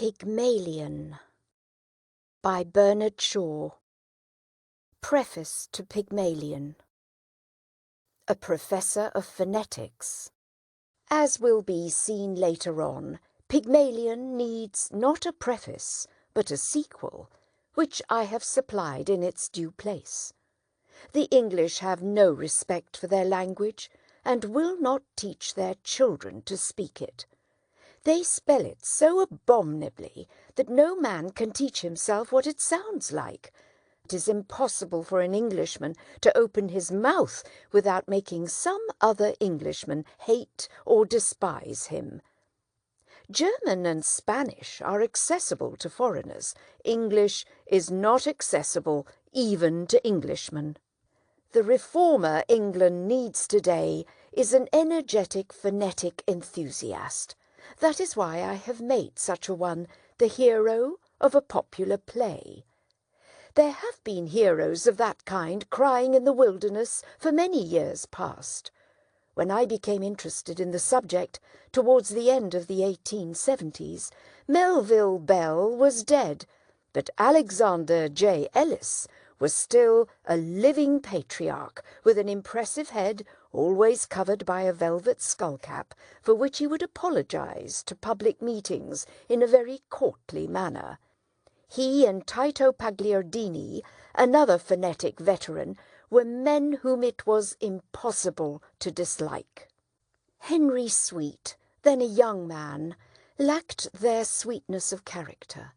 Pygmalion by Bernard Shaw. Preface to Pygmalion. A professor of phonetics. As will be seen later on, Pygmalion needs not a preface, but a sequel, which I have supplied in its due place. The English have no respect for their language, and will not teach their children to speak it. They spell it so abominably that no man can teach himself what it sounds like. It is impossible for an Englishman to open his mouth without making some other Englishman hate or despise him. German and Spanish are accessible to foreigners. English is not accessible even to Englishmen. The reformer England needs today is an energetic phonetic enthusiast. That is why I have made such a one the hero of a popular play. There have been heroes of that kind crying in the wilderness for many years past. When I became interested in the subject towards the end of the 1870s, Melville Bell was dead, but Alexander J. Ellis was still a living patriarch with an impressive head, always covered by a velvet skullcap, for which he would apologize to public meetings in a very courtly manner. He and Tito Pagliardini, another phonetic veteran, were men whom it was impossible to dislike. Henry Sweet, then a young man, lacked their sweetness of character.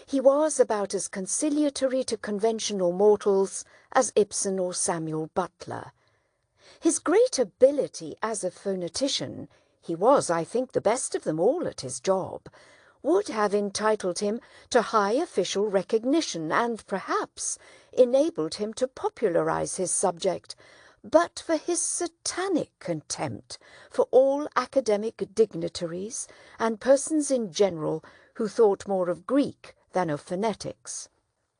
He was about as conciliatory to conventional mortals as Ibsen or Samuel Butler. His great ability as a phonetician, he was, I think, the best of them all at his job, would have entitled him to high official recognition and perhaps enabled him to popularize his subject, but for his satanic contempt for all academic dignitaries and persons in general who thought more of Greek than of phonetics.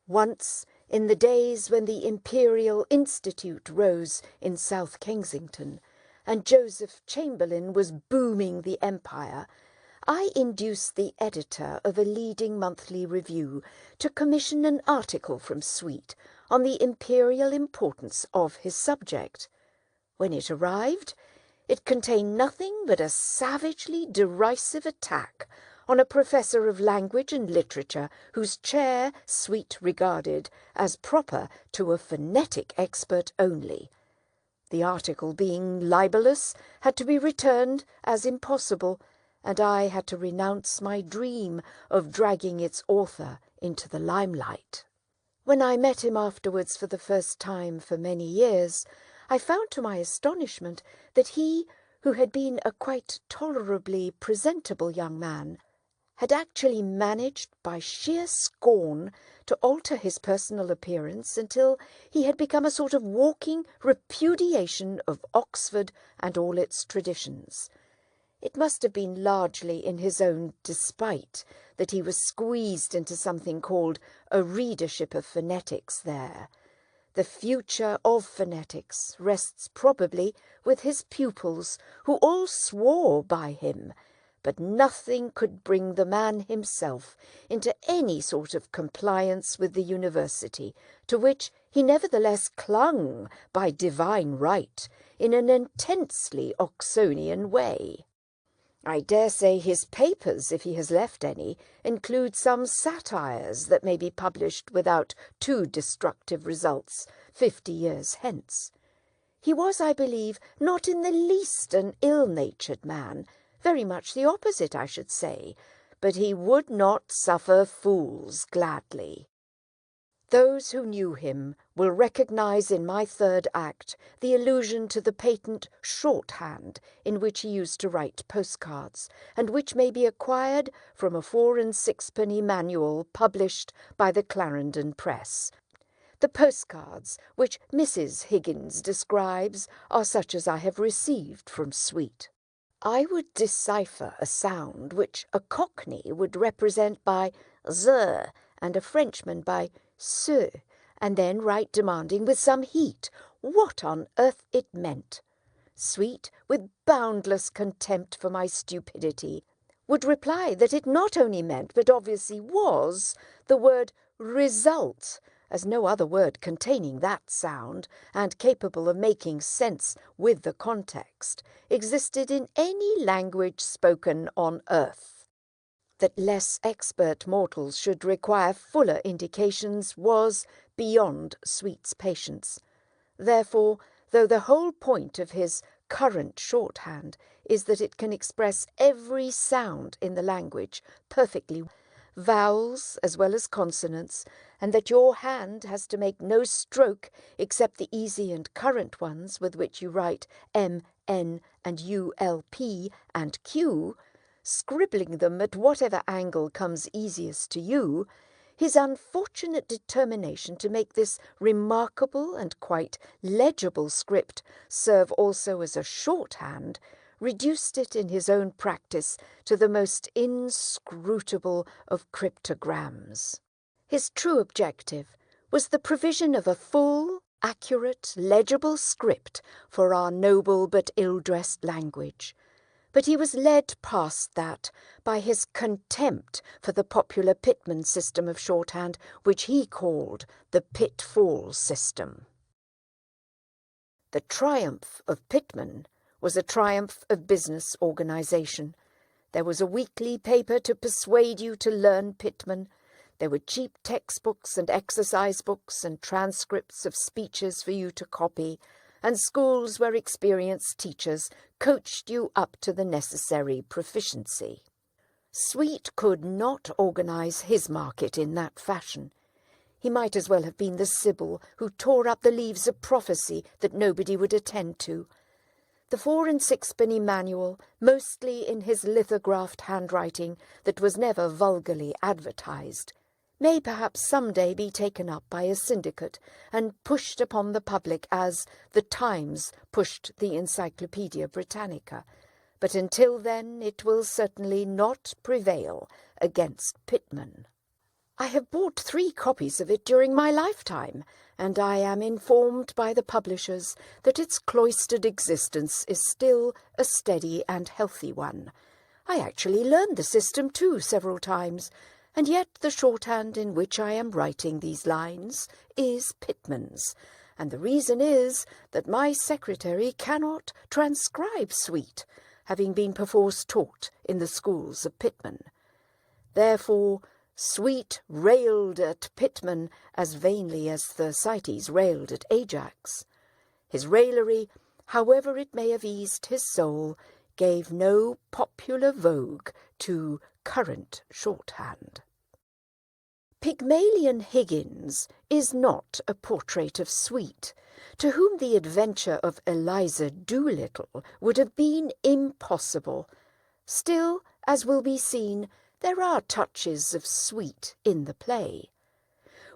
Once, in the days when the Imperial Institute rose in South Kensington and Joseph Chamberlain was booming the empire, I induced the editor of a leading monthly review to commission an article from Sweet on the imperial importance of his subject. When it arrived, it contained nothing but a savagely derisive attack on a professor of language and literature whose chair Sweet regarded as proper to a phonetic expert only. The article, being libellous, had to be returned as impossible, and I had to renounce my dream of dragging its author into the limelight. When I met him afterwards for the first time for many years, I found to my astonishment that he, who had been a quite tolerably presentable young man, had actually managed by sheer scorn to alter his personal appearance until he had become a sort of walking repudiation of Oxford and all its traditions. It must have been largely in his own despite that he was squeezed into something called a readership of phonetics there. The future of phonetics rests probably with his pupils, who all swore by him, but nothing could bring the man himself into any sort of compliance with the university, to which he nevertheless clung by divine right in an intensely Oxonian way. I dare say his papers, if he has left any, include some satires that may be published without too destructive results 50 years hence. He was, I believe, not in the least an ill-natured man, very much the opposite, I should say, but he would not suffer fools gladly. Those who knew him will recognize in my third act the allusion to the patent shorthand in which he used to write postcards, and which may be acquired from a 4 and 6-penny manual published by the Clarendon Press. The postcards which Mrs. Higgins describes are such as I have received from Sweet. I would decipher a sound which a Cockney would represent by z and a Frenchman by se, and then write demanding with some heat what on earth it meant. Sweet, with boundless contempt for my stupidity, would reply that it not only meant, but obviously was, the word result, as no other word containing that sound and capable of making sense with the context existed in any language spoken on earth. That less expert mortals should require fuller indications was beyond Sweet's patience. Therefore, though the whole point of his current shorthand is that it can express every sound in the language perfectly, vowels as well as consonants, and that your hand has to make no stroke except the easy and current ones with which you write M, N, and U, L, P, and Q, scribbling them at whatever angle comes easiest to you, his unfortunate determination to make this remarkable and quite legible script serve also as a shorthand reduced it in his own practice to the most inscrutable of cryptograms. His true objective was the provision of a full, accurate, legible script for our noble but ill-dressed language. But he was led past that by his contempt for the popular Pitman system of shorthand, which he called the pitfall system. The triumph of Pitman was a triumph of business organization. There was a weekly paper to persuade you to learn Pitman. There were cheap textbooks and exercise books and transcripts of speeches for you to copy, and schools where experienced teachers coached you up to the necessary proficiency. Sweet could not organize his market in that fashion. He might as well have been the Sibyl who tore up the leaves of prophecy that nobody would attend to. The 4 and 6-penny manual, mostly in his lithographed handwriting that was never vulgarly advertised, may perhaps some day be taken up by a syndicate and pushed upon the public as the Times pushed the Encyclopaedia Britannica, but until then it will certainly not prevail against Pitman. I have bought 3 copies of it during my lifetime, and I am informed by the publishers that its cloistered existence is still a steady and healthy one. I actually learned the system too several times, and yet the shorthand in which I am writing these lines is Pitman's, and the reason is that my secretary cannot transcribe Sweet, having been perforce taught in the schools of Pitman. Therefore, Sweet railed at Pitman as vainly as Thersites railed at Ajax. His raillery, however it may have eased his soul, gave no popular vogue to current shorthand. Pygmalion Higgins is not a portrait of Sweet, to whom the adventure of Eliza Doolittle would have been impossible. Still, as will be seen, there are touches of Sweet in the play.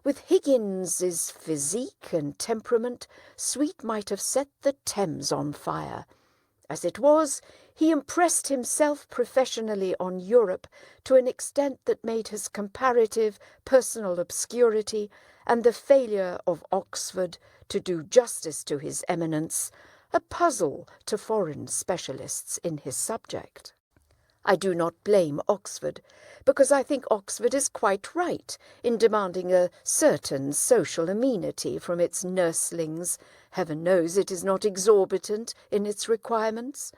With Higgins's physique and temperament, Sweet might have set the Thames on fire. As it was, he impressed himself professionally on Europe to an extent that made his comparative personal obscurity and the failure of Oxford to do justice to his eminence a puzzle to foreign specialists in his subject. I do not blame Oxford, because I think Oxford is quite right in demanding a certain social amenity from its nurslings. Heaven knows it is not exorbitant in its requirements.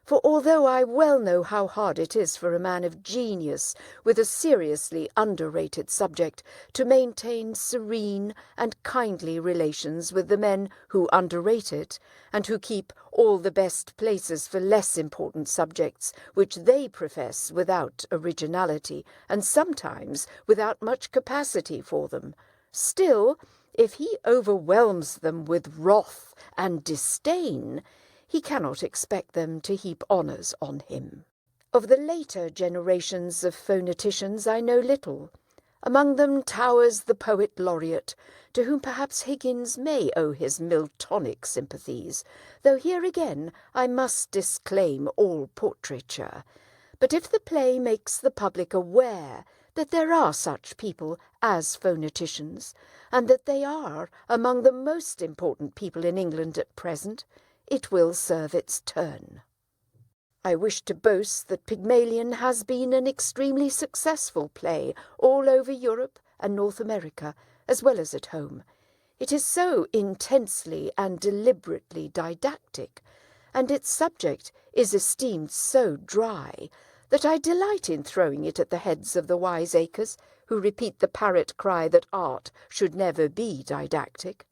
For although I well know how hard it is for a man of genius with a seriously underrated subject to maintain serene and kindly relations with the men who underrate it, and who keep all the best places for less important subjects which they profess without originality, and sometimes without much capacity for them, still, if he overwhelms them with wrath and disdain, he cannot expect them to heap honours on him. Of the later generations of phoneticians I know little. Among them towers the poet laureate, to whom perhaps Higgins may owe his Miltonic sympathies, though here again I must disclaim all portraiture. But if the play makes the public aware that there are such people as phoneticians, and that they are among the most important people in England at present, it will serve its turn. I wish to boast that Pygmalion has been an extremely successful play all over Europe and North America, as well as at home. It is so intensely and deliberately didactic, and its subject is esteemed so dry, that I delight in throwing it at the heads of the wiseacres who repeat the parrot cry that art should never be didactic.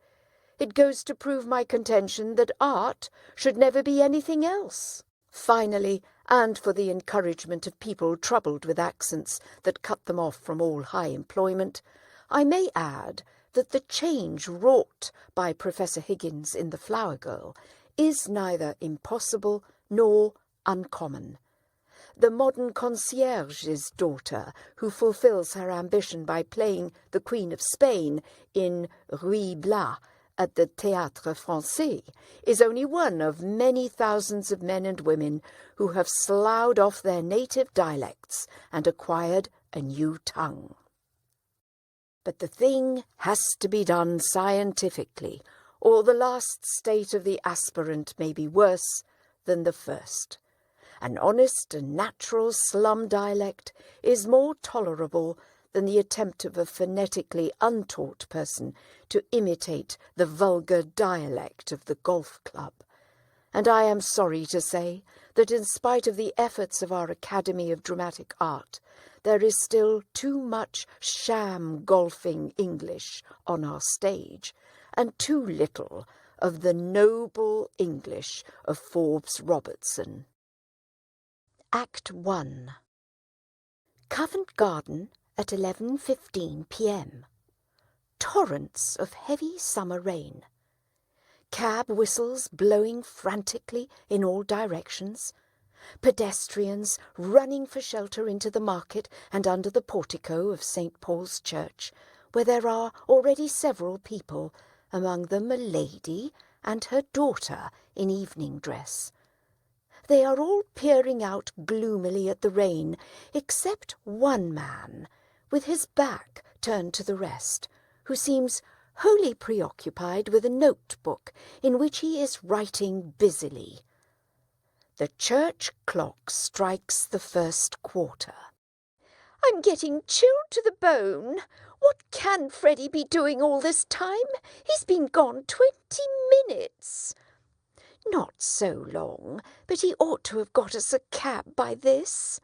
It goes to prove my contention that art should never be anything else. Finally, and for the encouragement of people troubled with accents that cut them off from all high employment, I may add that the change wrought by Professor Higgins in The Flower Girl is neither impossible nor uncommon. The modern concierge's daughter, who fulfills her ambition by playing the Queen of Spain in Ruy Blas at the Théâtre Français, is only one of many thousands of men and women who have sloughed off their native dialects and acquired a new tongue. But the thing has to be done scientifically, or the last state of the aspirant may be worse than the first. An honest and natural slum dialect is more tolerable than the attempt of a phonetically untaught person to imitate the vulgar dialect of the golf club. And I am sorry to say that in spite of the efforts of our Academy of Dramatic Art, there is still too much sham golfing English on our stage, and too little of the noble English of Forbes Robertson. Act 1. Covent Garden at 11:15 p.m. Torrents of heavy summer rain. Cab whistles blowing frantically in all directions. Pedestrians running for shelter into the market and under the portico of St. Paul's Church, where there are already several people, among them a lady and her daughter in evening dress. They are all peering out gloomily at the rain, except one man, with his back turned to the rest, who seems wholly preoccupied with a notebook in which he is writing busily. The church clock strikes the first quarter. "I'm getting chilled to the bone. What can Freddie be doing all this time? He's been gone 20 minutes. Not so long, but he ought to have got us a cab by this."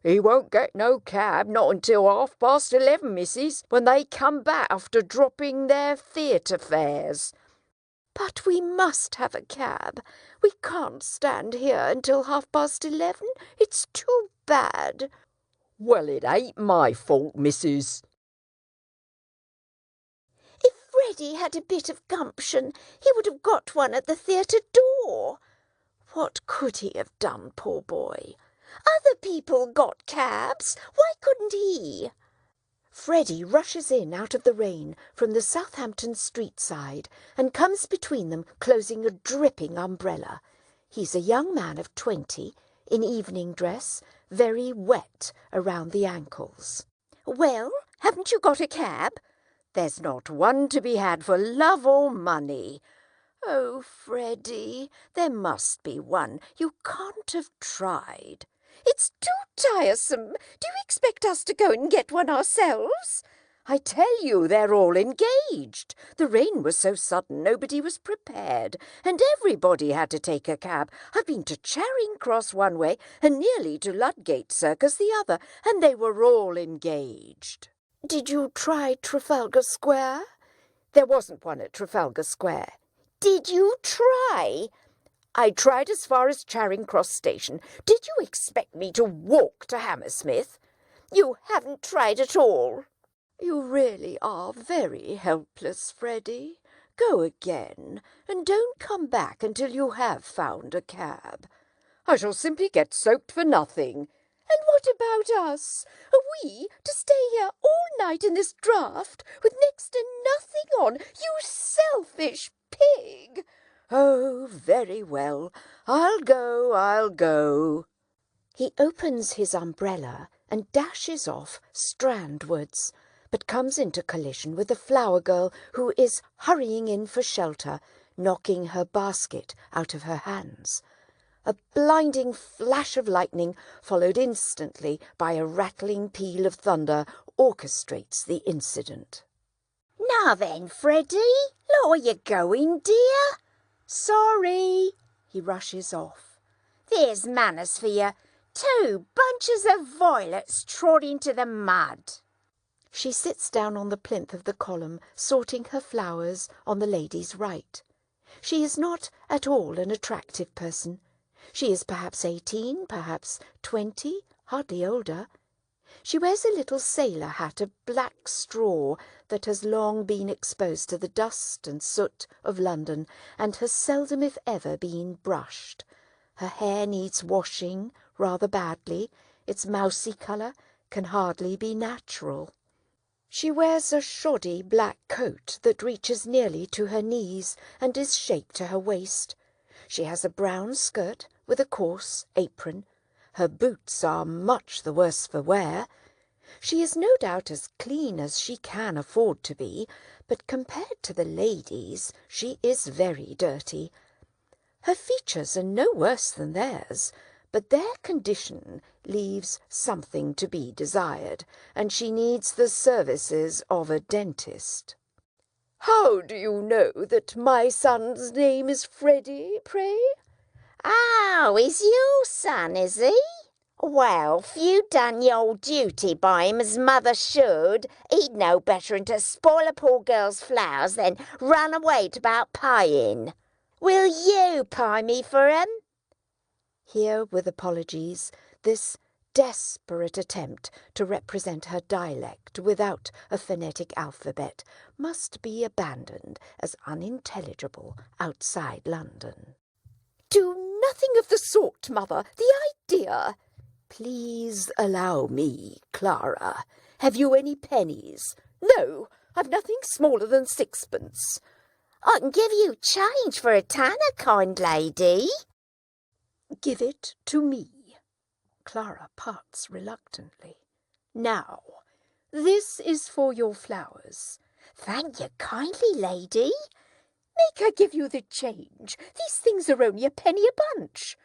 "He won't get no cab, not until 11:30, missus, when they come back after dropping their theatre fares." "But we must have a cab. We can't stand here until 11:30. It's too bad." "Well, it ain't my fault, missus." "If Freddie had a bit of gumption, he would have got one at the theatre door. What could he have done, poor boy? Other people got cabs. Why couldn't he?" Freddie rushes in out of the rain from the Southampton street side and comes between them, closing a dripping umbrella. He's a young man of 20, in evening dress, very wet around the ankles. "Well, haven't you got a cab?" "There's not one to be had for love or money." "Oh, Freddie, there must be one. You can't have tried." "It's too tiresome. Do you expect us to go and get one ourselves?" "I tell you, they're all engaged. The rain was so sudden nobody was prepared, and everybody had to take a cab. I've been to Charing Cross one way and nearly to Ludgate Circus the other, and they were all engaged." "Did you try Trafalgar Square?" "There wasn't one at Trafalgar Square." "Did you try?" "I tried as far as Charing Cross Station. Did you expect me to walk to Hammersmith?" "You haven't tried at all." "You really are very helpless, Freddie. Go again, and don't come back until you have found a cab." "I shall simply get soaked for nothing." "And what about us? Are we to stay here all night in this draught with next to nothing on, you selfish pig?" "Oh, very well. I'll go. He opens his umbrella and dashes off strandwards, but comes into collision with the flower girl, who is hurrying in for shelter, knocking her basket out of her hands. A blinding flash of lightning, followed instantly by a rattling peal of thunder, orchestrates the incident. Now then, Freddie, look where you're going, dear. Sorry, he rushes off. There's manners for you. 2 bunches of violets trod into the mud. She sits down on the plinth of the column, sorting her flowers on the lady's right. She is not at all an attractive person. She is perhaps 18, perhaps 20, hardly older. She wears a little sailor hat of black straw that has long been exposed to the dust and soot of London and has seldom, if ever, been brushed. Her hair needs washing rather badly. Its mousy colour can hardly be natural. She wears a shoddy black coat that reaches nearly to her knees and is shaped to her waist. She has a brown skirt with a coarse apron. Her boots are much the worse for wear. She is no doubt as clean as she can afford to be, but compared to the ladies, she is very dirty. Her features are no worse than theirs, but their condition leaves something to be desired, and she needs the services of a dentist. How do you know that my son's name is Freddie, pray? Oh, he's your son, is he? Well, if you'd done your duty by him as mother should, he'd know better than to spoil a poor girl's flowers than run away about pieing. Will you pie me for 'em? Here, with apologies, this desperate attempt to represent her dialect without a phonetic alphabet must be abandoned as unintelligible outside London. Do nothing of the sort, mother. The idea! Please allow me, Clara. Have you any pennies? No, I've nothing smaller than 6pence. I can give you change for a tanner, kind lady. Give it to me. Clara parts reluctantly. Now, this is for your flowers. Thank you kindly, lady. Make her give you the change. These things are only a penny a bunch.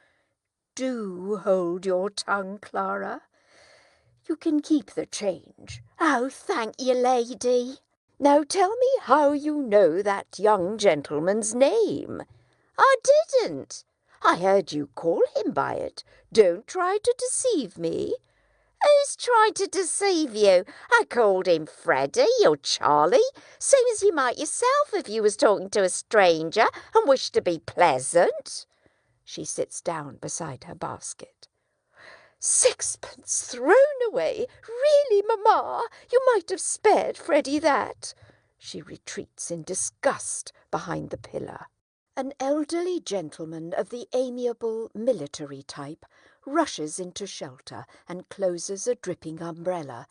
Do hold your tongue, Clara. You can keep the change. Oh, thank you, lady. Now tell me how you know that young gentleman's name. I didn't. I heard you call him by it. Don't try to deceive me. Who's tried to deceive you? I called him Freddie or Charlie, same as you might yourself if you was talking to a stranger and wished to be pleasant. She sits down beside her basket. 6pence thrown away! Really, mamma, you might have spared Freddie that. She retreats in disgust behind the pillar. An elderly gentleman of the amiable military type rushes into shelter and closes a dripping umbrella.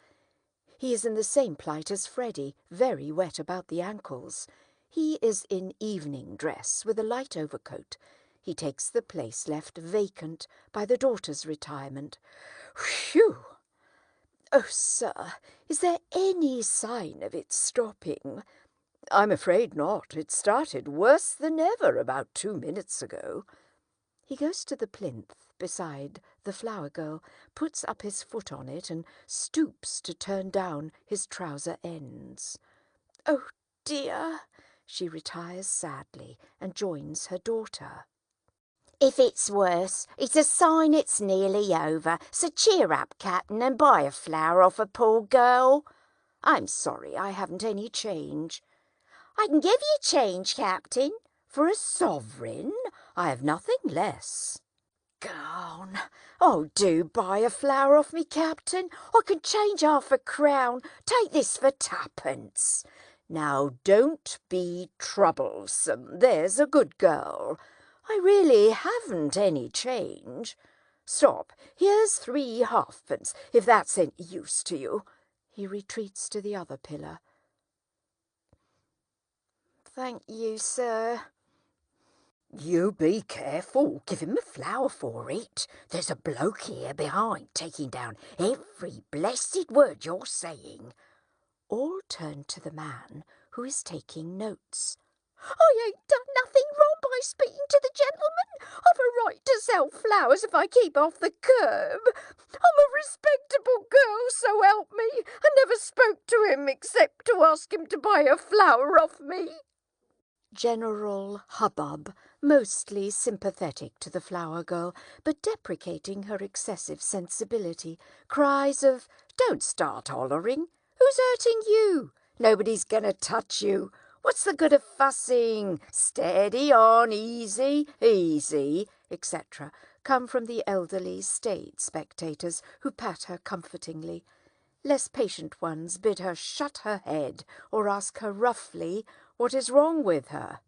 He is in the same plight as Freddie, very wet about the ankles. He is in evening dress with a light overcoat. He takes the place left vacant by the daughter's retirement. Phew! Oh, sir, is there any sign of it stopping? I'm afraid not. It started worse than ever about 2 minutes ago. He goes to the plinth beside the flower girl, puts up his foot on it and stoops to turn down his trouser ends. Oh, dear! She retires sadly and joins her daughter. If it's worse, it's a sign it's nearly over, so cheer up, Captain, and buy a flower off a poor girl. I'm sorry I haven't any change. I can give you change, Captain. For a sovereign? I have nothing less. Gone. Oh, do buy a flower off me, Captain. I can change 1/2 crown. Take this for 2pence. Now, don't be troublesome. There's a good girl. I really haven't any change. Stop, here's 3 halfpence, if that's any use to you. He retreats to the other pillar. Thank you, sir. You be careful. Give him a flower for it. There's a bloke here behind taking down every blessed word you're saying. All turn to the man who is taking notes. I ain't done nothing wrong by speaking to the gentleman. I've a right to sell flowers if I keep off the curb. I'm a respectable girl, so help me. I never spoke to him except to ask him to buy a flower off me. General hubbub, mostly sympathetic to the flower girl, but deprecating her excessive sensibility. Cries of, "Don't start hollering. Who's hurting you? Nobody's gonna touch you. What's the good of fussing? Steady on, easy, easy," etc., come from the elderly state spectators who pat her comfortingly. Less patient ones bid her shut her head or ask her roughly what is wrong with her.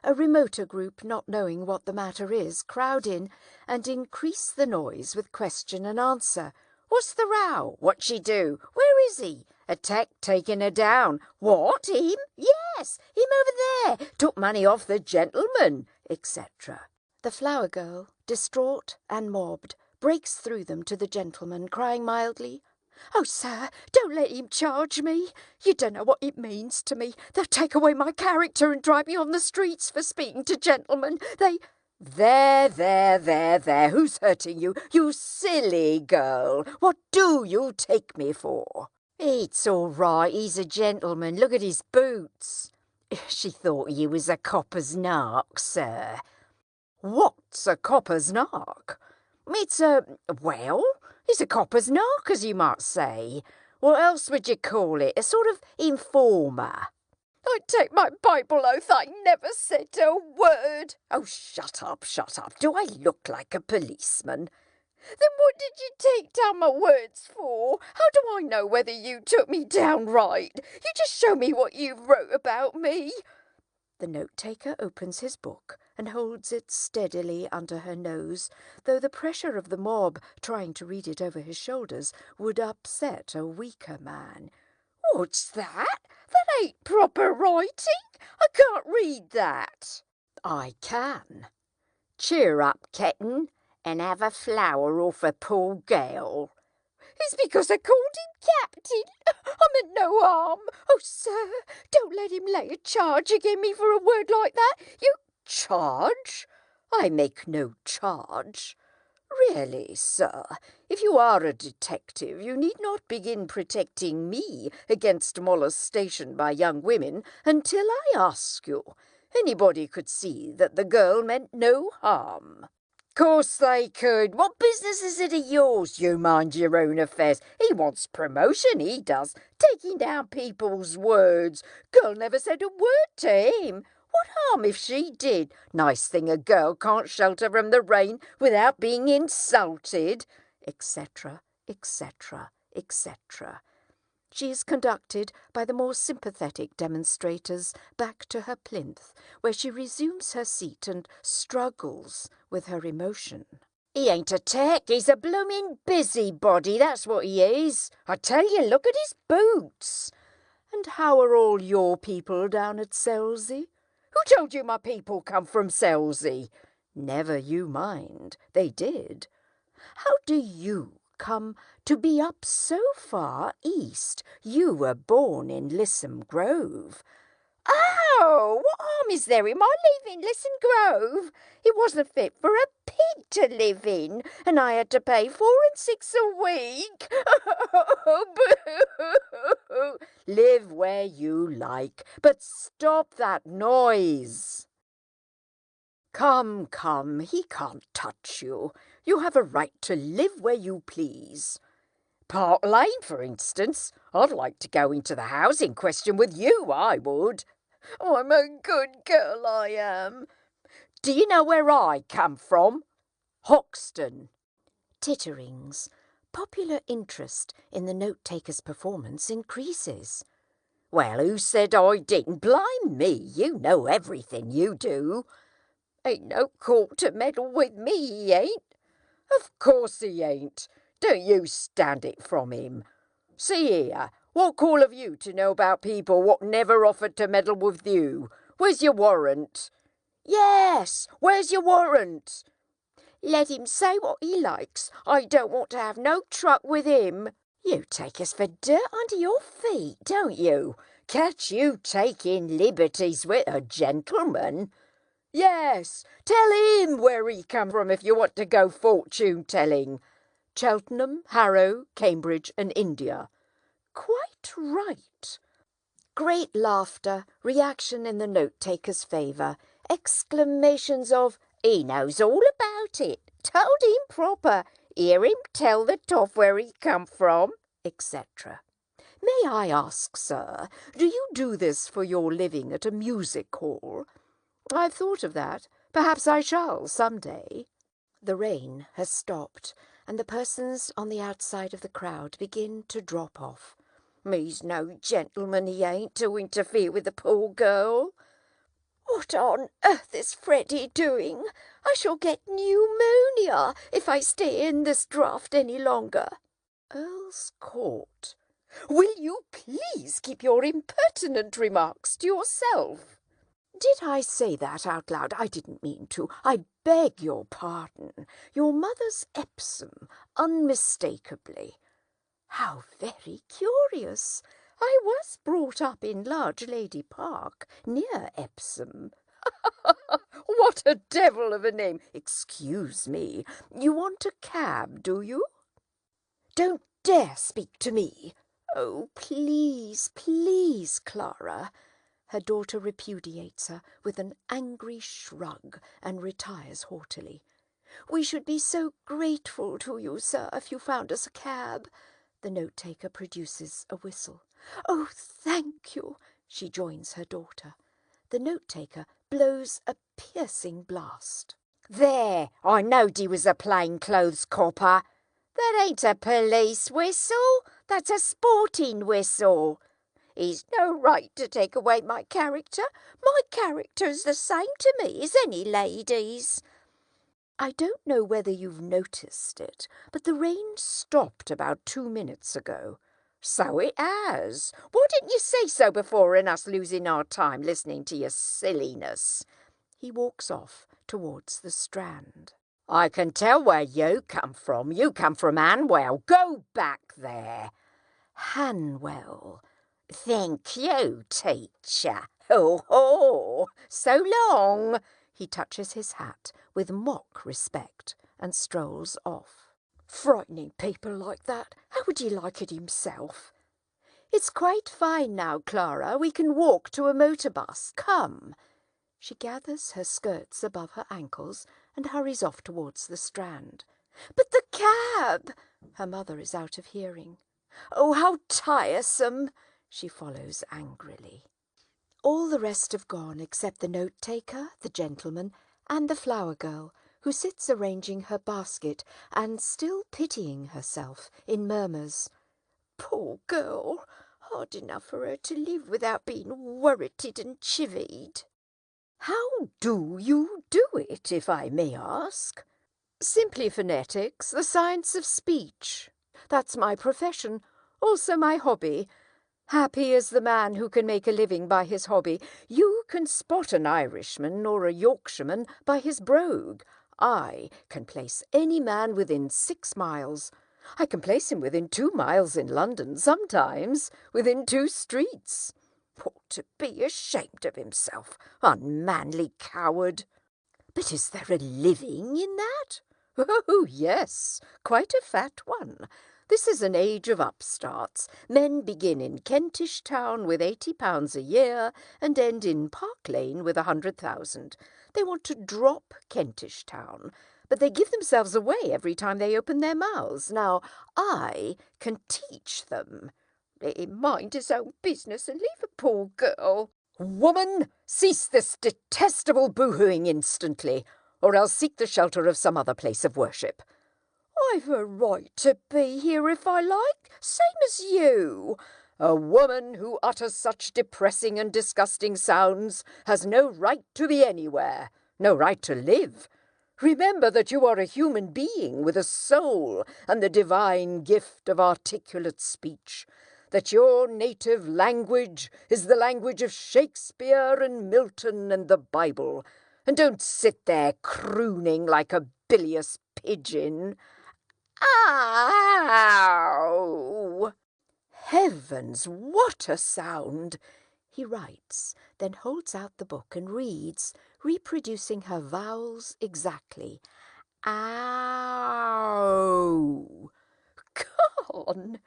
A remoter group, not knowing what the matter is, crowd in and increase the noise with question and answer. "What's the row? What'd she do? Where is he? Attack taking her down. What, him? Yes, him over there. Took money off the gentleman," etc. The flower girl, distraught and mobbed, breaks through them to the gentleman, crying mildly, "Oh, sir, don't let him charge me. You don't know what it means to me. They'll take away my character and drive me on the streets for speaking to gentlemen. They—" There, who's hurting you? You silly girl. What do you take me for? It's all right, he's a gentleman. Look at his boots. She thought you was a copper's nark, sir. What's a copper's nark? It's it's a copper's nark, as you might say. What else would you call it? A sort of informer. I take my Bible oath I never said a word. Oh, shut up. Do I look like a policeman? Then what did you take down my words for? How do I know whether you took me down right? You just show me what you wrote about me. The note-taker opens his book and holds it steadily under her nose, though the pressure of the mob trying to read it over his shoulders would upset a weaker man. What's that? That ain't proper writing. I can't read that. I can. Cheer up, kitten, and have a flower off a poor girl. It's because I called him Captain. I meant no harm. Oh, sir, don't let him lay a charge against me for a word like that. You charge? I make no charge. Really, sir, if you are a detective, you need not begin protecting me against molestation by young women until I ask you. Anybody could see that the girl meant no harm. Course they could. What business is it of yours? You mind your own affairs. He wants promotion, he does. Taking down people's words. Girl never said a word to him. What harm if she did? Nice thing a girl can't shelter from the rain without being insulted, etc., etc., etc. She is conducted by the more sympathetic demonstrators back to her plinth, where she resumes her seat and struggles with her emotion. He ain't a tech, he's a bloomin' busybody, that's what he is. I tell you, look at his boots. And how are all your people down at Selsey? Who told you my people come from Selsey? Never you mind, they did. How do you come to be up so far east? You were born in Lissom Grove. Oh, what harm is there in my leaving Lissom Grove? It wasn't fit for a pig to live in, and I had to pay 4 and 6 a week. Boo! Live where you like, but stop that noise. Come, he can't touch you. You have a right to live where you please. Park Lane, for instance. I'd like to go into the house in question with you, I would. I'm a good girl, I am. Do you know where I come from? Hoxton. Titterings. Popular interest in the note-taker's performance increases. Well, who said I didn't? Blime me, you know everything, you do. Ain't no court to meddle with me, he ain't. Of course he ain't. Don't you stand it from him. See here, what call have you to know about people what never offered to meddle with you? Where's your warrant? Yes, where's your warrant? Let him say what he likes. I don't want to have no truck with him. You take us for dirt under your feet, don't you? catch you taking liberties with a gentleman. Yes, tell him where he come from if you want to go fortune-telling. Cheltenham, Harrow, Cambridge and India. Quite right. Great laughter, reaction in the note-taker's favour, exclamations of, He knows all about it. Told him proper. Hear him tell the toff where he come from, etc. May I ask, sir, do you do this for your living at a music hall? I've thought of that. Perhaps I shall some day. The rain has stopped, and the persons on the outside of the crowd begin to drop off. He's no gentleman, he ain't, to interfere with the poor girl. What on earth is Freddie doing? I shall get pneumonia if I stay in this draught any longer. Earl's Court. Will you please keep your impertinent remarks to yourself? Did I say that out loud? I didn't mean to. I beg your pardon. Your mother's Epsom, unmistakably. How very curious. I was brought up in Large Lady Park, near Epsom. What a devil of a name! Excuse me. You want a cab, do you? Don't dare speak to me. Oh, please, please, Clara. Her daughter repudiates her with an angry shrug and retires haughtily. We should be so grateful to you, sir, if you found us a cab. The note-taker produces a whistle. Oh, thank you. She joins her daughter. The note-taker blows a piercing blast. There, I knowed he was a plain-clothes copper. That ain't a police whistle, that's a sporting whistle. He's no right to take away my character. My character's the same to me as any lady's. I don't know whether you've noticed it, but the rain stopped about 2 minutes ago. So it has. Why didn't you say so before and us losing our time listening to your silliness? He walks off towards the Strand. I can tell where you come from. You come from Hanwell. Go back there. Hanwell. Thank you, teacher. Ho, so long. He touches his hat with mock respect and strolls off. Frightening people like that. How would he like it himself? It's quite fine now, Clara. We can walk to a motor bus. Come. She gathers her skirts above her ankles and hurries off towards the Strand. But the cab! Her mother is out of hearing. Oh, how tiresome! She follows angrily. All the rest have gone except the note-taker, the gentleman, and the flower girl, who sits arranging her basket and still pitying herself in murmurs. Poor girl! Hard enough for her to live without being worrited and chivied. How do you do it, if I may ask? Simply phonetics, the science of speech. That's my profession, also my hobby. Happy is the man who can make a living by his hobby. You can spot an Irishman or a Yorkshireman by his brogue. I can place any man within 6 miles. I can place him within 2 miles in London, sometimes within 2 streets. Ought to be ashamed of himself, unmanly coward. But is there a living in that? Oh, yes, quite a fat one. This is an age of upstarts. Men begin in Kentish Town with £80 a year and end in Park Lane with 100,000. They want to drop Kentish Town, but they give themselves away every time they open their mouths. Now, I can teach them. Let him mind his own business and leave a poor girl. Woman, cease this detestable boohooing instantly, or else seek the shelter of some other place of worship. I've a right to be here if I like, same as you. A woman who utters such depressing and disgusting sounds has no right to be anywhere, no right to live. Remember that you are a human being with a soul and the divine gift of articulate speech, that your native language is the language of Shakespeare and Milton and the Bible, and don't sit there crooning like a bilious pigeon. Ow! Heavens, what a sound! He writes, then holds out the book and reads, reproducing her vowels exactly. Ow! Gone!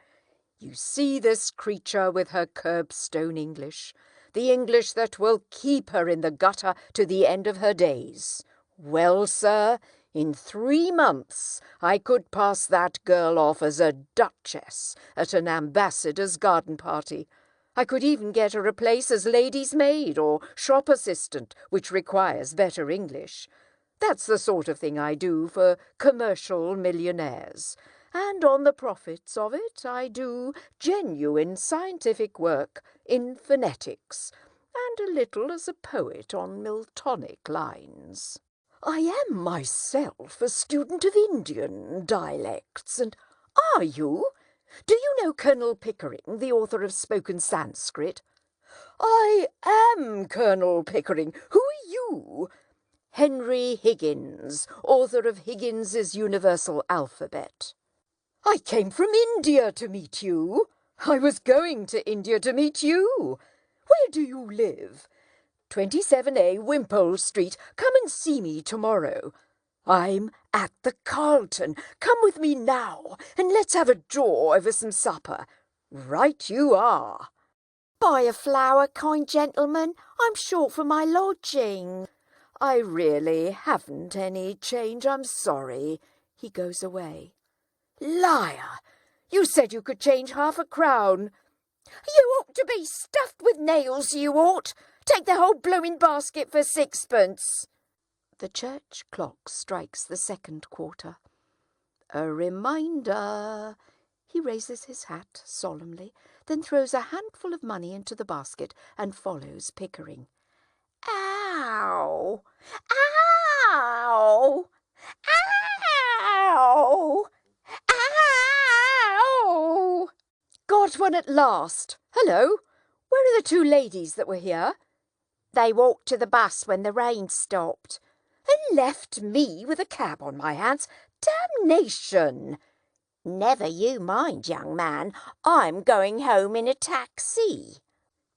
You see this creature with her curbstone English, the English that will keep her in the gutter to the end of her days. Well, sir, in 3 months I could pass that girl off as a duchess at an ambassador's garden party. I could even get her a place as lady's maid or shop assistant, which requires better English. That's the sort of thing I do for commercial millionaires. And on the profits of it I do genuine scientific work in phonetics, and a little as a poet on Miltonic lines. I am myself a student of Indian dialects, and are you? Do you know Colonel Pickering, the author of Spoken Sanskrit? I am Colonel Pickering. Who are you? Henry Higgins, author of Higgins's Universal Alphabet. I came from India to meet you. I was going to India to meet you. Where do you live? 27A Wimpole Street. Come and see me tomorrow. I'm at the Carlton. Come with me now, and let's have a jaw over some supper. Right you are. Buy a flower, kind gentleman. I'm short for my lodging. I really haven't any change, I'm sorry. He goes away. Liar! You said you could change half a crown. You ought to be stuffed with nails, you ought. Take the whole blooming basket for 6pence. The church clock strikes the 2nd quarter. A reminder. He raises his hat solemnly, then throws a handful of money into the basket and follows Pickering. Ow! Ow! Ow! Ow! Got one at last. Hello, where are the 2 ladies that were here? They walked to the bus when the rain stopped. And left me with a cab on my hands. Damnation! Never you mind, young man. I'm going home in a taxi.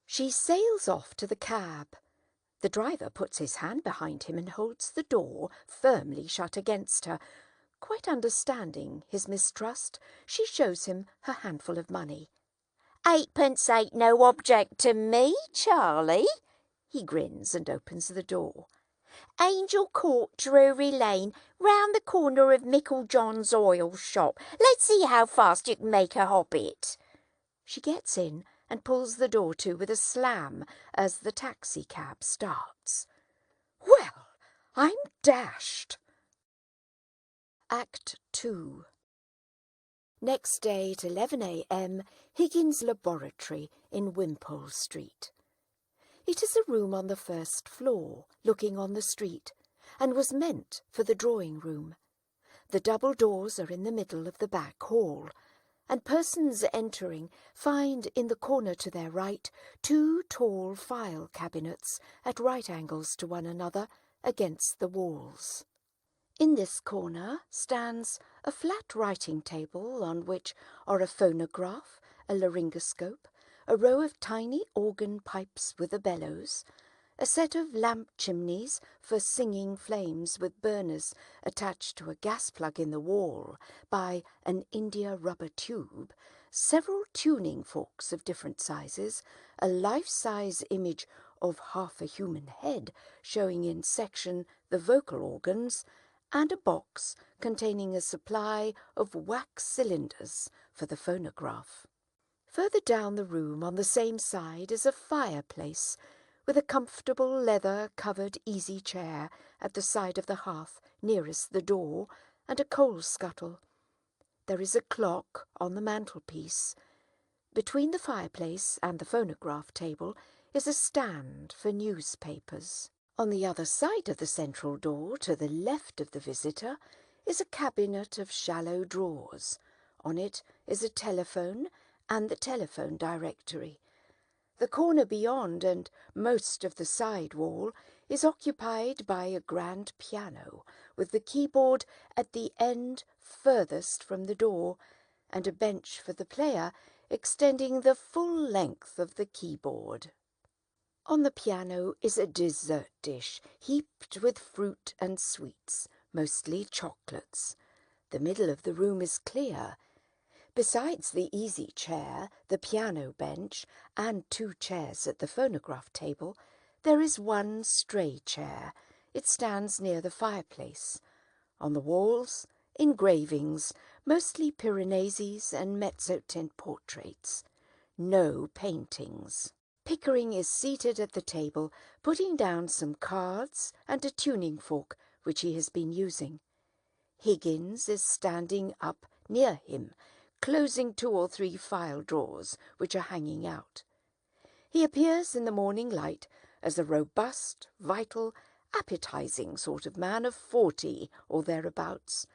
She sails off to the cab. The driver puts his hand behind him and holds the door firmly shut against her. Quite understanding his mistrust, she shows him her handful of money. 8pence ain't no object to me, Charlie. He grins and opens the door. Angel Court, Drury Lane, round the corner of Mickle John's oil shop. Let's see how fast you can make a hobbit. She gets in and pulls the door to with a slam as the taxicab starts. Well, I'm dashed. Act 2. Next day at 11 a.m, Higgins' laboratory in Wimpole Street. It is a room on the 1st floor, looking on the street, and was meant for the drawing room. The double doors are in the middle of the back hall, and persons entering find in the corner to their right 2 tall file cabinets at right angles to one another against the walls. In this corner stands a flat writing table on which are a phonograph, a laryngoscope, a row of tiny organ pipes with a bellows, a set of lamp chimneys for singing flames with burners attached to a gas plug in the wall by an India rubber tube, several tuning forks of different sizes, a life-size image of half a human head showing in section the vocal organs, and a box containing a supply of wax cylinders for the phonograph. Further down the room on the same side is a fireplace with a comfortable leather-covered easy chair at the side of the hearth nearest the door and a coal scuttle. There is a clock on the mantelpiece. Between the fireplace and the phonograph table is a stand for newspapers. On the other side of the central door, to the left of the visitor, is a cabinet of shallow drawers. On it is a telephone and the telephone directory. The corner beyond and most of the side wall is occupied by a grand piano, with the keyboard at the end furthest from the door, and a bench for the player extending the full length of the keyboard. On the piano is a dessert dish heaped with fruit and sweets, mostly chocolates. The middle of the room is clear. Besides the easy chair, the piano bench, and 2 chairs at the phonograph table, there is one stray chair. It stands near the fireplace. On the walls, engravings, mostly Piranesi and mezzotint portraits. No paintings. Pickering is seated at the table, putting down some cards and a tuning fork which he has been using. Higgins is standing up near him, closing 2 or 3 file drawers which are hanging out. He appears in the morning light as a robust, vital, appetizing sort of man of 40 or thereabouts,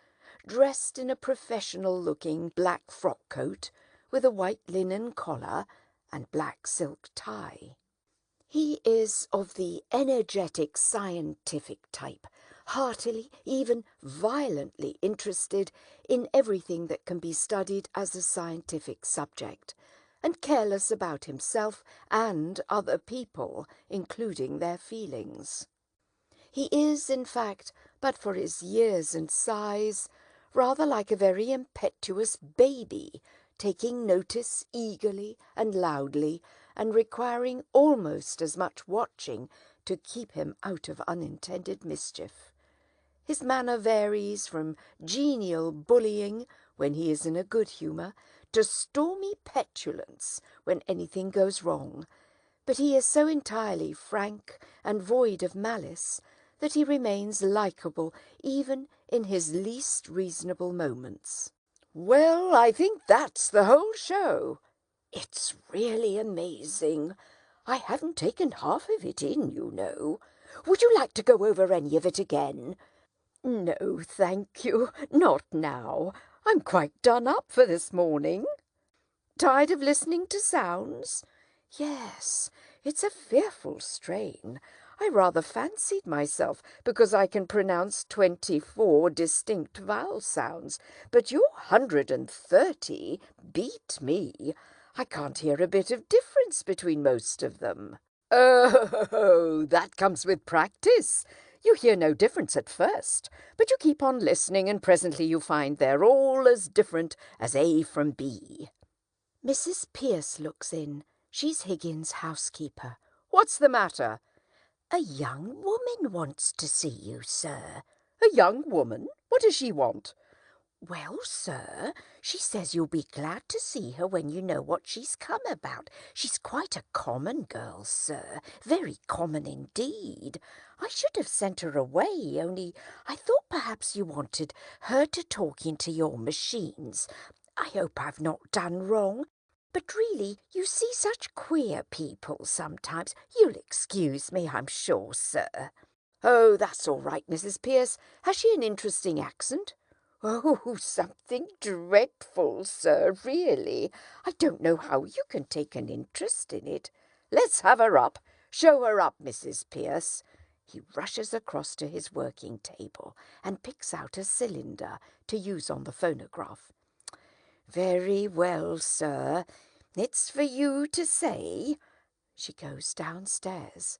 dressed in a professional-looking black frock coat with a white linen collar and black silk tie. He is of the energetic scientific type, heartily, even violently interested in everything that can be studied as a scientific subject, and careless about himself and other people, including their feelings. He is, in fact, but for his years and size, rather like a very impetuous baby, taking notice eagerly and loudly, and requiring almost as much watching to keep him out of unintended mischief. His manner varies from genial bullying, when he is in a good humour, to stormy petulance when anything goes wrong, but he is so entirely frank and void of malice that he remains likeable even in his least reasonable moments. "Well, I think that's the whole show." "It's really amazing. I haven't taken half of it in, you know. Would you like to go over any of it again?" "No, thank you, not now. I'm quite done up for this morning." "Tired of listening to sounds?" "Yes, it's a fearful strain. I rather fancied myself because I can pronounce 24 distinct vowel sounds, but your 130 beat me. I can't hear a bit of difference between most of them." "Oh, that comes with practice. You hear no difference at first, but you keep on listening and presently you find they're all as different as A from B." Mrs. Pierce looks in. She's Higgins' housekeeper. "What's the matter?" "A young woman wants to see you, sir." "A young woman? What does she want?" "Well, sir, she says you'll be glad to see her when you know what she's come about. She's quite a common girl, sir, very common indeed. I should have sent her away, only I thought perhaps you wanted her to talk into your machines. I hope I've not done wrong. But really, you see such queer people sometimes. You'll excuse me, I'm sure, sir." "Oh, that's all right, Mrs. Pierce. Has she an interesting accent?" "Oh, something dreadful, sir, really. I don't know how you can take an interest in it." "Let's have her up. Show her up, Mrs. Pierce." He rushes across to his working table and picks out a cylinder to use on the phonograph. "Very well, sir. It's for you to say." She goes downstairs.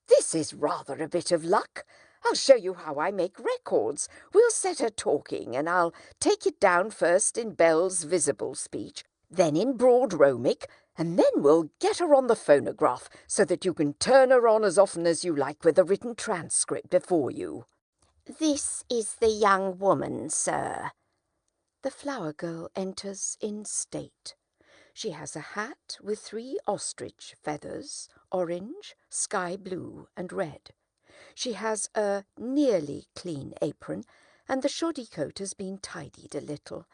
"This is rather a bit of luck. I'll show you how I make records. We'll set her talking, and I'll take it down first in Bell's visible speech, then in broad Romic, and then we'll get her on the phonograph so that you can turn her on as often as you like with a written transcript before you." This is the young woman, sir." The flower girl enters in state. She has a hat with 3 ostrich feathers, orange, sky blue, and red. She has a nearly clean apron, and the shoddy coat has been tidied a little.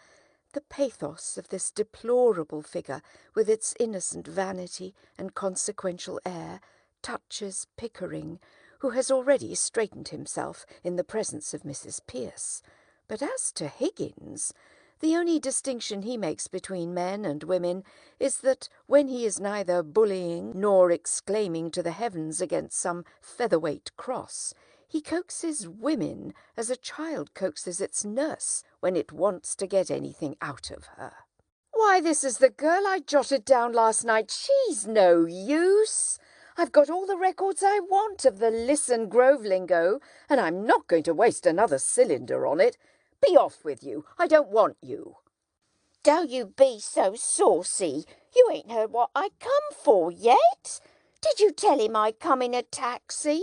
The pathos of this deplorable figure, with its innocent vanity and consequential air, touches Pickering, who has already straightened himself in the presence of Mrs. Pierce. But as to Higgins, the only distinction he makes between men and women is that when he is neither bullying nor exclaiming to the heavens against some featherweight cross, he coaxes women as a child coaxes its nurse when it wants to get anything out of her. "Why, this is the girl I jotted down last night. She's no use. I've got all the records I want of the Listen Grove lingo, and I'm not going to waste another cylinder on it. Be off with you. I don't want you. Don't you be so saucy. You ain't heard what I come for yet. Did you tell him I come in a taxi?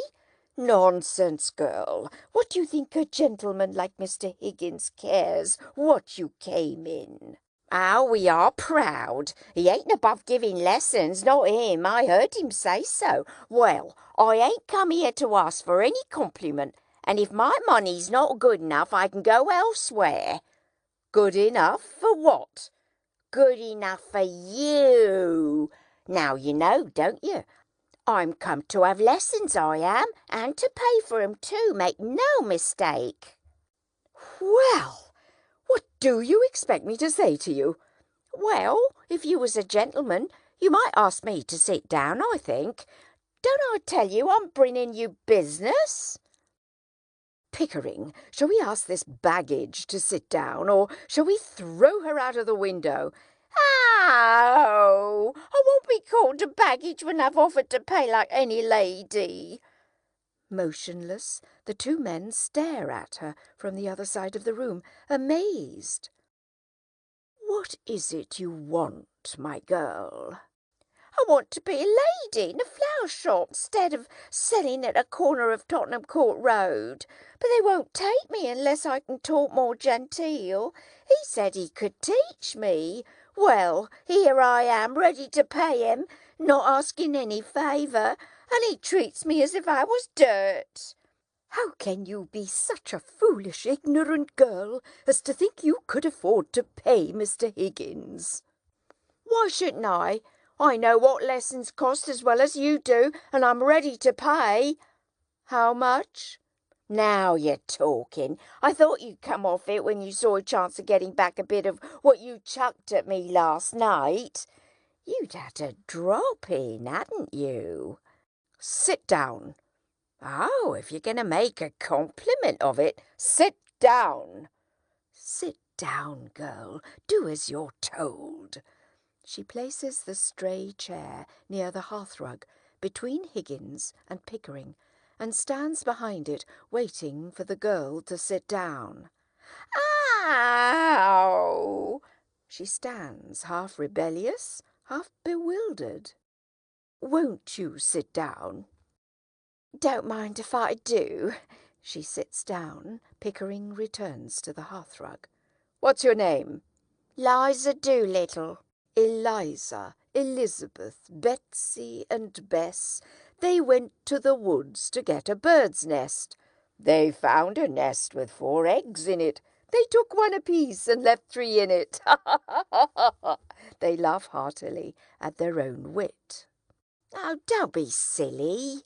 Nonsense, girl. What do you think a gentleman like Mr. Higgins cares what you came in? Oh, we are proud. He ain't above giving lessons, not him. I heard him say so. Well, I ain't come here to ask for any compliment, and if my money's not good enough, I can go elsewhere. Good enough for what? Good enough for you. Now you know, don't you? I'm come to have lessons, I am, and to pay for 'em too, make no mistake. Well, what do you expect me to say to you? Well, if you was a gentleman, you might ask me to sit down, I think. Don't I tell you I'm bringing you business? Pickering, shall we ask this baggage to sit down, or shall we throw her out of the window? Oh, I won't be called a baggage when I've offered to pay like any lady. Motionless, the two men stare at her from the other side of the room, amazed. What is it you want, my girl? I want to be a lady in a flower shop instead of selling at a corner of Tottenham Court Road. But they won't take me unless I can talk more genteel. He said he could teach me. Well, here I am, ready to pay him, not asking any favour, and he treats me as if I was dirt. How can you be such a foolish, ignorant girl as to think you could afford to pay Mr. Higgins? Why shouldn't I? I know what lessons cost as well as you do, and I'm ready to pay. How much? Now you're talking. I thought you'd come off it when you saw a chance of getting back a bit of what you chucked at me last night. You'd had a drop in, hadn't you? Sit down. Oh, if you're going to make a compliment of it, sit down. Sit down, girl. Do as you're told. She places the stray chair near the hearthrug between Higgins and Pickering and stands behind it, waiting for the girl to sit down. Ow! She stands, half rebellious, half bewildered. Won't you sit down? Don't mind if I do. She sits down. Pickering returns to the hearthrug. What's your name? Eliza Doolittle. Eliza, Elizabeth, Betsy and Bess. They went to the woods to get a bird's nest. They found a nest with 4 eggs in it. They took 1 apiece and left 3 in it. They laugh heartily at their own wit. Oh, don't be silly.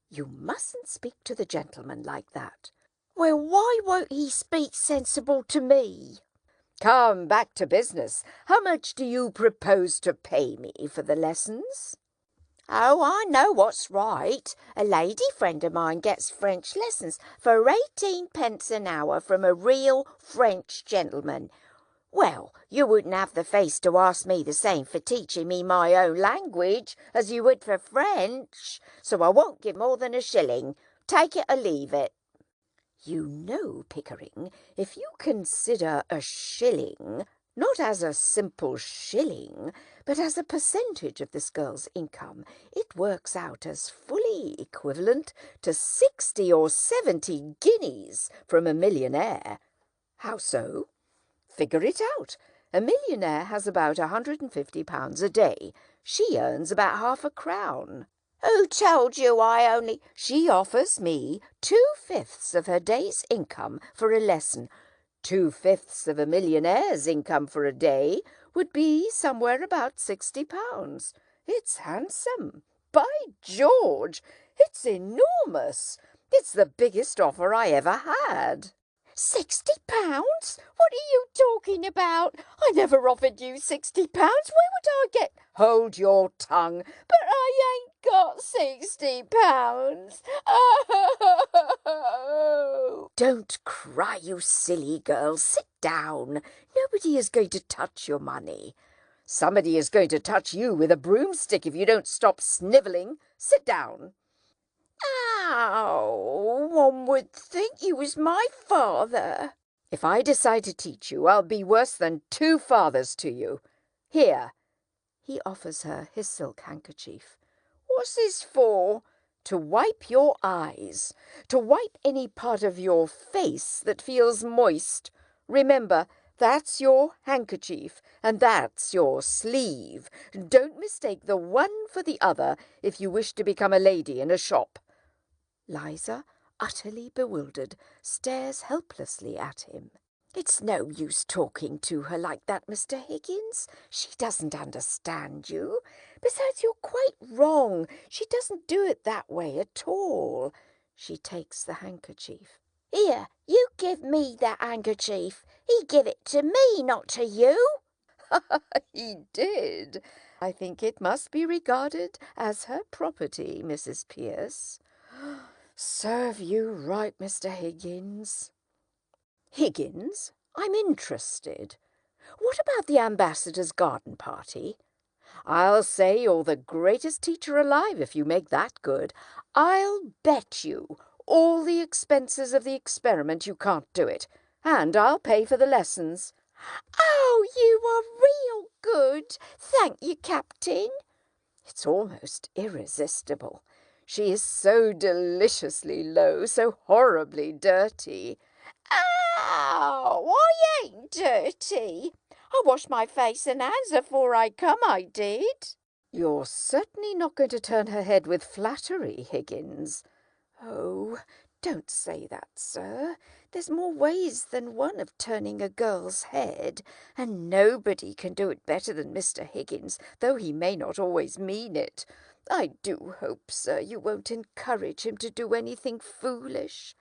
You mustn't speak to the gentleman like that. Well, why won't he speak sensible to me? Come, back to business. How much do you propose to pay me for the lessons? Oh, I know what's right. A lady friend of mine gets French lessons for 18 pence an hour from a real French gentleman. Well, you wouldn't have the face to ask me the same for teaching me my own language as you would for French, so I won't give more than a shilling. Take it or leave it. You know, Pickering, if you consider a shilling not as a simple shilling, but as a percentage of this girl's income, it works out as fully equivalent to 60 or 70 guineas from a millionaire. How so? Figure it out. A millionaire has about £150 a day. She earns about half a crown. Who told you I only... She offers me 2/5 of her day's income for a lesson. 2/5 of a millionaire's income for a day would be somewhere about £60. It's handsome. By George, it's enormous. It's the biggest offer I ever had. £60? What are you talking about? I never offered you £60. Where would I get... Hold your tongue. But I ain't got £60. Oh! Don't cry, you silly girl. Sit down. Nobody is going to touch your money. Somebody is going to touch you with a broomstick if you don't stop snivelling. Sit down. Oh, one would think you was my father. If I decide to teach you, I'll be worse than 2 fathers to you. Here." He offers her his silk handkerchief. What's this for? To wipe your eyes, to wipe any part of your face that feels moist. Remember, that's your handkerchief, and that's your sleeve. Don't mistake the one for the other if you wish to become a lady in a shop. Liza, utterly bewildered, stares helplessly at him. It's no use talking to her like that, Mr. Higgins. She doesn't understand you. Besides, you're quite wrong. She doesn't do it that way at all. She takes the handkerchief. Here, you give me that handkerchief. He give it to me, not to you. He did. I think it must be regarded as her property, Mrs. Pierce. Serve you right, Mr. Higgins. Higgins, I'm interested. What about the ambassador's garden party? I'll say you're the greatest teacher alive if you make that good. I'll bet you all the expenses of the experiment you can't do it, and I'll pay for the lessons. Oh, you are real good. Thank you, Captain. It's almost irresistible. She is so deliciously low, so horribly dirty. Ow, I ain't dirty. I washed my face and hands afore I come, I did. You're certainly not going to turn her head with flattery, Higgins. Oh, don't say that, sir. There's more ways than one of turning a girl's head, and nobody can do it better than Mr. Higgins, though he may not always mean it. I do hope, sir, you won't encourage him to do anything foolish.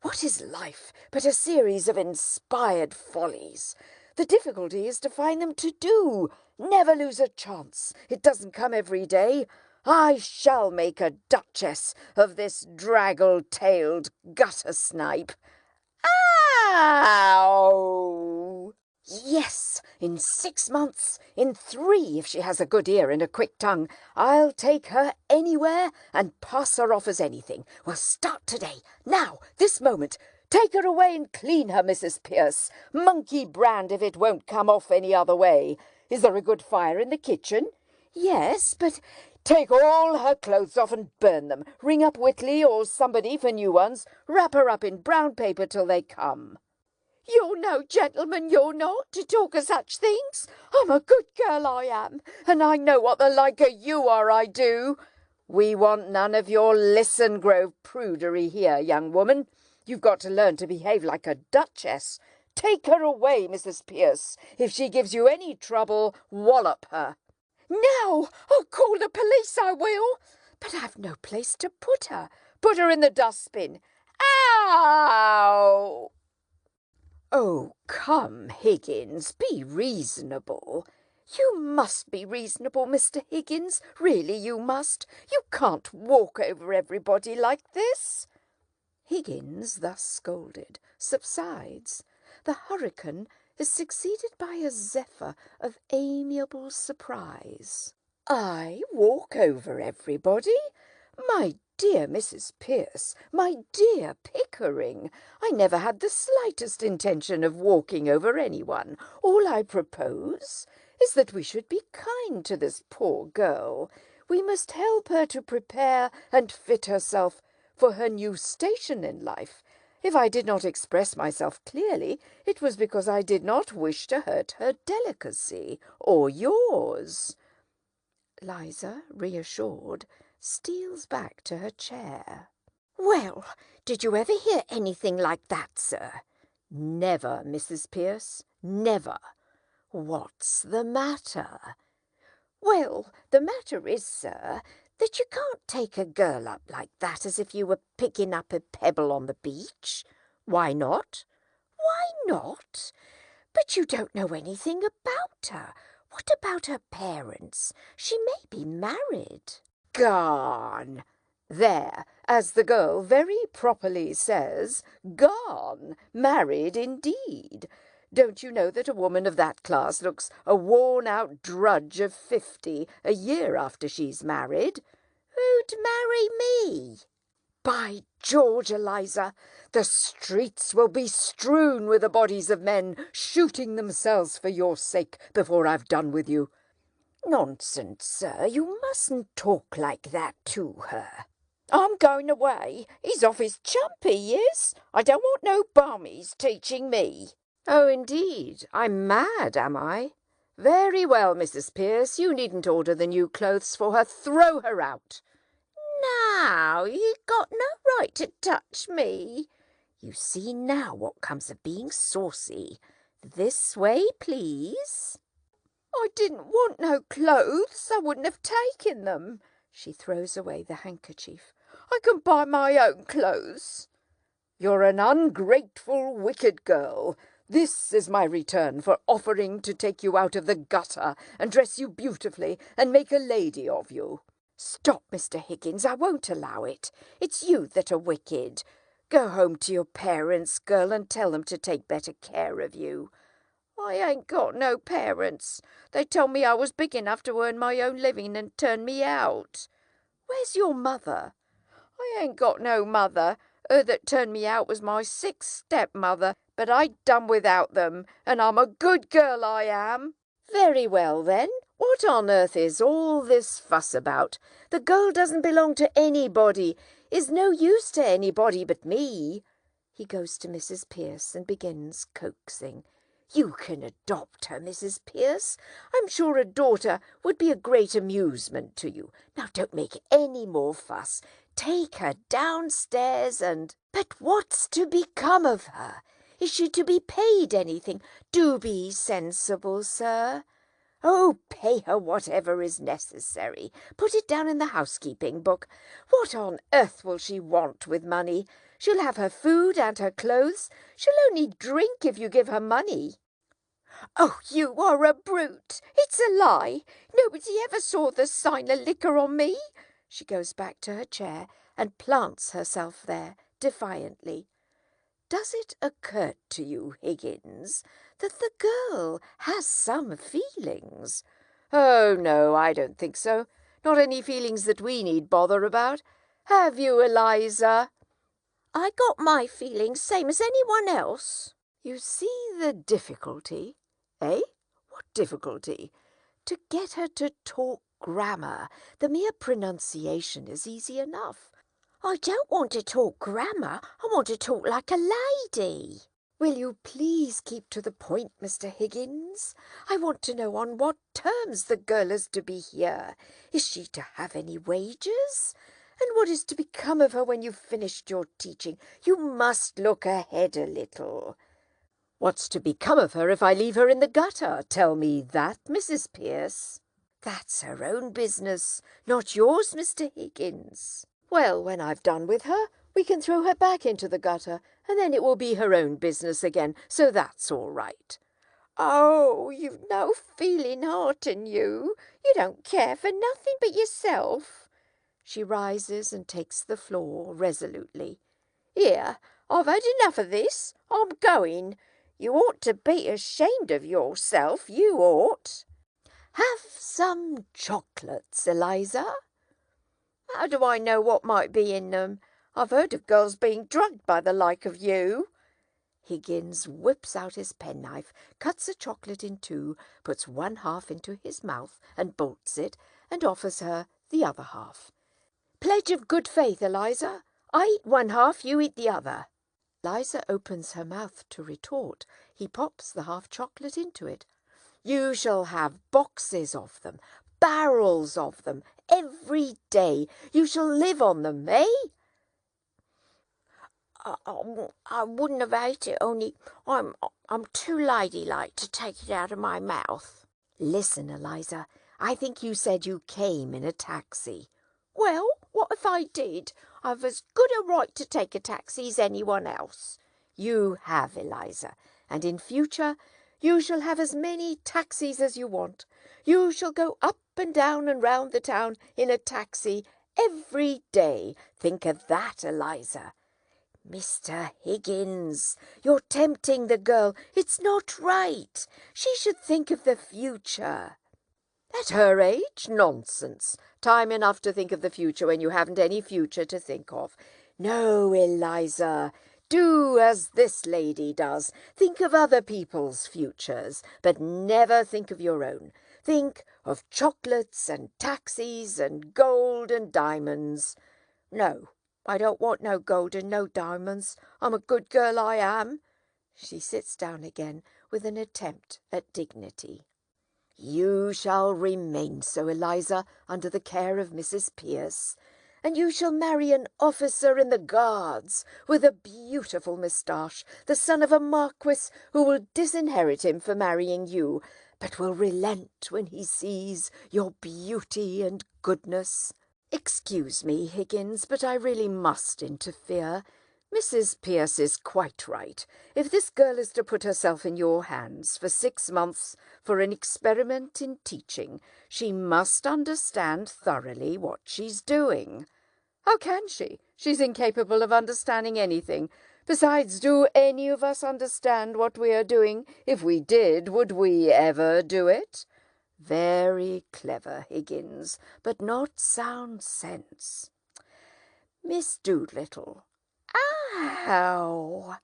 What is life but a series of inspired follies? The difficulty is to find them to do. Never lose a chance. It doesn't come every day. I shall make a duchess of this draggle-tailed gutter-snipe. Ow! Yes, in 6 months, in 3 if she has a good ear and a quick tongue. I'll take her anywhere and pass her off as anything. We'll start today, now, this moment. Take her away and clean her, Mrs. Pierce. Monkey brand if it won't come off any other way. Is there a good fire in the kitchen? Yes, but take all her clothes off and burn them. Ring up Whitley or somebody for new ones. Wrap her up in brown paper till they come. You're no gentleman, you're not, to talk of such things. I'm a good girl, I am, and I know what the like of you are, I do. We want none of your Listen Grove prudery here, young woman. You've got to learn to behave like a duchess. Take her away, Mrs. Pierce. If she gives you any trouble, wallop her. No, I'll call the police, I will. But I've no place to put her. Put her in the dustbin. Ow! Oh, come, Higgins, be reasonable. You must be reasonable, Mr. Higgins. Really, you must. You can't walk over everybody like this. Higgins, thus scolded, subsides. The hurricane is succeeded by a zephyr of amiable surprise. I walk over everybody? My dear Mrs. Pierce, my dear Pickering, I never had the slightest intention of walking over anyone. All I propose is that we should be kind to this poor girl. We must help her to prepare and fit herself for her new station in life. If I did not express myself clearly, it was because I did not wish to hurt her delicacy or yours. Liza, reassured, steals back to her chair. Well, did you ever hear anything like that, sir? Never, Mrs. Pierce, never. What's the matter? Well, the matter is, sir, that you can't take a girl up like that as if you were picking up a pebble on the beach. Why not? Why not? But you don't know anything about her. What about her parents? She may be married. Gone. There, as the girl very properly says, gone, married indeed. Don't you know that a woman of that class looks a worn-out drudge of 50 a year after she's married? Who'd marry me? By George, Eliza, the streets will be strewn with the bodies of men shooting themselves for your sake before I've done with you. Nonsense, sir. You mustn't talk like that to her. I'm going away. He's off his chump, he is. I don't want no bummies teaching me. Oh, indeed. I'm mad, am I? Very well, Mrs. Pierce. You needn't order the new clothes for her. Throw her out. Now, you got no right to touch me. You see now what comes of being saucy. This way, please. I didn't want no clothes. I wouldn't have taken them. She throws away the handkerchief. I can buy my own clothes. You're an ungrateful, wicked girl. This is my return for offering to take you out of the gutter and dress you beautifully and make a lady of you. Stop, Mr. Higgins. I won't allow it. It's you that are wicked. Go home to your parents, girl, and tell them to take better care of you. I ain't got no parents. They told me I was big enough to earn my own living and turn me out. Where's your mother? I ain't got no mother. Her that turned me out was my 6th stepmother, but I done without them, and I'm a good girl, I am. Very well, then. What on earth is all this fuss about? The girl doesn't belong to anybody, is no use to anybody but me. He goes to Mrs. Pierce and begins coaxing. You can adopt her, Mrs. Pierce. I'm sure a daughter would be a great amusement to you. Now don't make any more fuss. Take her downstairs and— But what's to become of her? Is she to be paid anything? Do be sensible, sir. Oh, pay her whatever is necessary. Put it down in the housekeeping book. What on earth will she want with money? She'll have her food and her clothes. She'll only drink if you give her money. Oh, you are a brute. It's a lie. Nobody ever saw the sign of liquor on me. She goes back to her chair and plants herself there defiantly. Does it occur to you, Higgins, that the girl has some feelings? Oh, no, I don't think so. Not any feelings that we need bother about. Have you, Eliza? I got my feelings same as anyone else. You see the difficulty, eh? What difficulty? To get her to talk grammar. The mere pronunciation is easy enough. I don't want to talk grammar. I want to talk like a lady. Will you please keep to the point, Mr. Higgins? I want to know on what terms the girl is to be here. Is she to have any wages? And what is to become of her when you've finished your teaching? You must look ahead a little. What's to become of her if I leave her in the gutter? Tell me that, Mrs. Pierce. That's her own business, not yours, Mr. Higgins. Well, when I've done with her, we can throw her back into the gutter, and then it will be her own business again, so that's all right. Oh, you've no feeling heart in you. You don't care for nothing but yourself. She rises and takes the floor resolutely. Here, I've had enough of this. I'm going. You ought to be ashamed of yourself, you ought. Have some chocolates, Eliza. How do I know what might be in them? I've heard of girls being drugged by the like of you. Higgins whips out his penknife, cuts a chocolate in two, puts one half into his mouth and bolts it, and offers her the other half. Pledge of good faith, Eliza. I eat one half, you eat the other. Eliza opens her mouth to retort. He pops the half chocolate into it. You shall have boxes of them, barrels of them, every day. You shall live on them, eh? I wouldn't have ate it, only I'm too ladylike to take it out of my mouth. Listen, Eliza, I think you said you came in a taxi. Well, what if I did? I've as good a right to take a taxi as anyone else. You have, Eliza, and in future you shall have as many taxis as you want. You shall go up and down and round the town in a taxi every day. Think of that, Eliza. Mr. Higgins, you're tempting the girl. It's not right. She should think of the future. At her age? Nonsense. Time enough to think of the future when you haven't any future to think of. No, Eliza, do as this lady does. Think of other people's futures, but never think of your own. Think of chocolates and taxis and gold and diamonds. No, I don't want no gold and no diamonds. I'm a good girl, I am. She sits down again with an attempt at dignity. You shall remain so, Eliza, under the care of Mrs. Pierce, and you shall marry an officer in the Guards with a beautiful moustache, the son of a marquis who will disinherit him for marrying you, but will relent when he sees your beauty and goodness. Excuse me, Higgins, but I really must interfere. Mrs. Pierce is quite right. If this girl is to put herself in your hands for 6 months for an experiment in teaching, she must understand thoroughly what she's doing. How can she? She's incapable of understanding anything. Besides, do any of us understand what we are doing? If we did, would we ever do it? Very clever, Higgins, but not sound sense. Miss Doolittle. Ow!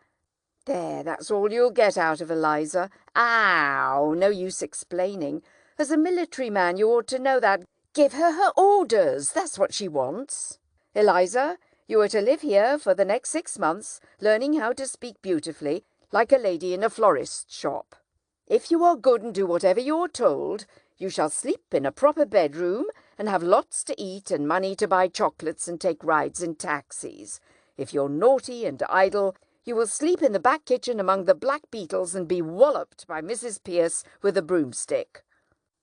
There, that's all you'll get out of Eliza. Ow! No use explaining. As a military man, you ought to know that. Give her orders. That's what she wants. Eliza, you are to live here for the next 6 months, learning how to speak beautifully, like a lady in a florist's shop. If you are good and do whatever you're told, you shall sleep in a proper bedroom and have lots to eat and money to buy chocolates and take rides in taxis. If you're naughty and idle, you will sleep in the back kitchen among the black beetles and be walloped by Mrs. Pierce with a broomstick.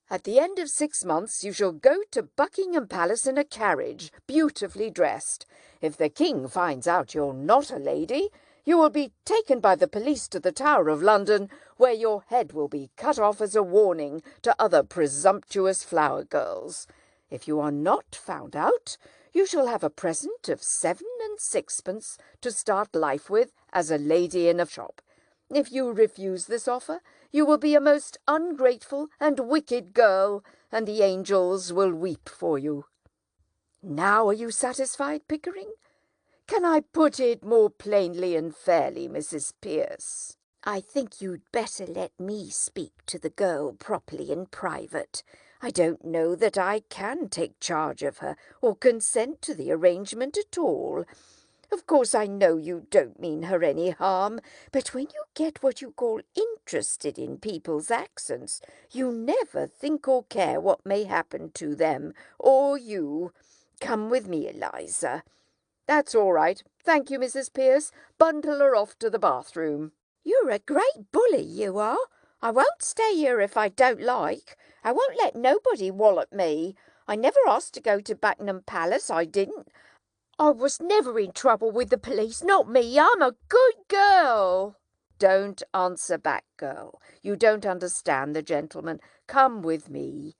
At the end of 6 months you shall go to Buckingham Palace in a carriage, beautifully dressed. If the king finds out you're not a lady, you will be taken by the police to the Tower of London, where your head will be cut off as a warning to other presumptuous flower girls. If you are not found out, you shall have a present of 7 and 6pence to start life with as a lady in a shop. If you refuse this offer, you will be a most ungrateful and wicked girl, and the angels will weep for you. Now are you satisfied, Pickering? Can I put it more plainly and fairly, Mrs. Pierce? I think you'd better let me speak to the girl properly in private. I don't know that I can take charge of her or consent to the arrangement at all. Of course, I know you don't mean her any harm, but when you get what you call interested in people's accents, you never think or care what may happen to them or you. Come with me, Eliza. That's all right. Thank you, Mrs. Pierce. Bundle her off to the bathroom. You're a great bully, you are. I won't stay here if I don't like. I won't let nobody wallop me. I never asked to go to Buckingham Palace, I didn't. I was never in trouble with the police, not me. I'm a good girl. Don't answer back, girl. You don't understand the gentleman. Come with me.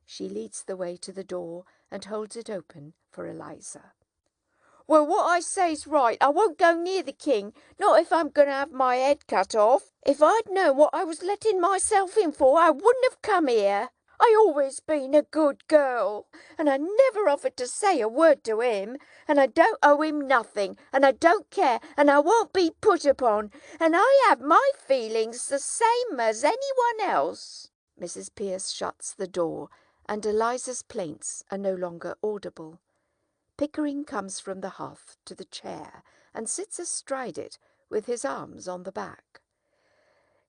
She leads the way to the door and holds it open for Eliza. Well, what I say's right. I won't go near the king, not if I'm going to have my head cut off. If I'd known what I was letting myself in for, I wouldn't have come here. I always been a good girl, and I never offered to say a word to him, and I don't owe him nothing, and I don't care, and I won't be put upon, and I have my feelings the same as anyone else. Mrs. Pierce shuts the door, and Eliza's plaints are no longer audible. Pickering comes from the hearth to the chair and sits astride it with his arms on the back.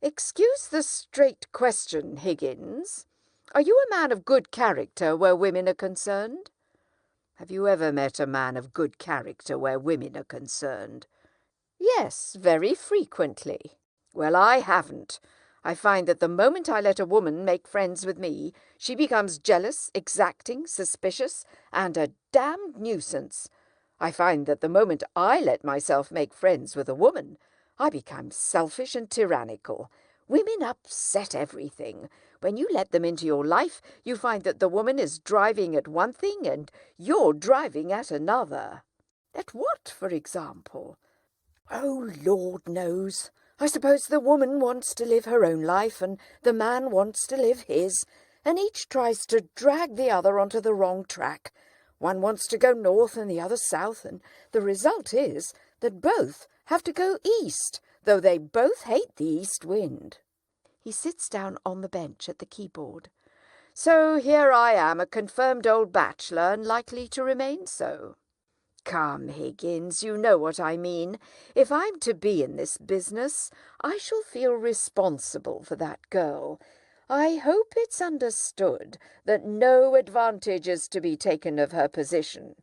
Excuse the straight question, Higgins. Are you a man of good character where women are concerned? Have you ever met a man of good character where women are concerned? Yes, very frequently. Well, I haven't. I find that the moment I let a woman make friends with me, she becomes jealous, exacting, suspicious, and a damned nuisance. I find that the moment I let myself make friends with a woman, I become selfish and tyrannical. Women upset everything. When you let them into your life, you find that the woman is driving at one thing and you're driving at another. At what, for example? Oh, Lord knows. I suppose the woman wants to live her own life and the man wants to live his, and each tries to drag the other onto the wrong track. One wants to go north and the other south, and the result is that both have to go east, though they both hate the east wind. He sits down on the bench at the keyboard. So here I am, a confirmed old bachelor, and likely to remain so. Come, Higgins, you know what I mean. If I'm to be in this business, I shall feel responsible for that girl. I hope it's understood that no advantage is to be taken of her position.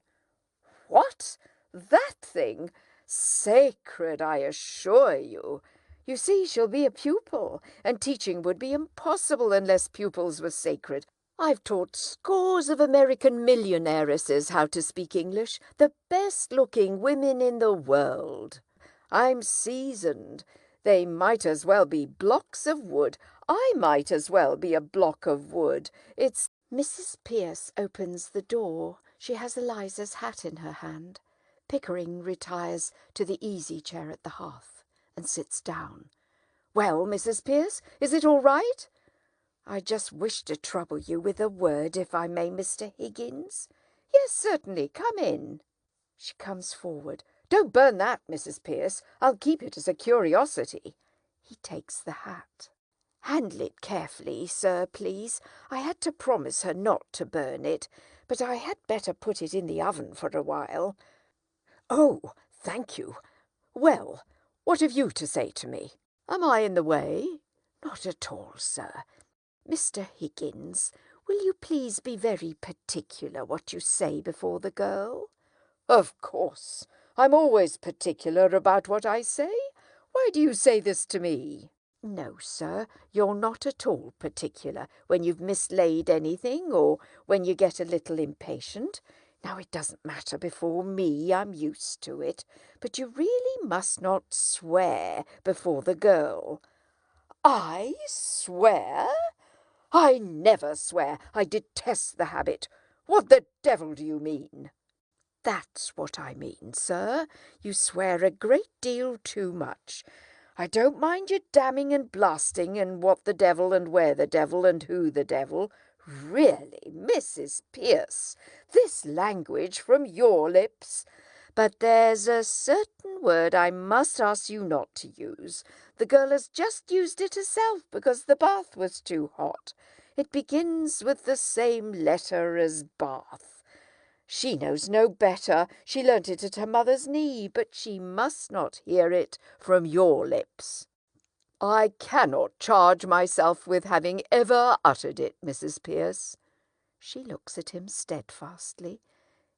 What? That thing? Sacred, I assure you. You see, she'll be a pupil, and teaching would be impossible unless pupils were sacred. I've taught scores of American millionairesses how to speak English, the best-looking women in the world. I'm seasoned. They might as well be blocks of wood. I might as well be a block of wood. It's... Mrs. Pierce opens the door. She has Eliza's hat in her hand. Pickering retires to the easy-chair at the hearth and sits down. "Well, Mrs. Pierce, is it all right?" "I just wish to trouble you with a word, if I may, Mr. Higgins." "Yes, certainly. Come in." She comes forward. "Don't burn that, Mrs. Pierce. I'll keep it as a curiosity." He takes the hat. "Handle it carefully, sir, please. I had to promise her not to burn it, but I had better put it in the oven for a while." "Oh, thank you. Well, what have you to say to me? Am I in the way?" "Not at all, sir. Mr. Higgins, will you please be very particular what you say before the girl?" "Of course. I'm always particular about what I say. Why do you say this to me?" "No, sir, you're not at all particular when you've mislaid anything or when you get a little impatient. Now, it doesn't matter before me, I'm used to it, but you really must not swear before the girl." "I swear? I never swear. I detest the habit. What the devil do you mean?" "That's what I mean, sir. You swear a great deal too much. I don't mind your damning and blasting and what the devil and where the devil and who the devil. Really, Mrs. Pierce, this language from your lips. But there's a certain word I must ask you not to use. The girl has just used it herself because the bath was too hot. It begins with the same letter as bath. She knows no better. She learnt it at her mother's knee, but she must not hear it from your lips." "I cannot charge myself with having ever uttered it, Mrs. Pierce." She looks at him steadfastly.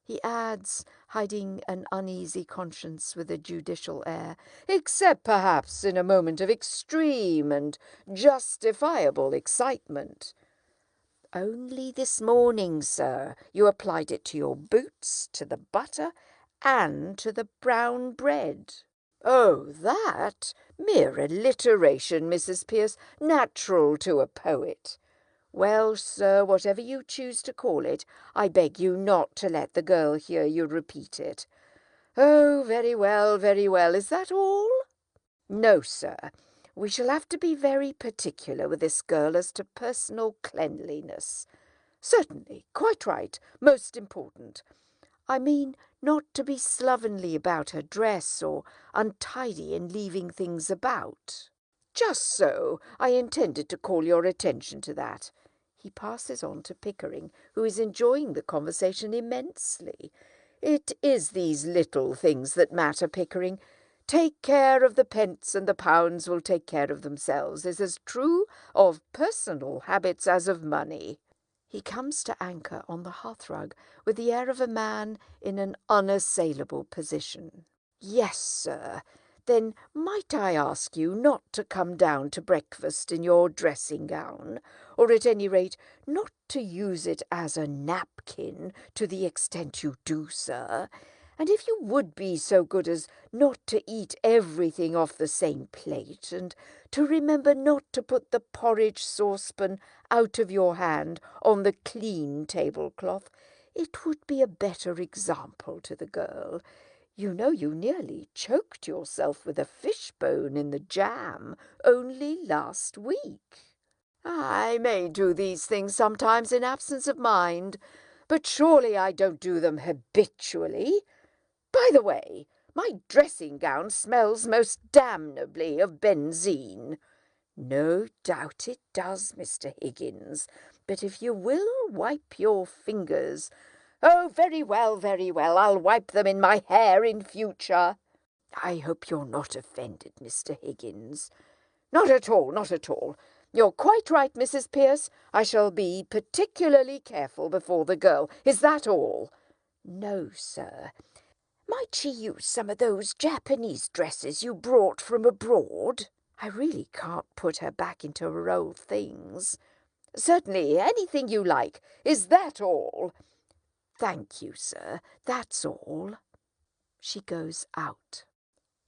He adds, hiding an uneasy conscience with a judicial air, "except perhaps in a moment of extreme and justifiable excitement." "Only this morning, sir, you applied it to your boots, to the butter, and to the brown bread." "Oh, that? Mere alliteration, Mrs. Pierce, natural to a poet." "Well, sir, whatever you choose to call it, I beg you not to let the girl hear you repeat it." "Oh, very well, very well. Is that all?" "No, sir. We shall have to be very particular with this girl as to personal cleanliness." "Certainly. Quite right. Most important." "I mean not to be slovenly about her dress or untidy in leaving things about." "Just so. I intended to call your attention to that." He passes on to Pickering, who is enjoying the conversation immensely. "It is these little things that matter, Pickering. Take care of the pence and the pounds will take care of themselves is as true of personal habits as of money." He comes to anchor on the hearthrug with the air of a man in an unassailable position. "Yes, sir. Then might I ask you not to come down to breakfast in your dressing-gown, or at any rate not to use it as a napkin to the extent you do, sir? And if you would be so good as not to eat everything off the same plate, and to remember not to put the porridge saucepan out of your hand on the clean tablecloth, it would be a better example to the girl. You know you nearly choked yourself with a fishbone in the jam only last week. I may do these things sometimes in absence of mind, but surely I don't do them habitually. By the way, my dressing gown smells most damnably of benzine. No doubt it does, Mr. Higgins, but if you will wipe your fingers— Oh, very well, I'll wipe them in my hair in future. I hope you're not offended, Mr. Higgins. Not at all, not at all. You're quite right, Mrs. Pierce. I shall be particularly careful before the girl. Is that all? No, sir. Might she use some of those Japanese dresses you brought from abroad? I really can't put her back into her old things. Certainly, anything you like. Is that all? Thank you, sir. That's all. She goes out.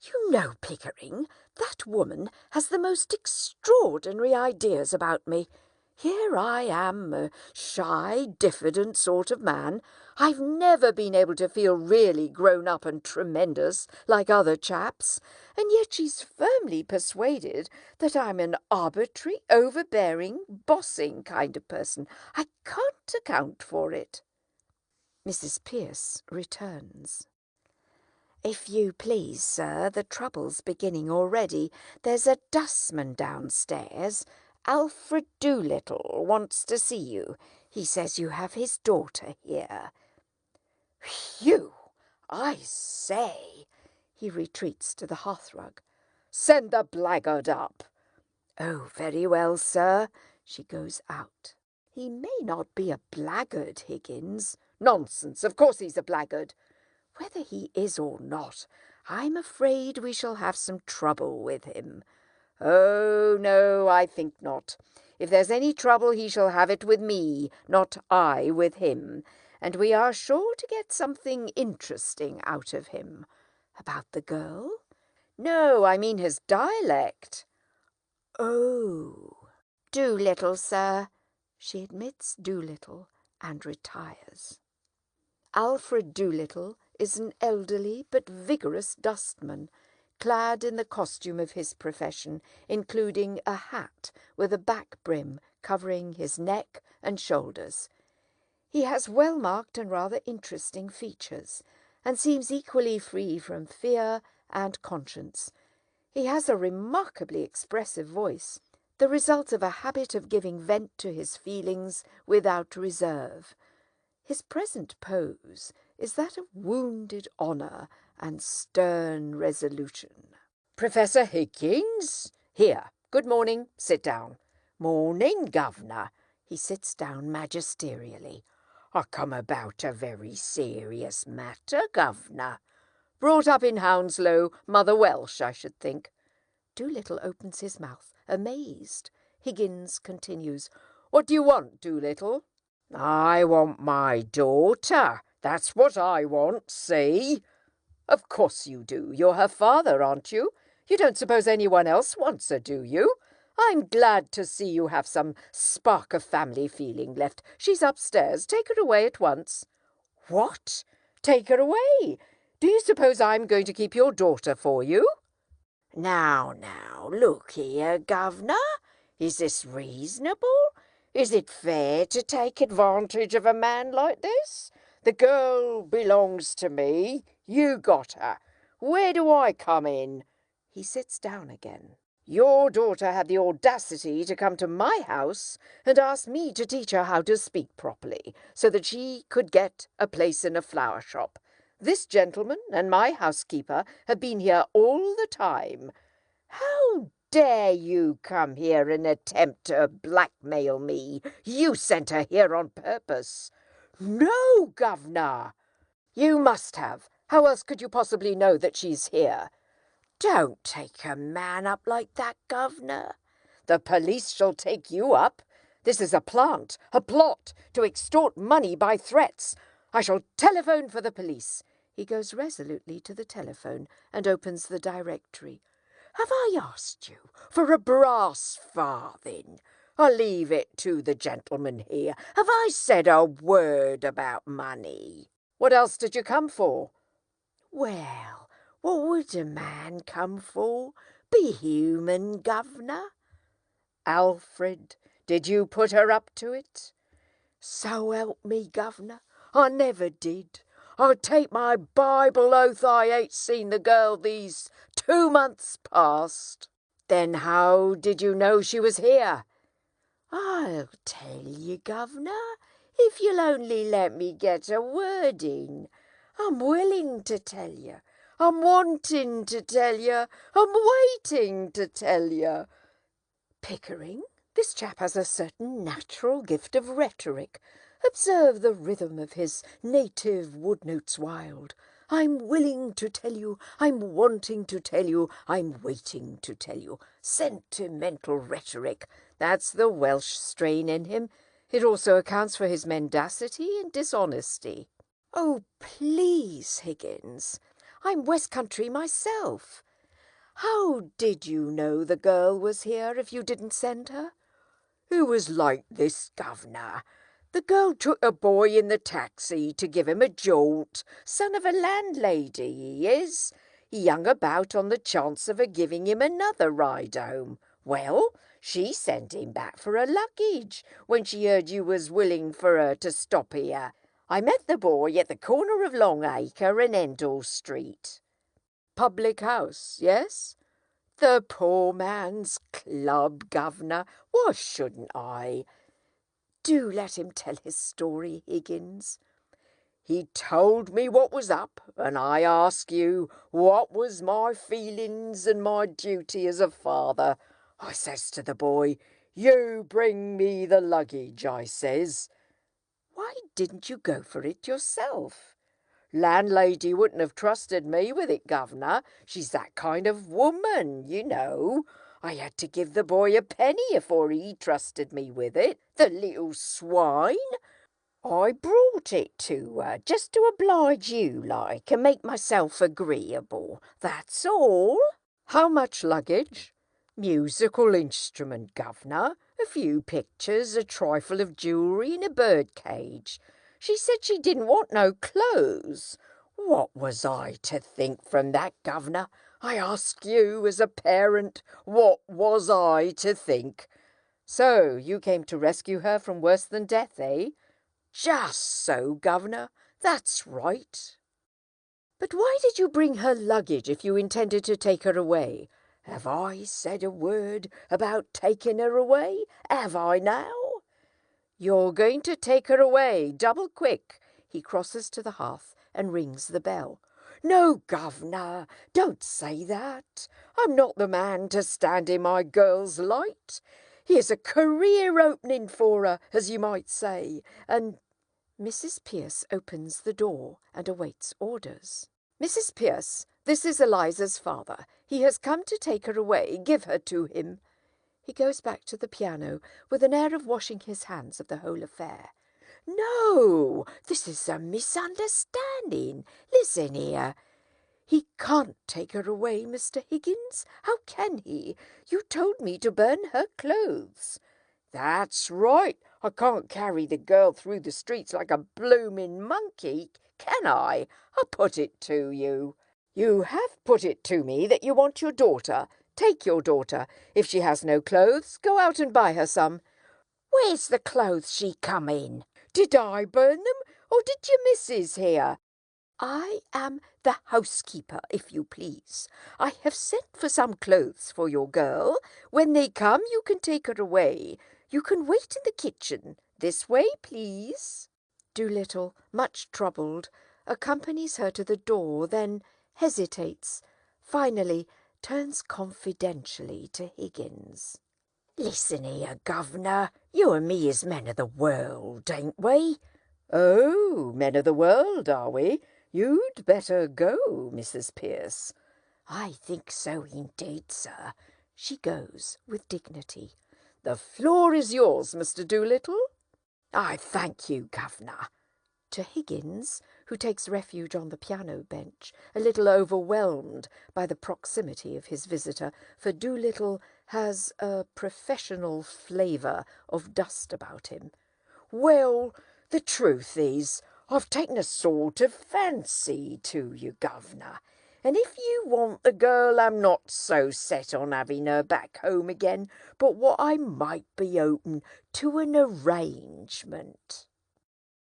You know, Pickering, that woman has the most extraordinary ideas about me. Here I am, a shy, diffident sort of man. I've never been able to feel really grown up and tremendous like other chaps, and yet she's firmly persuaded that I'm an arbitrary, overbearing, bossing kind of person. I can't account for it. Mrs. Pierce returns. If you please, sir, the trouble's beginning already. There's a dustman downstairs. Alfred Doolittle wants to see you. He says you have his daughter here. Phew! I say! He retreats to the hearthrug. Send the blackguard up. Oh, very well, sir. She goes out. He may not be a blackguard, Higgins. Nonsense, of course he's a blackguard. Whether he is or not, I'm afraid we shall have some trouble with him. Oh, no, I think not. If there's any trouble, he shall have it with me, not I with him. And we are sure to get something interesting out of him. About the girl? No, I mean his dialect. Oh. Doolittle, sir. She admits Doolittle and retires. Alfred Doolittle is an elderly but vigorous dustman, clad in the costume of his profession, including a hat with a back brim covering his neck and shoulders. He has well-marked and rather interesting features, and seems equally free from fear and conscience. He has a remarkably expressive voice, the result of a habit of giving vent to his feelings without reserve. His present pose is that of wounded honour and stern resolution. Professor Higgins? Here. Good morning. Sit down. Morning, Governor. He sits down magisterially. I come about a very serious matter, Governor. Brought up in Hounslow, Mother Welsh, I should think. Doolittle opens his mouth, amazed. Higgins continues. What do you want, Doolittle? I want my daughter. That's what I want, see? Of course you do. You're her father, aren't you? You don't suppose anyone else wants her, do you? I'm glad to see you have some spark of family feeling left. She's upstairs. Take her away at once. What? Take her away? Do you suppose I'm going to keep your daughter for you? Now, look here, Governor. Is this reasonable? Is it fair to take advantage of a man like this? The girl belongs to me. You got her. Where do I come in? He sits down again. Your daughter had the audacity to come to my house and ask me to teach her how to speak properly, so that she could get a place in a flower shop. This gentleman and my housekeeper have been here all the time. How dare you come here and attempt to blackmail me? You sent her here on purpose. No, Governor. You must have. How else could you possibly know that she's here? Don't take a man up like that, Governor. The police shall take you up. This is a plant, a plot to extort money by threats. I shall telephone for the police. He goes resolutely to the telephone and opens the directory. Have I asked you for a brass farthing? I'll leave it to the gentleman here. Have I said a word about money? What else did you come for? Well, what would a man come for? Be human, governor. Alfred, did you put her up to it? So help me, governor, I never did. I take my Bible oath I ain't seen the girl these 2 months past. Then how did you know she was here? I'll tell you, governor, if you'll only let me get a word in. I'm willing to tell you. I'm wanting to tell you. I'm waiting to tell you. Pickering, this chap has a certain natural gift of rhetoric. Observe the rhythm of his native wood notes wild. I'm willing to tell you, I'm wanting to tell you, I'm waiting to tell you. Sentimental rhetoric. That's the Welsh strain in him. It also accounts for his mendacity and dishonesty. Oh, please, Higgins. I'm West Country myself. How did you know the girl was here if you didn't send her? It was like this, governor. The girl took a boy in the taxi to give him a jolt. Son of a landlady, he is. He hung about on the chance of her giving him another ride home. Well, she sent him back for her luggage when she heard you was willing for her to stop here. I met the boy at the corner of Longacre and Endell Street. Public house, yes? The poor man's club, governor. Why shouldn't I? Do let him tell his story, Higgins. He told me what was up, and I ask you, what was my feelings and my duty as a father? I says to the boy, you bring me the luggage, I says. Why didn't you go for it yourself? Landlady wouldn't have trusted me with it, governor. She's that kind of woman, you know. I had to give the boy a penny afore he trusted me with it, the little swine. I brought it to her just to oblige you, like, and make myself agreeable. That's all. How much luggage? Musical instrument, governor. A few pictures, a trifle of jewellery, and a bird cage. She said she didn't want no clothes. What was I to think from that, governor? I ask you as a parent, what was I to think? So you came to rescue her from worse than death, eh? Just so, governor. That's right. But why did you bring her luggage if you intended to take her away? Have I said a word about taking her away? Have I now? You're going to take her away, double quick. He crosses to the hearth and rings the bell. No, governor, don't say that. I'm not the man to stand in my girl's light. Here's a career opening for her, as you might say, and Mrs. Pierce opens the door and awaits orders. Mrs. Pierce, this is Eliza's father. He has come to take her away. Give her to him. He goes back to the piano with an air of washing his hands of the whole affair. No, this is a misunderstanding. Listen here. He can't take her away, Mr. Higgins. How can he? You told me to burn her clothes. That's right. I can't carry the girl through the streets like a blooming monkey, can I? I put it to you. You have put it to me that you want your daughter. Take your daughter. If she has no clothes, go out and buy her some. Where's the clothes she come in? Did I burn them, or did your missus here? I am the housekeeper, if you please. I have sent for some clothes for your girl. When they come, you can take her away. You can wait in the kitchen. This way, please. Doolittle, much troubled, accompanies her to the door, then hesitates, finally turns confidentially to Higgins. Listen here, governor. You and me is men of the world, ain't we? Oh, men of the world, are we? You'd better go, Mrs. Pierce. I think so indeed, sir. She goes with dignity. The floor is yours, Mr. Doolittle. I thank you, governor. To Higgins, who takes refuge on the piano bench, a little overwhelmed by the proximity of his visitor, for Doolittle has a professional flavour of dust about him. Well, the truth is, I've taken a sort of fancy to you, governor, and if you want the girl, I'm not so set on having her back home again, but what I might be open to an arrangement.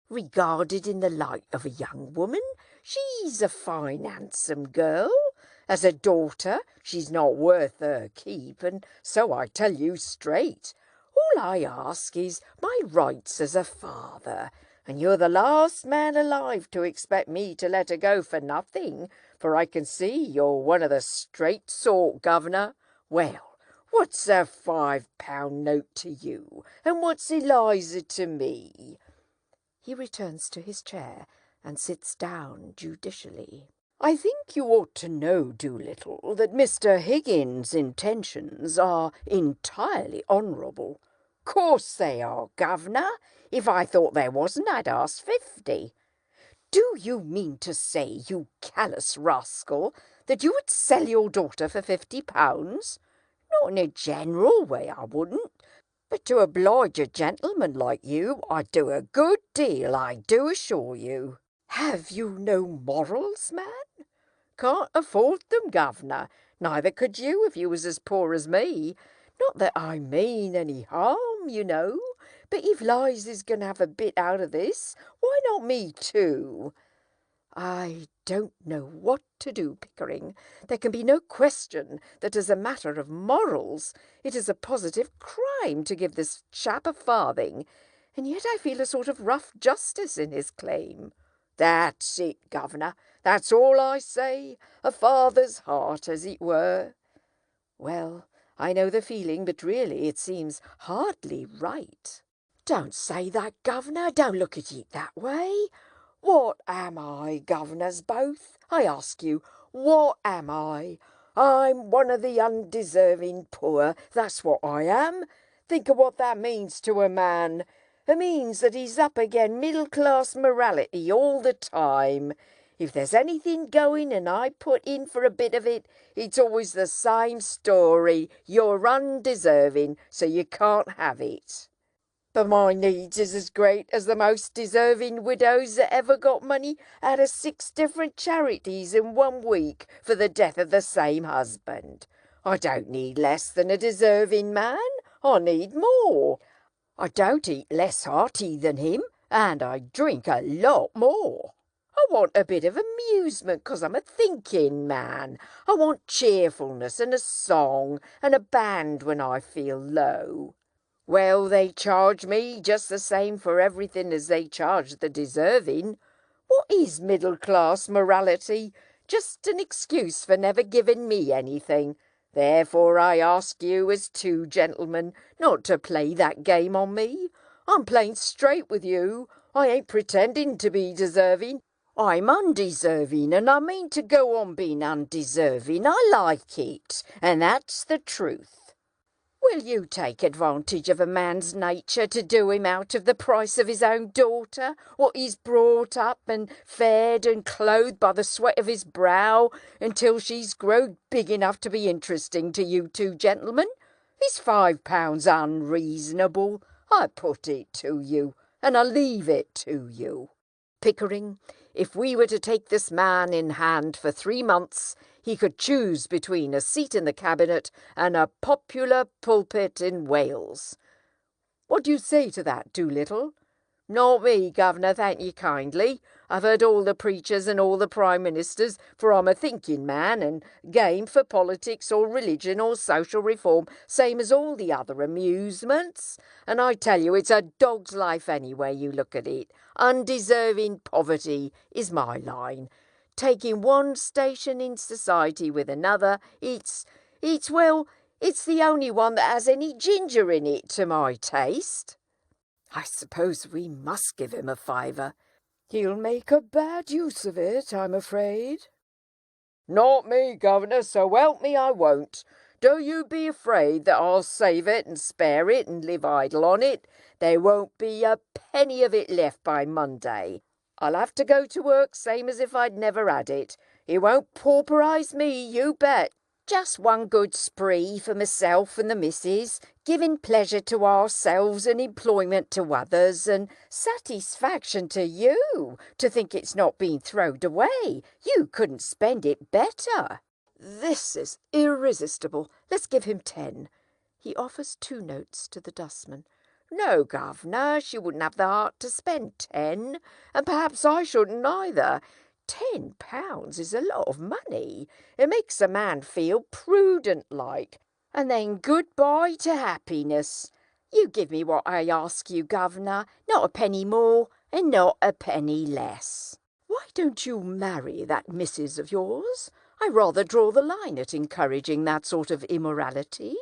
Regarded in the light of a young woman, she's a fine, handsome girl. As a daughter, she's not worth her keep, and so I tell you straight. All I ask is my rights as a father, and you're the last man alive to expect me to let her go for nothing, for I can see you're one of the straight sort, governor. Well, what's a £5 note to you, and what's Eliza to me? He returns to his chair and sits down judicially. I think you ought to know, Doolittle, that Mr. Higgins' intentions are entirely honourable. Course they are, governor. If I thought there wasn't, I'd ask 50. Do you mean to say, you callous rascal, that you would sell your daughter for £50? Not in a general way, I wouldn't. But to oblige a gentleman like you, I'd do a good deal, I do assure you. Have you no morals, man? Can't afford them, governor. Neither could you if you was as poor as me. Not that I mean any harm, you know. But if Liza's going to have a bit out of this, why not me too? I don't know what to do, Pickering. There can be no question that as a matter of morals, it is a positive crime to give this chap a farthing, and yet I feel a sort of rough justice in his claim. That's it, governor. That's all I say. A father's heart, as it were. Well, I know the feeling, but really it seems hardly right. Don't say that, governor. Don't look at it that way. What am I, governors both? I ask you, what am I? I'm one of the undeserving poor, that's what I am. Think of what that means to a man. It means that he's up again middle-class morality all the time. If there's anything going and I put in for a bit of it, it's always the same story. You're undeserving, so you can't have it. But my needs is as great as the most deserving widows that ever got money out of 6 different charities in 1 week for the death of the same husband. I don't need less than a deserving man. I need more. I don't eat less hearty than him, and I drink a lot more. I want a bit of amusement 'cause I'm a thinking man. I want cheerfulness and a song and a band when I feel low. Well, they charge me just the same for everything as they charge the deserving. What is middle-class morality? Just an excuse for never giving me anything. Therefore I ask you as 2 gentlemen not to play that game on me. I'm playing straight with you. I ain't pretending to be deserving. I'm undeserving, and I mean to go on being undeserving. I like it, and that's the truth. Will you take advantage of a man's nature to do him out of the price of his own daughter, what he's brought up and fed and clothed by the sweat of his brow, until she's grown big enough to be interesting to you 2 gentlemen? Is £5 unreasonable? I put it to you, and I leave it to you. Pickering, if we were to take this man in hand for 3 months, he could choose between a seat in the cabinet and a popular pulpit in Wales. What do you say to that, Doolittle? Not me, governor, thank you kindly. I've heard all the preachers and all the prime ministers, for I'm a thinking man and game for politics or religion or social reform, same as all the other amusements. And I tell you, it's a dog's life any way you look at it. Undeserving poverty is my line. Taking one station in society with another, it's the only one that has any ginger in it to my taste. I suppose we must give him a £5. He'll make a bad use of it, I'm afraid. Not me, governor, so help me I won't. Do you be afraid that I'll save it and spare it and live idle on it. There won't be a penny of it left by Monday. I'll have to go to work same as if I'd never had it. It won't pauperise me, you bet. Just one good spree for myself and the missus, giving pleasure to ourselves and employment to others, and satisfaction to you to think it's not been throwed away. You couldn't spend it better. This is irresistible. Let's give him 10. He offers 2 notes to the dustman. No, governor, she wouldn't have the heart to spend 10, and perhaps I shouldn't either. £10 is a lot of money. It makes a man feel prudent-like. And then goodbye to happiness. You give me what I ask you, governor, not a penny more and not a penny less. Why don't you marry that missus of yours? I rather draw the line at encouraging that sort of immorality.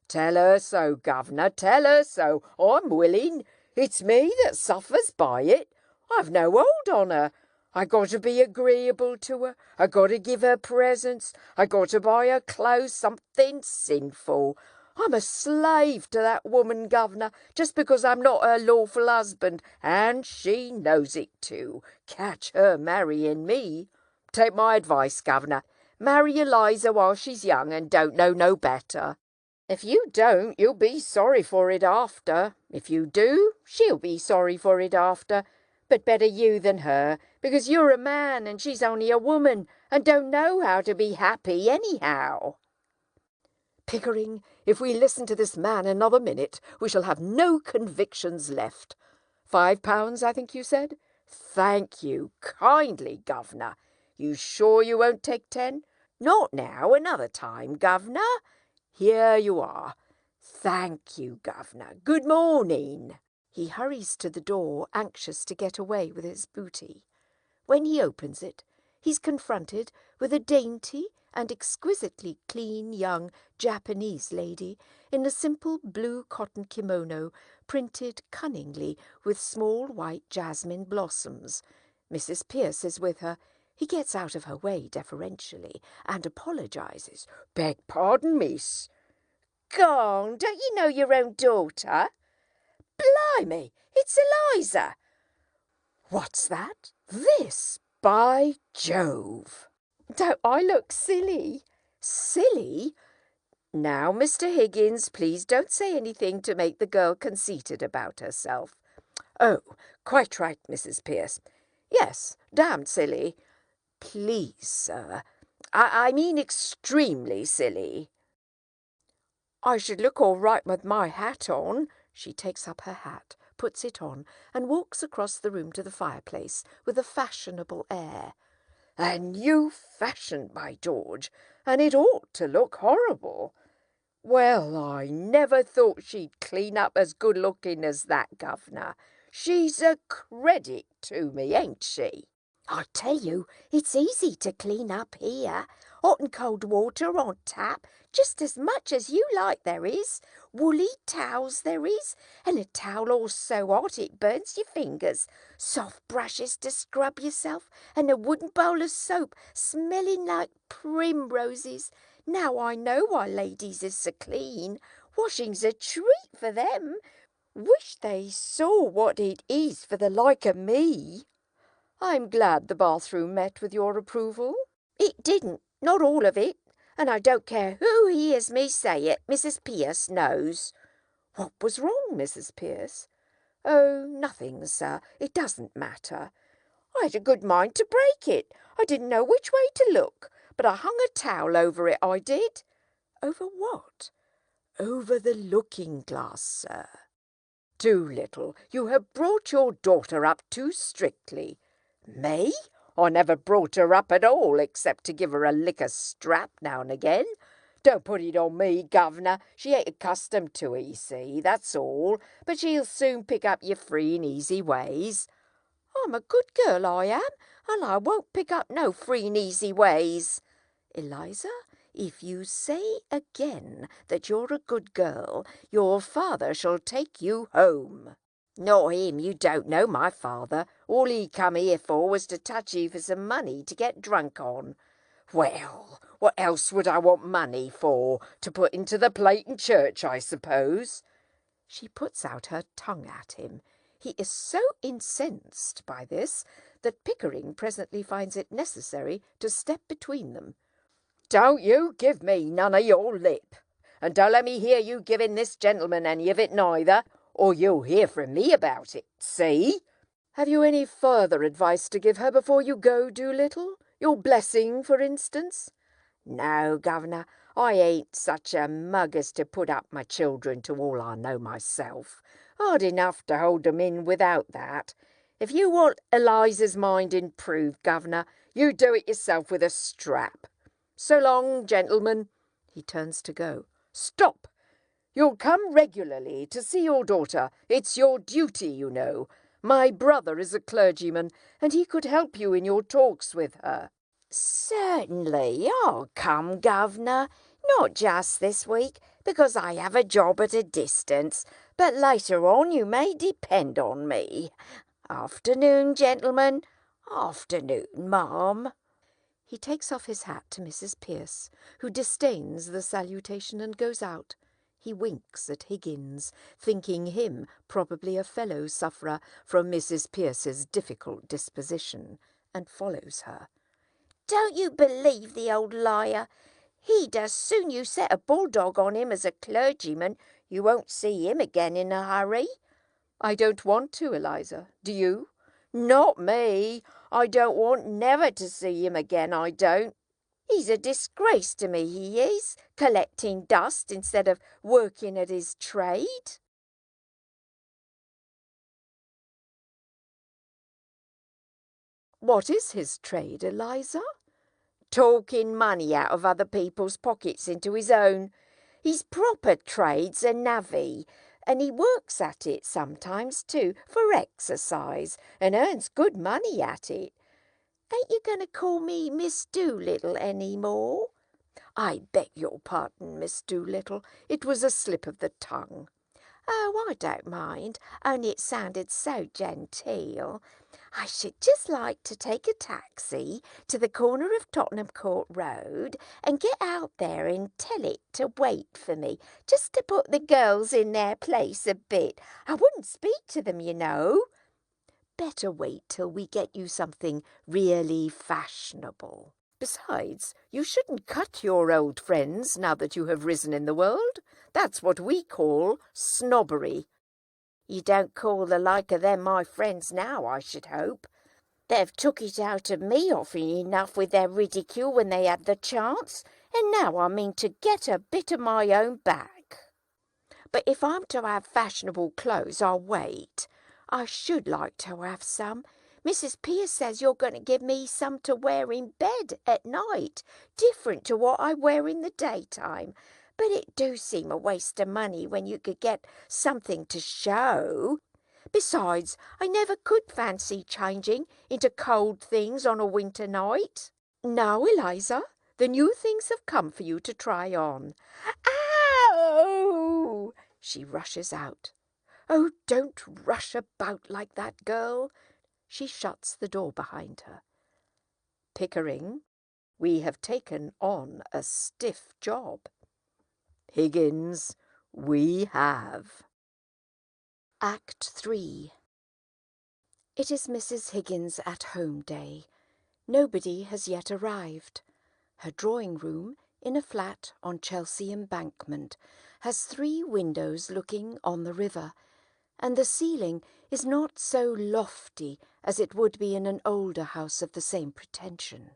Tell her so, governor, tell her so. I'm willing. It's me that suffers by it. I've no hold on her. I got to be agreeable to her. I got to give her presents. I got to buy her clothes, something sinful. I'm a slave to that woman, governor, just because I'm not her lawful husband, and she knows it too. Catch her marrying me. Take my advice, governor. Marry Eliza while she's young and don't know no better. If you don't, you'll be sorry for it after. If you do, she'll be sorry for it after. But better you than her, because you're a man and she's only a woman and don't know how to be happy anyhow. Pickering, if we listen to this man another minute, we shall have no convictions left. £5, I think you said? Thank you kindly, governor. You sure you won't take 10? Not now, another time, governor. Here you are. Thank you, governor. Good morning. He hurries to the door, anxious to get away with his booty. When he opens it, he's confronted with a dainty and exquisitely clean young Japanese lady in a simple blue cotton kimono printed cunningly with small white jasmine blossoms. Mrs. Pierce is with her. He gets out of her way deferentially and apologizes. Beg pardon, miss. Gone, don't you know your own daughter? Blimey, it's Eliza. What's that? This, by Jove. Don't I look silly? Silly? Now, Mr. Higgins, please don't say anything to make the girl conceited about herself. Oh, quite right, Mrs. Pierce. Yes, damned silly. Please, sir. I mean extremely silly. I should look all right with my hat on. She takes up her hat, puts it on, and walks across the room to the fireplace with a fashionable air. A new fashion, by George, and it ought to look horrible. Well, I never thought she'd clean up as good-looking as that, governor. She's a credit to me, ain't she? I tell you, it's easy to clean up here. Hot and cold water on tap, just as much as you like there is. Woolly towels there is, and a towel all so hot it burns your fingers. Soft brushes to scrub yourself, and a wooden bowl of soap smelling like primroses. Now I know why ladies is so clean. Washing's a treat for them. Wish they saw what it is for the like of me. I'm glad the bathroom met with your approval. It didn't, not all of it, and I don't care who hears me say it, Mrs. Pierce knows. What was wrong, Mrs. Pierce? Oh, nothing, sir. It doesn't matter. I had a good mind to break it. I didn't know which way to look, but I hung a towel over it, I did. Over what? Over the looking-glass, sir. Too little. You have brought your daughter up too strictly. Me? I never brought her up at all, except to give her a lick of strap now and again. Don't put it on me, governor. She ain't accustomed to it, you see, that's all. But she'll soon pick up your free and easy ways. I'm a good girl, I am, and I won't pick up no free and easy ways. Eliza, if you say again that you're a good girl, your father shall take you home. Not him, you don't know my father. All he come here for was to touch you for some money to get drunk on. Well, what else would I want money for? To put into the plate in church, I suppose. She puts out her tongue at him. He is so incensed by this that Pickering presently finds it necessary to step between them. Don't you give me none of your lip, and don't let me hear you giving this gentleman any of it neither, or you'll hear from me about it, see? Have you any further advice to give her before you go, Doolittle? Your blessing, for instance? No, governor, I ain't such a mug as to put up my children to all I know myself. Hard enough to hold them in without that. If you want Eliza's mind improved, governor, you do it yourself with a strap. So long, gentlemen. He turns to go. Stop! You'll come regularly to see your daughter. It's your duty, you know. My brother is a clergyman, and he could help you in your talks with her. Certainly, I'll come, governor. Not just this week, because I have a job at a distance, but later on you may depend on me. Afternoon, gentlemen. Afternoon, ma'am. He takes off his hat to Mrs. Pierce, who disdains the salutation and goes out. He winks at Higgins, thinking him probably a fellow-sufferer from Mrs. Pierce's difficult disposition, and follows her. Don't you believe the old liar? He'd as soon you set a bulldog on him as a clergyman. You won't see him again in a hurry. I don't want to, Eliza. Do you? Not me. I don't want never to see him again, I don't. He's a disgrace to me, he is, collecting dust instead of working at his trade. What is his trade, Eliza? Talking money out of other people's pockets into his own. He's proper trades a navvy, and he works at it sometimes too, for exercise, and earns good money at it. Ain't you going to call me Miss Doolittle any more? I beg your pardon, Miss Doolittle. It was a slip of the tongue. Oh, I don't mind, only it sounded so genteel. I should just like to take a taxi to the corner of Tottenham Court Road and get out there and tell it to wait for me, just to put the girls in their place a bit. I wouldn't speak to them, you know. Better wait till we get you something really fashionable. Besides, you shouldn't cut your old friends now that you have risen in the world. That's what we call snobbery. You don't call the like of them my friends now, I should hope. They've took it out of me often enough with their ridicule when they had the chance, and now I mean to get a bit of my own back. But if I'm to have fashionable clothes, I'll wait. I should like to have some. Mrs. Pierce says you're going to give me some to wear in bed at night, different to what I wear in the daytime. But it do seem a waste of money when you could get something to show. Besides, I never could fancy changing into cold things on a winter night. Now, Eliza, the new things have come for you to try on. Ow! She rushes out. Oh, don't rush about like that, girl. She shuts the door behind her. Pickering, we have taken on a stiff job. Higgins, we have. Act 3. It is Mrs. Higgins' at-home day. Nobody has yet arrived. Her drawing-room, in a flat on Chelsea Embankment, has 3 windows looking on the river, and the ceiling is not so lofty as it would be in an older house of the same pretension.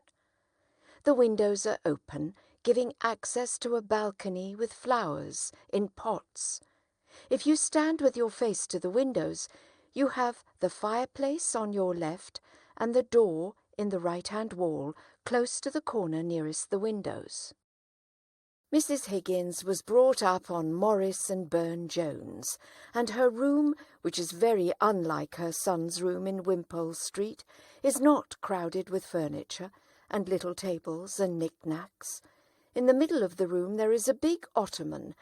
The windows are open, giving access to a balcony with flowers in pots. If you stand with your face to the windows, you have the fireplace on your left and the door in the right-hand wall close to the corner nearest the windows. Mrs. Higgins was brought up on Morris and Burne-Jones, and her room, which is very unlike her son's room in Wimpole Street, is not crowded with furniture and little tables and knick-knacks. In the middle of the room there is a big ottoman,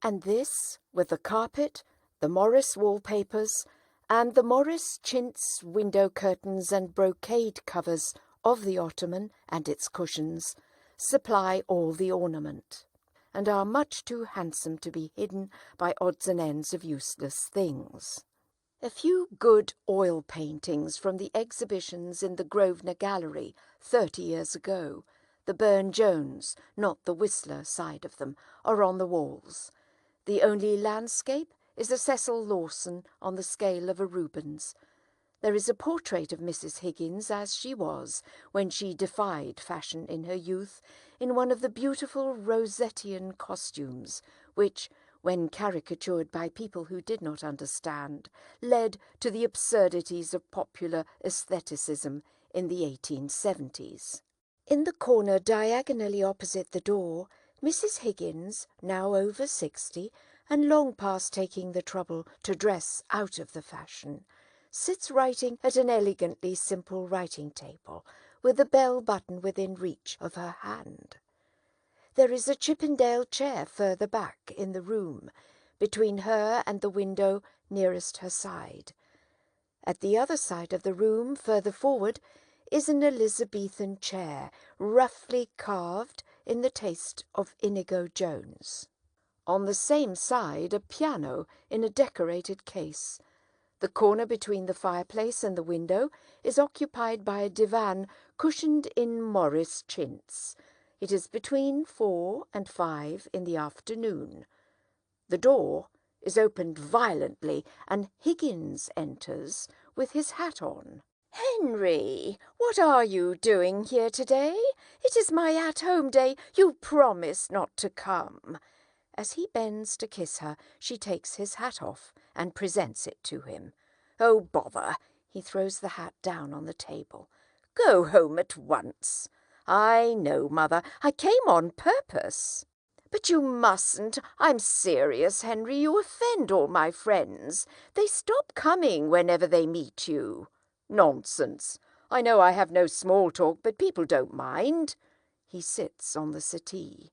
and this, with the carpet, the Morris wallpapers, and the Morris chintz window curtains and brocade covers of the ottoman and its cushions, supply all the ornament, and are much too handsome to be hidden by odds and ends of useless things. A few good oil paintings from the exhibitions in the Grosvenor Gallery 30 years ago, The Burne-Jones, not the Whistler side of them, are on the walls. The only landscape is a Cecil Lawson on the scale of a Rubens. There is a portrait of Mrs. Higgins as she was when she defied fashion in her youth, in one of the beautiful Rossettian costumes, which, when caricatured by people who did not understand, led to the absurdities of popular aestheticism in the 1870s. In the corner diagonally opposite the door, Mrs. Higgins, now over 60, and long past taking the trouble to dress out of the fashion, sits writing at an elegantly simple writing table, with the bell button within reach of her hand. There is a Chippendale chair further back in the room, between her and the window nearest her side. At the other side of the room, further forward, is an Elizabethan chair, roughly carved in the taste of Inigo Jones. On the same side, a piano in a decorated case. The corner between the fireplace and the window is occupied by a divan cushioned in Morris chintz. It is between 4 and 5 in the afternoon. The door is opened violently, and Higgins enters with his hat on. "Henry, what are you doing here today? It is my at-home day. You promised not to come." As he bends to kiss her, she takes his hat off and presents it to him. "Oh, bother!" He throws the hat down on the table. "Go home at once." "I know, Mother. I came on purpose." "But you mustn't. I'm serious, Henry. You offend all my friends. They stop coming whenever they meet you." "Nonsense. I know I have no small talk, but people don't mind." He sits on the settee.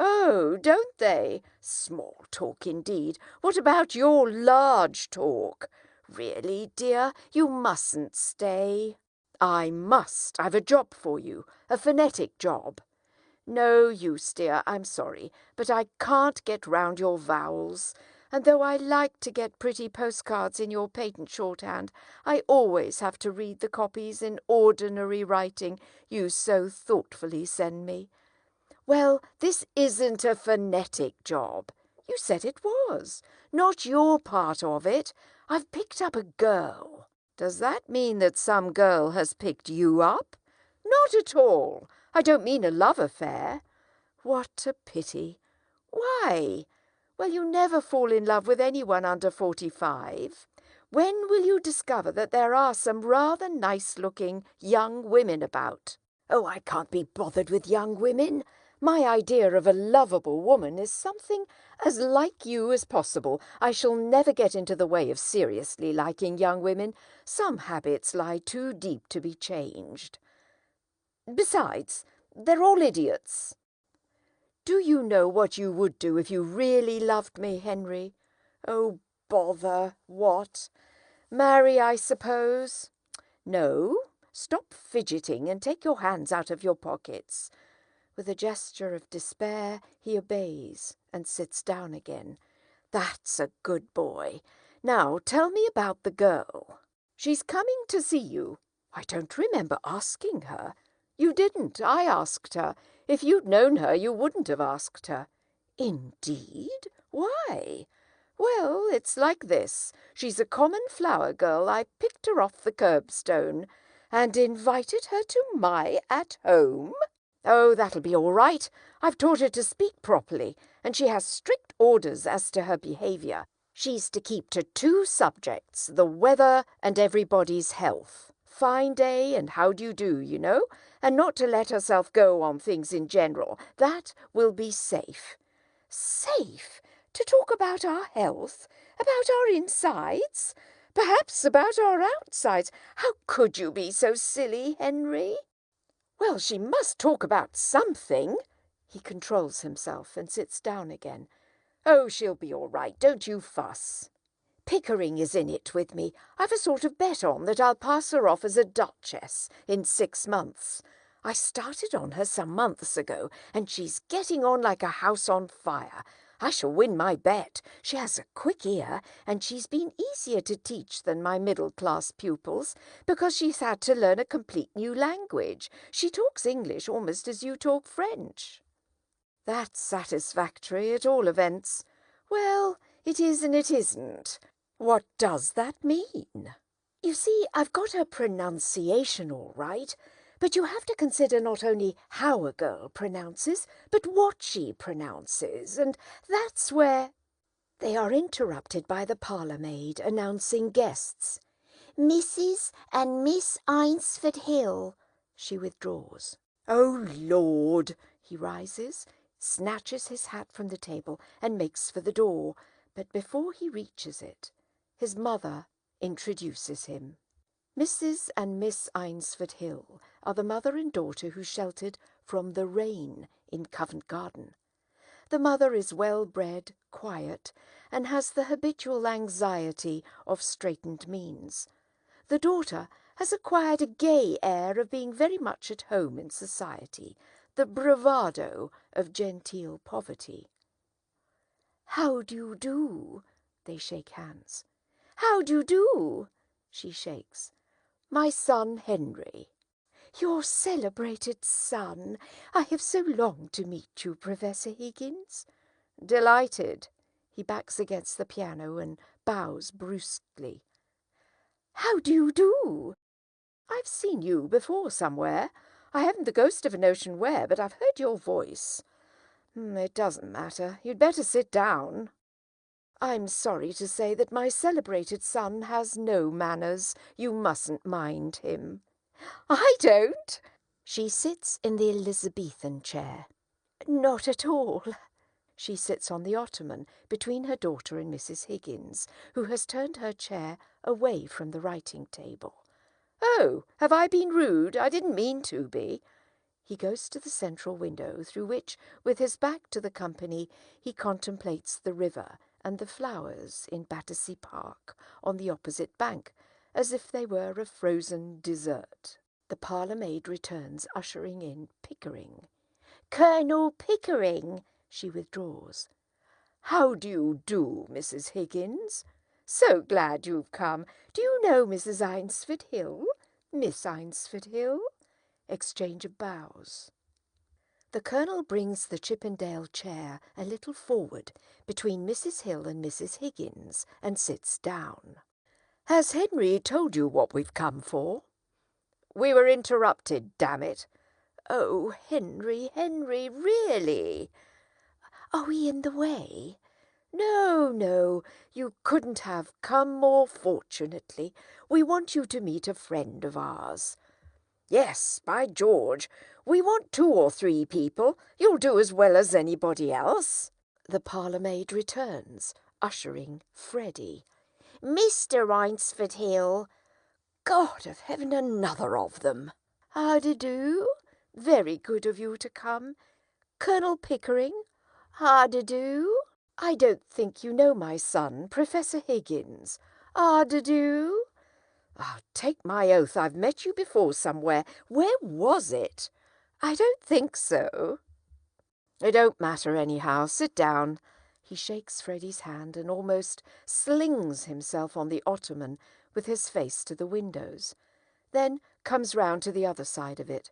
"Oh, don't they? Small talk indeed. What about your large talk? Really, dear, you mustn't stay." "I must. I've a job for you, a phonetic job." "No use, dear, I'm sorry, but I can't get round your vowels. And though I like to get pretty postcards in your patent shorthand, I always have to read the copies in ordinary writing you so thoughtfully send me." "Well, this isn't a phonetic job." "You said it was. Not your part of it. I've picked up a girl." "Does that mean that some girl has picked you up?" "Not at all. I don't mean a love affair." "What a pity." "Why?" "Well, you never fall in love with anyone under 45. When will you discover that there are some rather nice-looking young women about?" "Oh, I can't be bothered with young women. My idea of a lovable woman is something as like you as possible. I shall never get into the way of seriously liking young women. Some habits lie too deep to be changed. Besides, they're all idiots." "Do you know what you would do if you really loved me, Henry?" "Oh, bother. What?" "Marry, I suppose." "No. Stop fidgeting and take your hands out of your pockets." With a gesture of despair, he obeys and sits down again. "That's a good boy. Now tell me about the girl." "She's coming to see you." "I don't remember asking her." "You didn't. I asked her. If you'd known her, you wouldn't have asked her." "Indeed? Why?" "Well, it's like this. She's a common flower girl. I picked her off the curbstone." "And invited her to my at-home?" "Oh, that'll be all right. I've taught her to speak properly, and she has strict orders as to her behaviour. She's to keep to 2 subjects, the weather and everybody's health. Fine day and how do you do, you know, and not to let herself go on things in general. That will be safe." "Safe? To talk about our health? About our insides? Perhaps about our outsides? How could you be so silly, Henry?" "Well, she must talk about something." He controls himself and sits down again. "Oh, she'll be all right. Don't you fuss. Pickering is in it with me. I've a sort of bet on that I'll pass her off as a duchess in 6 months. I started on her some months ago, and she's getting on like a house on fire. I shall win my bet. She has a quick ear, and she's been easier to teach than my middle-class pupils, because she's had to learn a complete new language. She talks English almost as you talk French." "That's satisfactory, at all events. Well, it is and it isn't. What does that mean?" "You see, I've got her pronunciation all right, but you have to consider not only how a girl pronounces, but what she pronounces, and that's where—" They are interrupted by the parlour-maid announcing guests. "Mrs. and Miss Eynsford Hill." She withdraws. "Oh, Lord!" He rises, snatches his hat from the table, and makes for the door, but before he reaches it, his mother introduces him. Mrs. and Miss Eynsford Hill are the mother and daughter who sheltered from the rain in Covent Garden. The mother is well-bred, quiet, and has the habitual anxiety of straitened means. The daughter has acquired a gay air of being very much at home in society, the bravado of genteel poverty. "How do you do?" They shake hands. "How do you do?" She shakes. "My son Henry." "Your celebrated son. I have so longed to meet you, Professor Higgins." "Delighted." He backs against the piano and bows brusquely. "How do you do?" "I've seen you before somewhere. I haven't the ghost of a notion where, but I've heard your voice. It doesn't matter. You'd better sit down." "I'm sorry to say that my celebrated son has no manners. You mustn't mind him." "I don't." She sits in the Elizabethan chair. "Not at all." She sits on the ottoman between her daughter and Mrs. Higgins, who has turned her chair away from the writing table. "Oh, have I been rude? I didn't mean to be." He goes to the central window, through which, with his back to the company, he contemplates the river and the flowers in Battersea Park on the opposite bank, as if they were a frozen dessert. The parlour-maid returns, ushering in Pickering. "Colonel Pickering." She withdraws. "How do you do, Mrs. Higgins? So glad you've come. Do you know Mrs. Eynsford Hill? Miss Eynsford Hill?" Exchange of bows. The Colonel brings the Chippendale chair a little forward between Mrs. Hill and Mrs. Higgins and sits down. "Has Henry told you what we've come for?" "We were interrupted, damn it." "Oh, Henry, really?" "Are we in the way?" No, you couldn't have come more fortunately. We want you to meet a friend of ours." "Yes, by George, we want 2 or 3 people. You'll do as well as anybody else." The parlour-maid returns, ushering Freddie. "Mr. Eynsford Hill." "God of heaven, another of them." "How d'ye do? Very good of you to come. Colonel Pickering." "How d'ye do? I don't think you know my son, Professor Higgins." "How d'ye do?" Take my oath, I've met you before somewhere. Where was it?" "I don't think so." "It don't matter anyhow. Sit down." He shakes Freddie's hand and almost slings himself on the ottoman with his face to the windows, then comes round to the other side of it.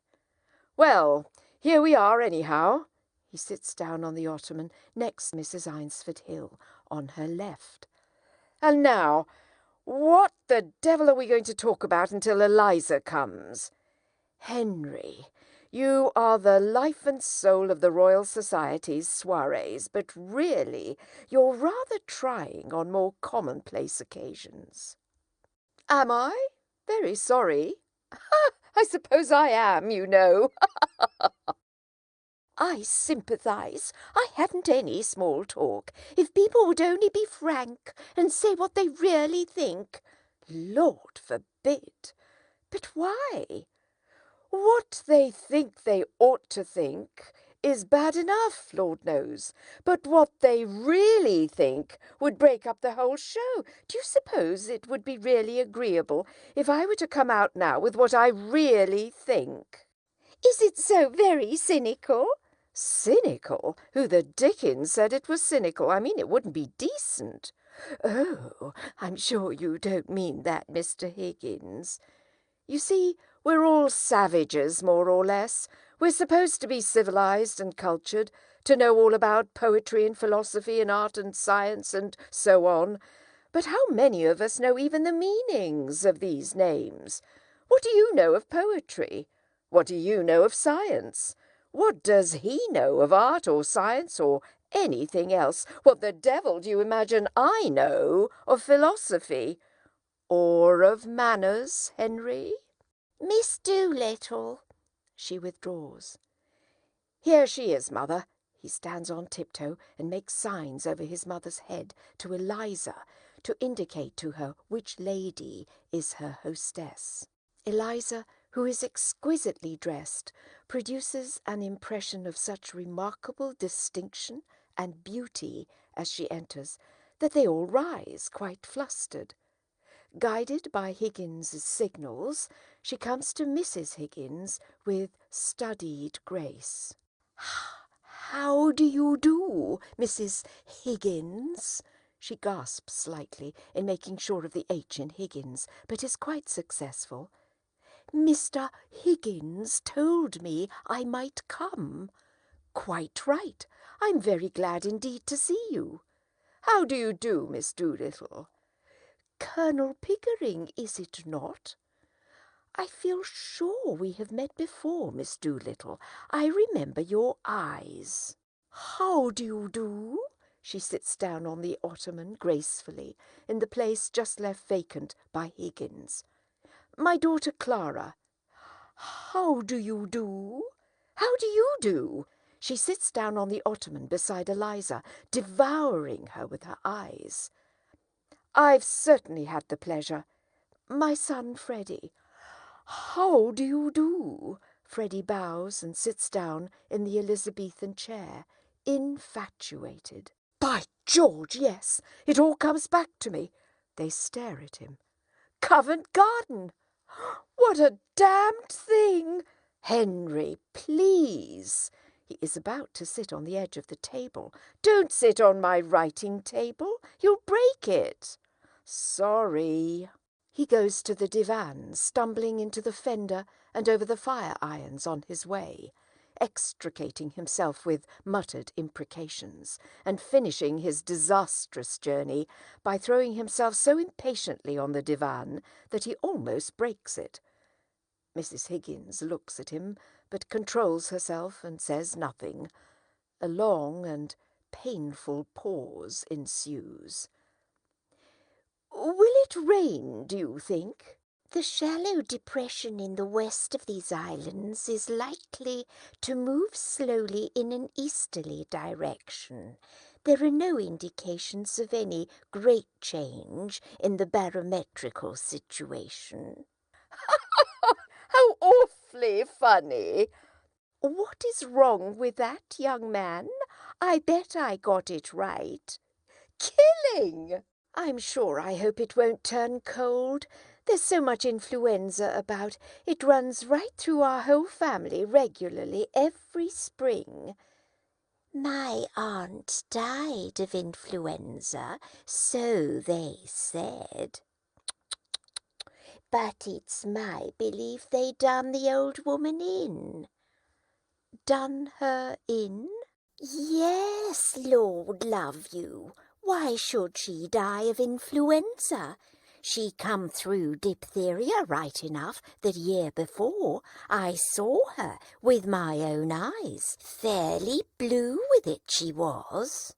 "Well, here we are anyhow." He sits down on the ottoman next Mrs. Eynsford Hill, on her left. "And now, what the devil are we going to talk about until Eliza comes? Henry, you are the life and soul of the Royal Society's soirees, but really you're rather trying on more commonplace occasions." "Am I? Very sorry." "I suppose I am, you know." "I sympathise. I haven't any small talk. If people would only be frank and say what they really think." "Lord forbid! But why? What they think they ought to think is bad enough, Lord knows. But what they really think would break up the whole show. Do you suppose it would be really agreeable if I were to come out now with what I really think?" "Is it so very cynical?" Cynical? Who the dickens said it was cynical? I mean, it wouldn't be decent. Oh, I'm sure you don't mean that, Mr. Higgins. You see, we're all savages, more or less. We're supposed to be civilized and cultured, to know all about poetry and philosophy and art and science and so on. But how many of us know even the meanings of these names? What do you know of poetry? What do you know of science? What does he know of art or science or anything else? What the devil do you imagine I know of philosophy? Or of manners, Henry? Miss Doolittle. She withdraws. Here she is, Mother. He stands on tiptoe and makes signs over his mother's head to Eliza to indicate to her which lady is her hostess. Eliza, who is exquisitely dressed, produces an impression of such remarkable distinction and beauty as she enters that they all rise quite flustered. Guided by Higgins's signals, she comes to Mrs. Higgins with studied grace. "How do you do, Mrs. Higgins?" She gasps slightly in making sure of the H in Higgins, but is quite successful. "Mr. Higgins told me I might come." "Quite right. I'm very glad indeed to see you." "How do you do, Miss Doolittle?" "Colonel Pickering, is it not?" "I feel sure we have met before, Miss Doolittle. I remember your eyes." "How do you do?" She sits down on the ottoman gracefully, in the place just left vacant by Higgins. "My daughter Clara." "How do you do?" "How do you do?" She sits down on the ottoman beside Eliza, devouring her with her eyes. "I've certainly had the pleasure. My son Freddie." "How do you do?" Freddie bows and sits down in the Elizabethan chair, infatuated. "By George, yes, it all comes back to me." They stare at him. "Covent Garden! What a damned thing!" "Henry, please." He is about to sit on the edge of the table. "Don't sit on my writing table. You'll break it." "Sorry." He goes to the divan, stumbling into the fender and over the fire irons on his way, extricating himself with muttered imprecations, and finishing his disastrous journey by throwing himself so impatiently on the divan that he almost breaks it. Mrs. Higgins looks at him, but controls herself and says nothing. A long and painful pause ensues. "Will it rain, do you think?" The shallow depression in the west of these islands is likely to move slowly in an easterly direction. There are no indications of any great change in the barometrical situation. How awfully funny! What is wrong with that, young man? I bet I got it right. Killing! I'm sure I hope it won't turn cold. There's so much influenza about. It runs right through our whole family regularly every spring. My aunt died of influenza, so they said. But it's my belief they done the old woman in. Done her in? Yes, Lord love you. Why should she die of influenza? She come through diphtheria right enough the year before. I saw her with my own eyes. Fairly blue with it she was.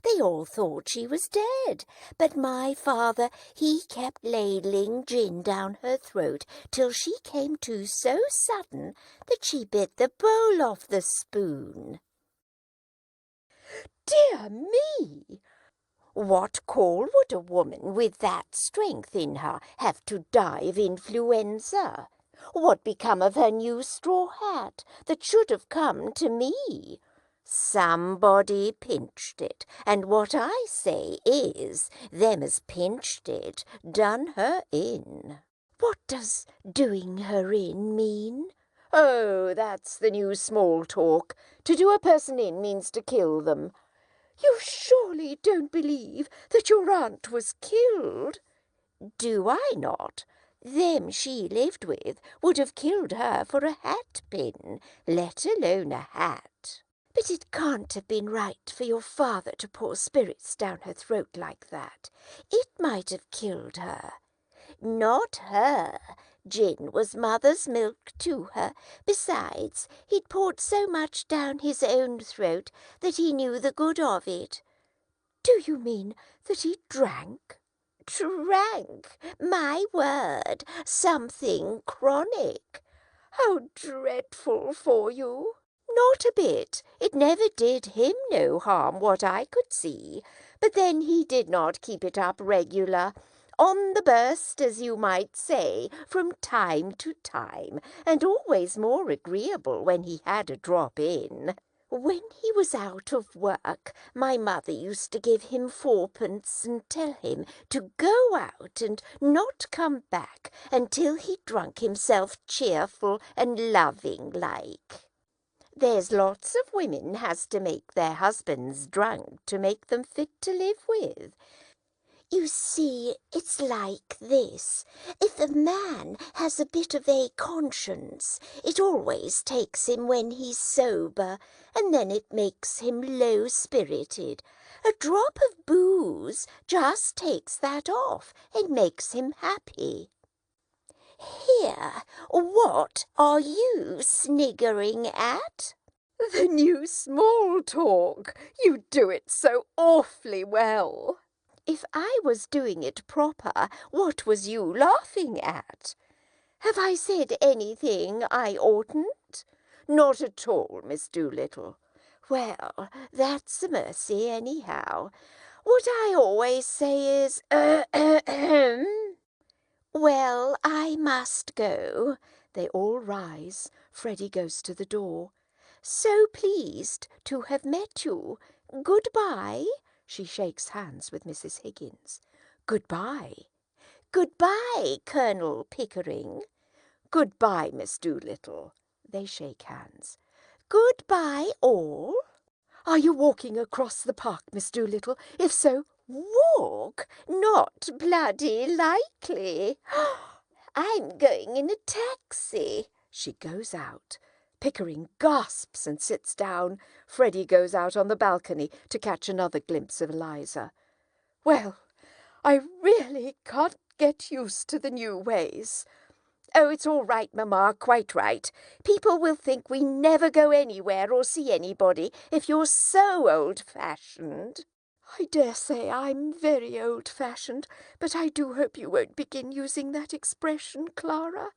They all thought she was dead, but my father, he kept ladling gin down her throat till she came to so sudden that she bit the bowl off the spoon. Dear me! What call would a woman with that strength in her have to die of influenza? What become of her new straw hat that should have come to me? Somebody pinched it, and what I say is, them as pinched it done her in. What does doing her in mean? Oh, that's the new small talk. To do a person in means to kill them. You surely don't believe that your aunt was killed? Do I not? Them she lived with would have killed her for a hat pin, let alone a hat. But it can't have been right for your father to pour spirits down her throat like that. It might have killed her. Not her. Gin was mother's milk to her. Besides, he'd poured so much down his own throat that he knew the good of it. Do you mean that he drank? Drank? My word, something chronic. How dreadful for you. Not a bit. It never did him no harm, what I could see. But then he did not keep it up regular. On the burst, as you might say, from time to time, and always more agreeable when he had a drop in. When he was out of work, my mother used to give him fourpence and tell him to go out and not come back until he'd drunk himself cheerful and loving like. There's lots of women has to make their husbands drunk to make them fit to live with. You see, it's like this. If a man has a bit of a conscience, it always takes him when he's sober, and then it makes him low-spirited. A drop of booze just takes that off and makes him happy. Here, what are you sniggering at? The new small talk. You do it so awfully well. If I was doing it proper, what was you laughing at? Have I said anything I oughtn't? Not at all, Miss Doolittle. Well, that's a mercy anyhow. What I always say is, well, I must go. They all rise. Freddie goes to the door. So pleased to have met you. Goodbye. She shakes hands with Mrs. Higgins. Goodbye. Goodbye, Colonel Pickering. Goodbye, Miss Doolittle. They shake hands. Goodbye, all. Are you walking across the park, Miss Doolittle? If so, walk? Not bloody likely. I'm going in a taxi. She goes out. Pickering gasps and sits down. Freddie goes out on the balcony to catch another glimpse of Eliza. Well, I really can't get used to the new ways. Oh, it's all right, Mamma, quite right. People will think we never go anywhere or see anybody if you're so old-fashioned. I dare say I'm very old-fashioned, but I do hope you won't begin using that expression, Clara.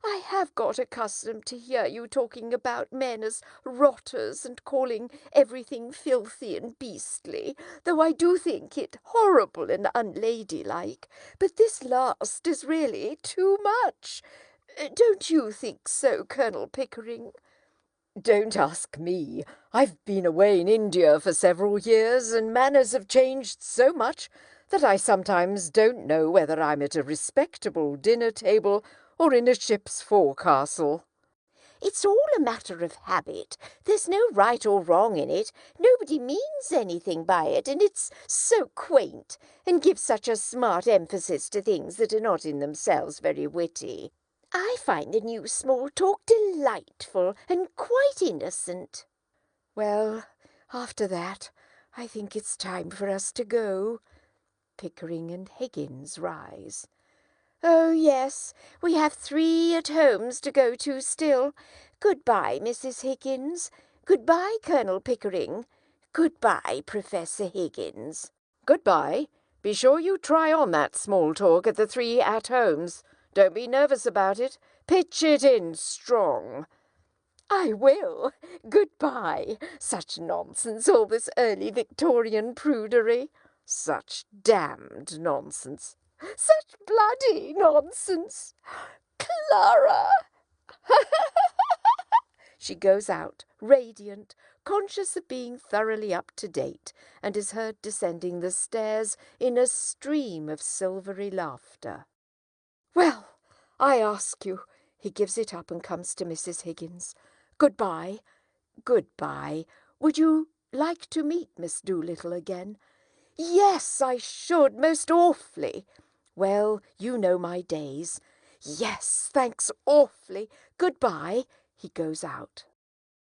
I have got accustomed to hear you talking about men as rotters and calling everything filthy and beastly, though I do think it horrible and unladylike. But this last is really too much. Don't you think so, Colonel Pickering? Don't ask me. I've been away in India for several years, and manners have changed so much that I sometimes don't know whether I'm at a respectable dinner table or in a ship's forecastle. It's all a matter of habit. There's no right or wrong in it. Nobody means anything by it, and it's so quaint, and gives such a smart emphasis to things that are not in themselves very witty. I find the new small talk delightful and quite innocent. Well, after that, I think it's time for us to go. Pickering and Higgins rise. Oh, yes, we have 3 at-homes to go to still. Goodbye, Mrs. Higgins. Goodbye, Colonel Pickering. Goodbye, Professor Higgins. Goodbye. Be sure you try on that small talk at the 3 at-homes. Don't be nervous about it. Pitch it in strong. I will. Goodbye. Such nonsense, all this early Victorian prudery. Such damned nonsense. Such bloody nonsense. Clara! She goes out, radiant, conscious of being thoroughly up to date, and is heard descending the stairs in a stream of silvery laughter. Well, I ask you, He gives it up and comes to Mrs. Higgins. "Goodbye. Goodbye. Would you like to meet Miss Doolittle again?" "Yes, I should, most awfully." "Well, you know my days." "Yes, thanks awfully. Goodbye." He goes out.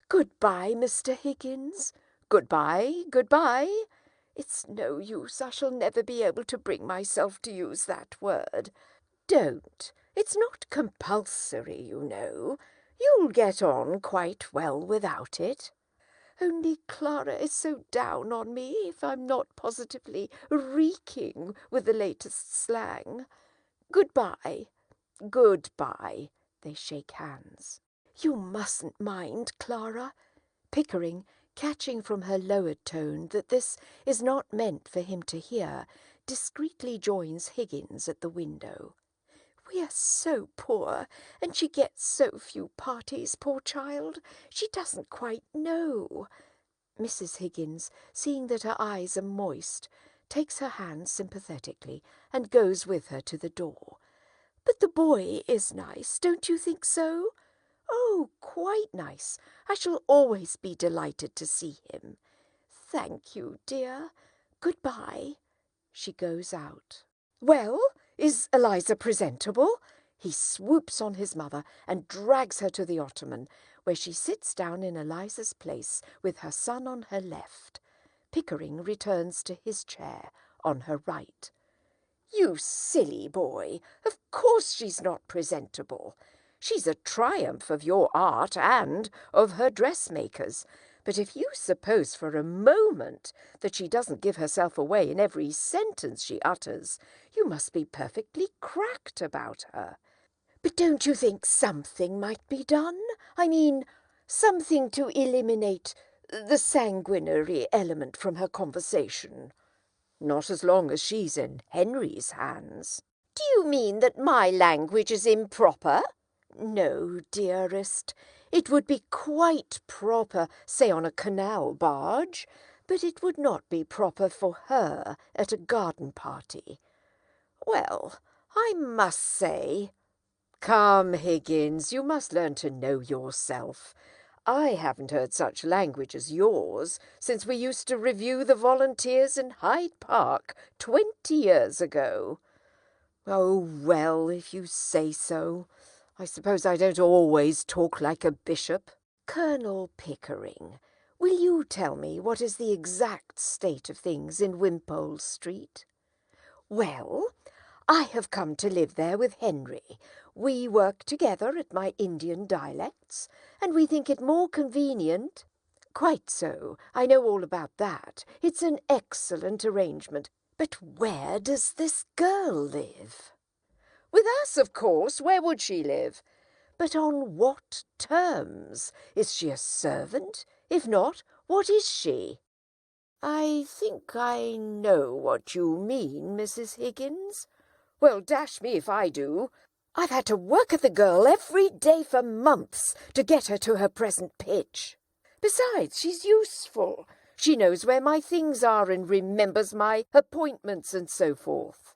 "Goodbye, Mr. Higgins." "Goodbye, goodbye." It's no use. I shall never be able to bring myself to use that word. Don't. It's not compulsory, you know. You'll get on quite well without it. Only Clara is so down on me if I'm not positively reeking with the latest slang. Goodbye. Goodbye. They shake hands. You mustn't mind, Clara. Pickering, catching from her lowered tone that this is not meant for him to hear, discreetly joins Higgins at the window. "We are so poor, and she gets so few parties, poor child. She doesn't quite know." Mrs. Higgins, seeing that her eyes are moist, takes her hand sympathetically and goes with her to the door. "But the boy is nice, don't you think so?" "Oh, quite nice. I shall always be delighted to see him." "Thank you, dear. Goodbye." She goes out. "Well, is Eliza presentable?" He swoops on his mother and drags her to the ottoman, where she sits down in Eliza's place with her son on her left. Pickering returns to his chair on her right. "You silly boy! Of course she's not presentable. She's a triumph of your art and of her dressmakers. But if you suppose for a moment that she doesn't give herself away in every sentence she utters, you must be perfectly cracked about her. But don't you think something might be done? I mean, something to eliminate the sanguinary element from her conversation?" "Not as long as she's in Henry's hands." "Do you mean that my language is improper?" "No, dearest. It would be quite proper, say on a canal barge, but it would not be proper for her at a garden party." "Well, I must say—" "Come, Higgins, you must learn to know yourself. I haven't heard such language as yours since we used to review the volunteers in Hyde Park 20 years ago." "Oh, well, if you say so. I suppose I don't always talk like a bishop." "Colonel Pickering, will you tell me what is the exact state of things in Wimpole Street?" "Well, I have come to live there with Henry. We work together at my Indian dialects, and we think it more convenient—" "Quite so. I know all about that. It's an excellent arrangement. But where does this girl live?" "With us, of course. Where would she live?" "But on what terms? Is she a servant? If not, what is she?" "I think I know what you mean, Mrs. Higgins." "Well, dash me if I do. I've had to work at the girl every day for months to get her to her present pitch. Besides, she's useful. She knows where my things are and remembers my appointments and so forth."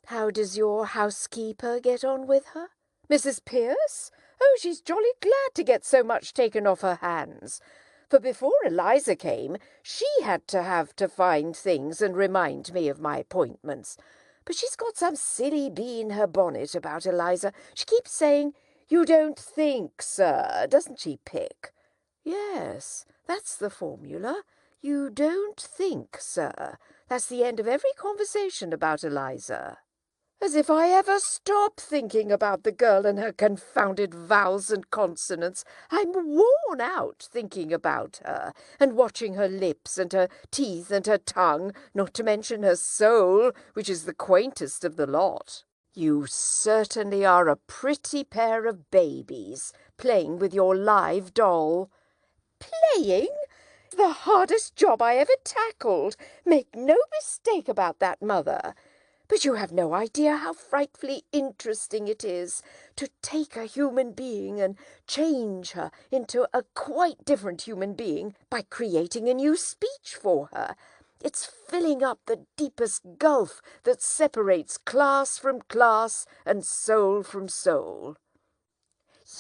"How does your housekeeper get on with her?" "Mrs. Pierce? Oh, she's jolly glad to get so much taken off her hands. For before Eliza came, she had to find things and remind me of my appointments. But she's got some silly bee in her bonnet about Eliza. She keeps saying, 'You don't think, sir,' doesn't she, Pick?" "Yes, that's the formula. 'You don't think, sir.' That's the end of every conversation about Eliza." "As if I ever stop thinking about the girl and her confounded vowels and consonants. I'm worn out thinking about her, and watching her lips and her teeth and her tongue, not to mention her soul, which is the quaintest of the lot." "You certainly are a pretty pair of babies, playing with your live doll." "Playing? The hardest job I ever tackled. Make no mistake about that, Mother. But you have no idea how frightfully interesting it is to take a human being and change her into a quite different human being by creating a new speech for her. It's filling up the deepest gulf that separates class from class and soul from soul."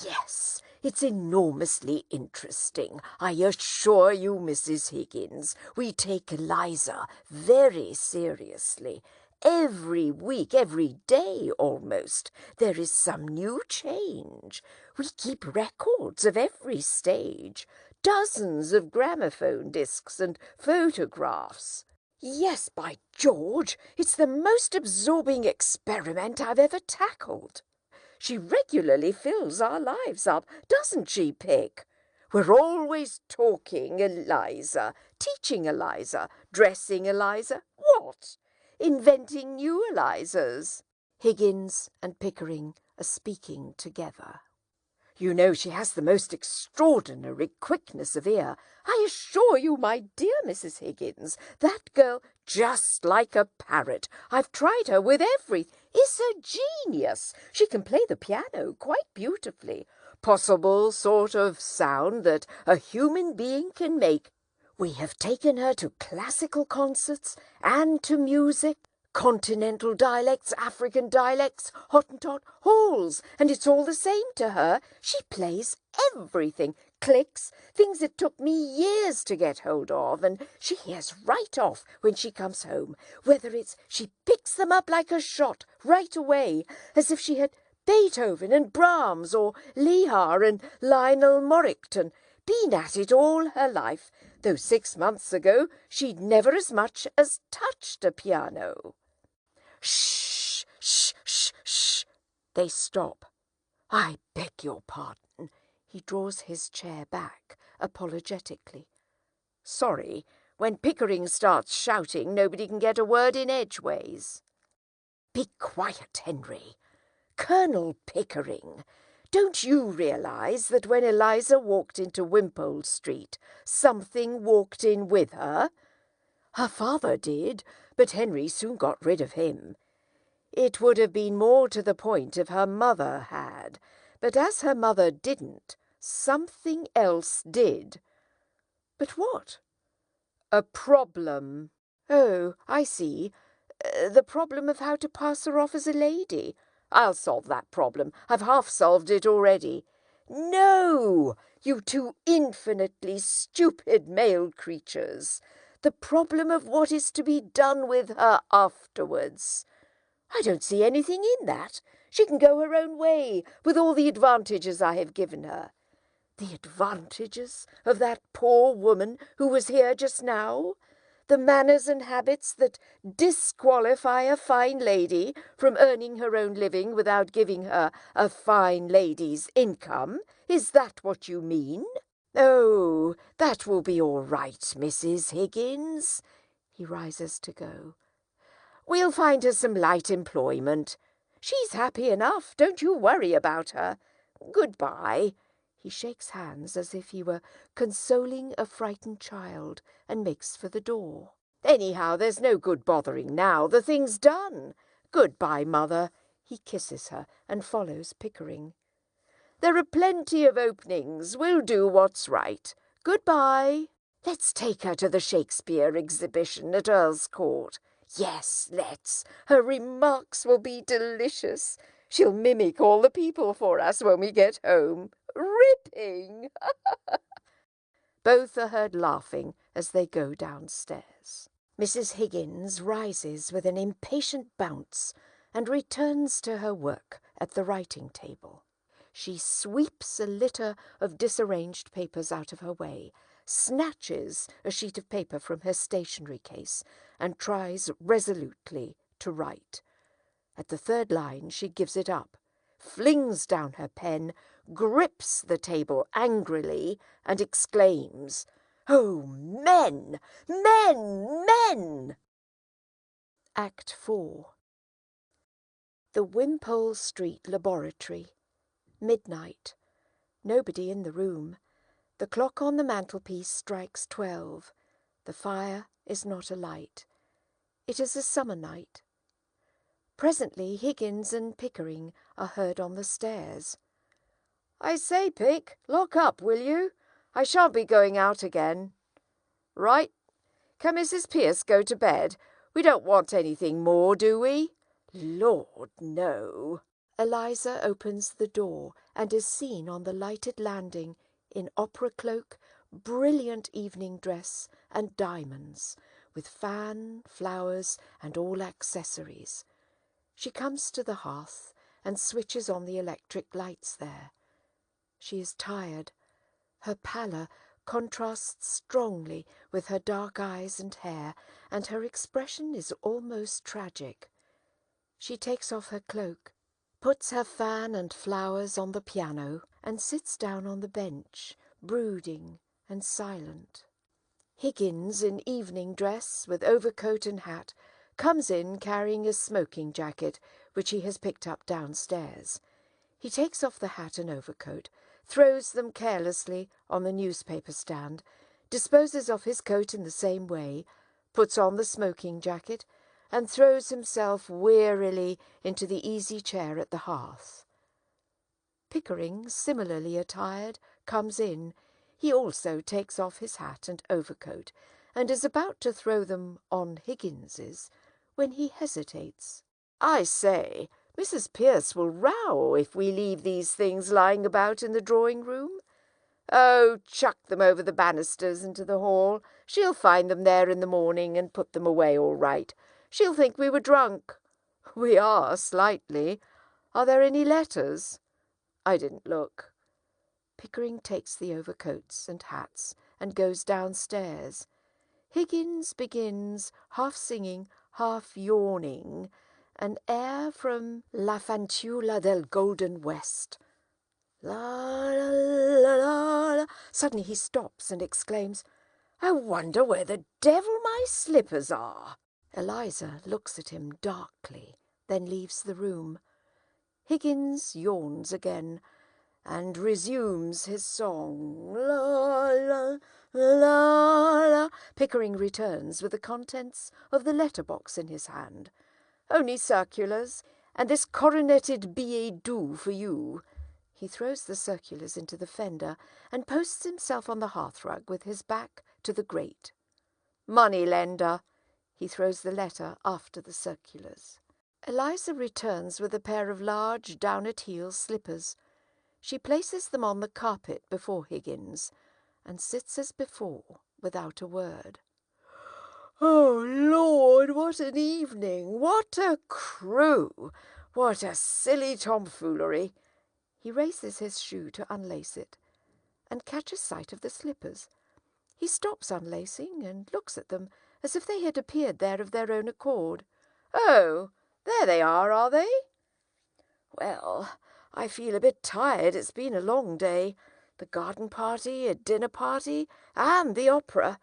Yes, it's enormously interesting. I assure you, Mrs. Higgins, we take Eliza very seriously. Every week, every day almost, there is some new change. We keep records of every stage, dozens of gramophone discs and photographs. Yes, by George, it's the most absorbing experiment I've ever tackled. She regularly fills our lives up, doesn't she, Pig? We're always talking Eliza, teaching Eliza, dressing Eliza. What? Inventing new Elizas. Higgins and Pickering are speaking together. You know she has the most extraordinary quickness of ear. I assure you, my dear Mrs. Higgins, that girl, just like a parrot. I've tried her with everything. Is a genius. She can play the piano quite beautifully. Possible sort of sound that a human being can make. We have taken her to classical concerts and to music. Continental dialects, African dialects, Hottentot, halls, and it's all the same to her. She plays everything, clicks, things that took me years to get hold of, and she hears right off when she comes home. Whether it's she picks them up like a shot right away, as if she had Beethoven and Brahms or Lehar and Lionel Morrington. Been at it all her life, though 6 months ago she'd never as much as touched a piano. Shh, shh, shh, shh. They stop. I beg your pardon. He draws his chair back, apologetically. Sorry, when Pickering starts shouting, nobody can get a word in edgeways. Be quiet, Henry. Colonel Pickering, don't you realise that when Eliza walked into Wimpole Street, something walked in with her? Her father did, but Henry soon got rid of him. It would have been more to the point if her mother had, but as her mother didn't, something else did. But what? A problem. Oh, I see. The problem of how to pass her off as a lady. I'll solve that problem. I've half solved it already. No, you two infinitely stupid male creatures. The problem of what is to be done with her afterwards. I don't see anything in that. She can go her own way with all the advantages I have given her. The advantages of that poor woman who was here just now? The manners and habits that disqualify a fine lady from earning her own living without giving her a fine lady's income? Is that what you mean? Oh, that will be all right, Mrs. Higgins. He rises to go. We'll find her some light employment. She's happy enough, don't you worry about her. Goodbye. He shakes hands as if he were consoling a frightened child and makes for the door. Anyhow, there's no good bothering now. The thing's done. Goodbye, Mother. He kisses her and follows Pickering. There are plenty of openings. We'll do what's right. Goodbye. Let's take her to the Shakespeare exhibition at Earl's Court. Yes, let's. Her remarks will be delicious. She'll mimic all the people for us when we get home. Ripping! Both are heard laughing as they go downstairs. Mrs. Higgins rises with an impatient bounce and returns to her work at the writing table. She sweeps a litter of disarranged papers out of her way, snatches a sheet of paper from her stationery case, and tries resolutely to write. At the third line she gives it up, flings down her pen, grips the table angrily, and exclaims, "Oh, men! Men! Men!" Act 4. The Wimpole Street Laboratory. Midnight. Nobody in the room. The clock on the mantelpiece strikes 12. The fire is not alight. It is a summer night. Presently Higgins and Pickering are heard on the stairs. "I say, Pick, lock up, will you? I shan't be going out again." "Right. Can Mrs. Pierce go to bed? We don't want anything more, do we?" "Lord, no." Eliza opens the door and is seen on the lighted landing in opera cloak, brilliant evening dress and diamonds, with fan, flowers and all accessories. She comes to the hearth and switches on the electric lights there. She is tired. Her pallor contrasts strongly with her dark eyes and hair, and her expression is almost tragic. She takes off her cloak, puts her fan and flowers on the piano, and sits down on the bench, brooding and silent. Higgins, in evening dress, with overcoat and hat, comes in carrying a smoking jacket, which he has picked up downstairs. He takes off the hat and overcoat, throws them carelessly on the newspaper stand, disposes of his coat in the same way, puts on the smoking jacket, and throws himself wearily into the easy chair at the hearth. Pickering, similarly attired, comes in. He also takes off his hat and overcoat, and is about to throw them on Higgins's, when he hesitates. "I say, Mrs. Pierce will row if we leave these things lying about in the drawing-room." "Oh, chuck them over the banisters into the hall. She'll find them there in the morning and put them away all right. She'll think we were drunk." "We are, slightly. Are there any letters?" "I didn't look." Pickering takes the overcoats and hats and goes downstairs. Higgins begins, half singing, half yawning, an air from La Fanciulla del Golden West. La, la, la, la, la. Suddenly he stops and exclaims, "I wonder where the devil my slippers are." Eliza looks at him darkly, then leaves the room. Higgins yawns again and resumes his song. La, la, la, la. Pickering returns with the contents of the letterbox in his hand. "Only circulars, and this coroneted billet doux for you." He throws the circulars into the fender and posts himself on the hearthrug with his back to the grate. "Money lender." He throws the letter after the circulars. Eliza returns with a pair of large down-at-heel slippers. She places them on the carpet before Higgins, and sits as before, without a word. "Oh, Lord, what an evening! What a crew! What a silly tomfoolery!" He raises his shoe to unlace it, and catches sight of the slippers. He stops unlacing and looks at them as if they had appeared there of their own accord. "Oh, there they are they? Well, I feel a bit tired. It's been a long day. The garden party, a dinner party, and the opera.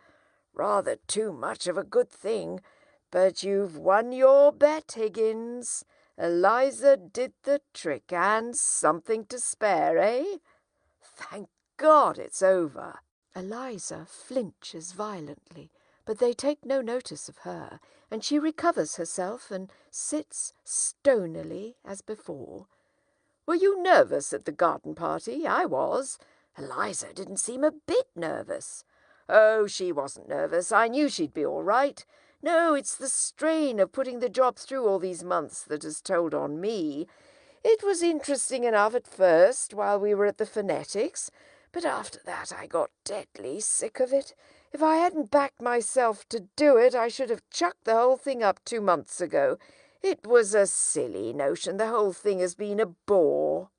Rather too much of a good thing. But you've won your bet, Higgins. Eliza did the trick, and something to spare, eh? Thank God it's over." Eliza flinches violently, but they take no notice of her, and she recovers herself and sits stonily as before. "Were you nervous at the garden party? I was. Eliza didn't seem a bit nervous." "Oh, she wasn't nervous. I knew she'd be all right. No, it's the strain of putting the job through all these months that has told on me. It was interesting enough at first while we were at the phonetics, but after that I got deadly sick of it. If I hadn't backed myself to do it, I should have chucked the whole thing up 2 months ago. It was a silly notion. The whole thing has been a bore."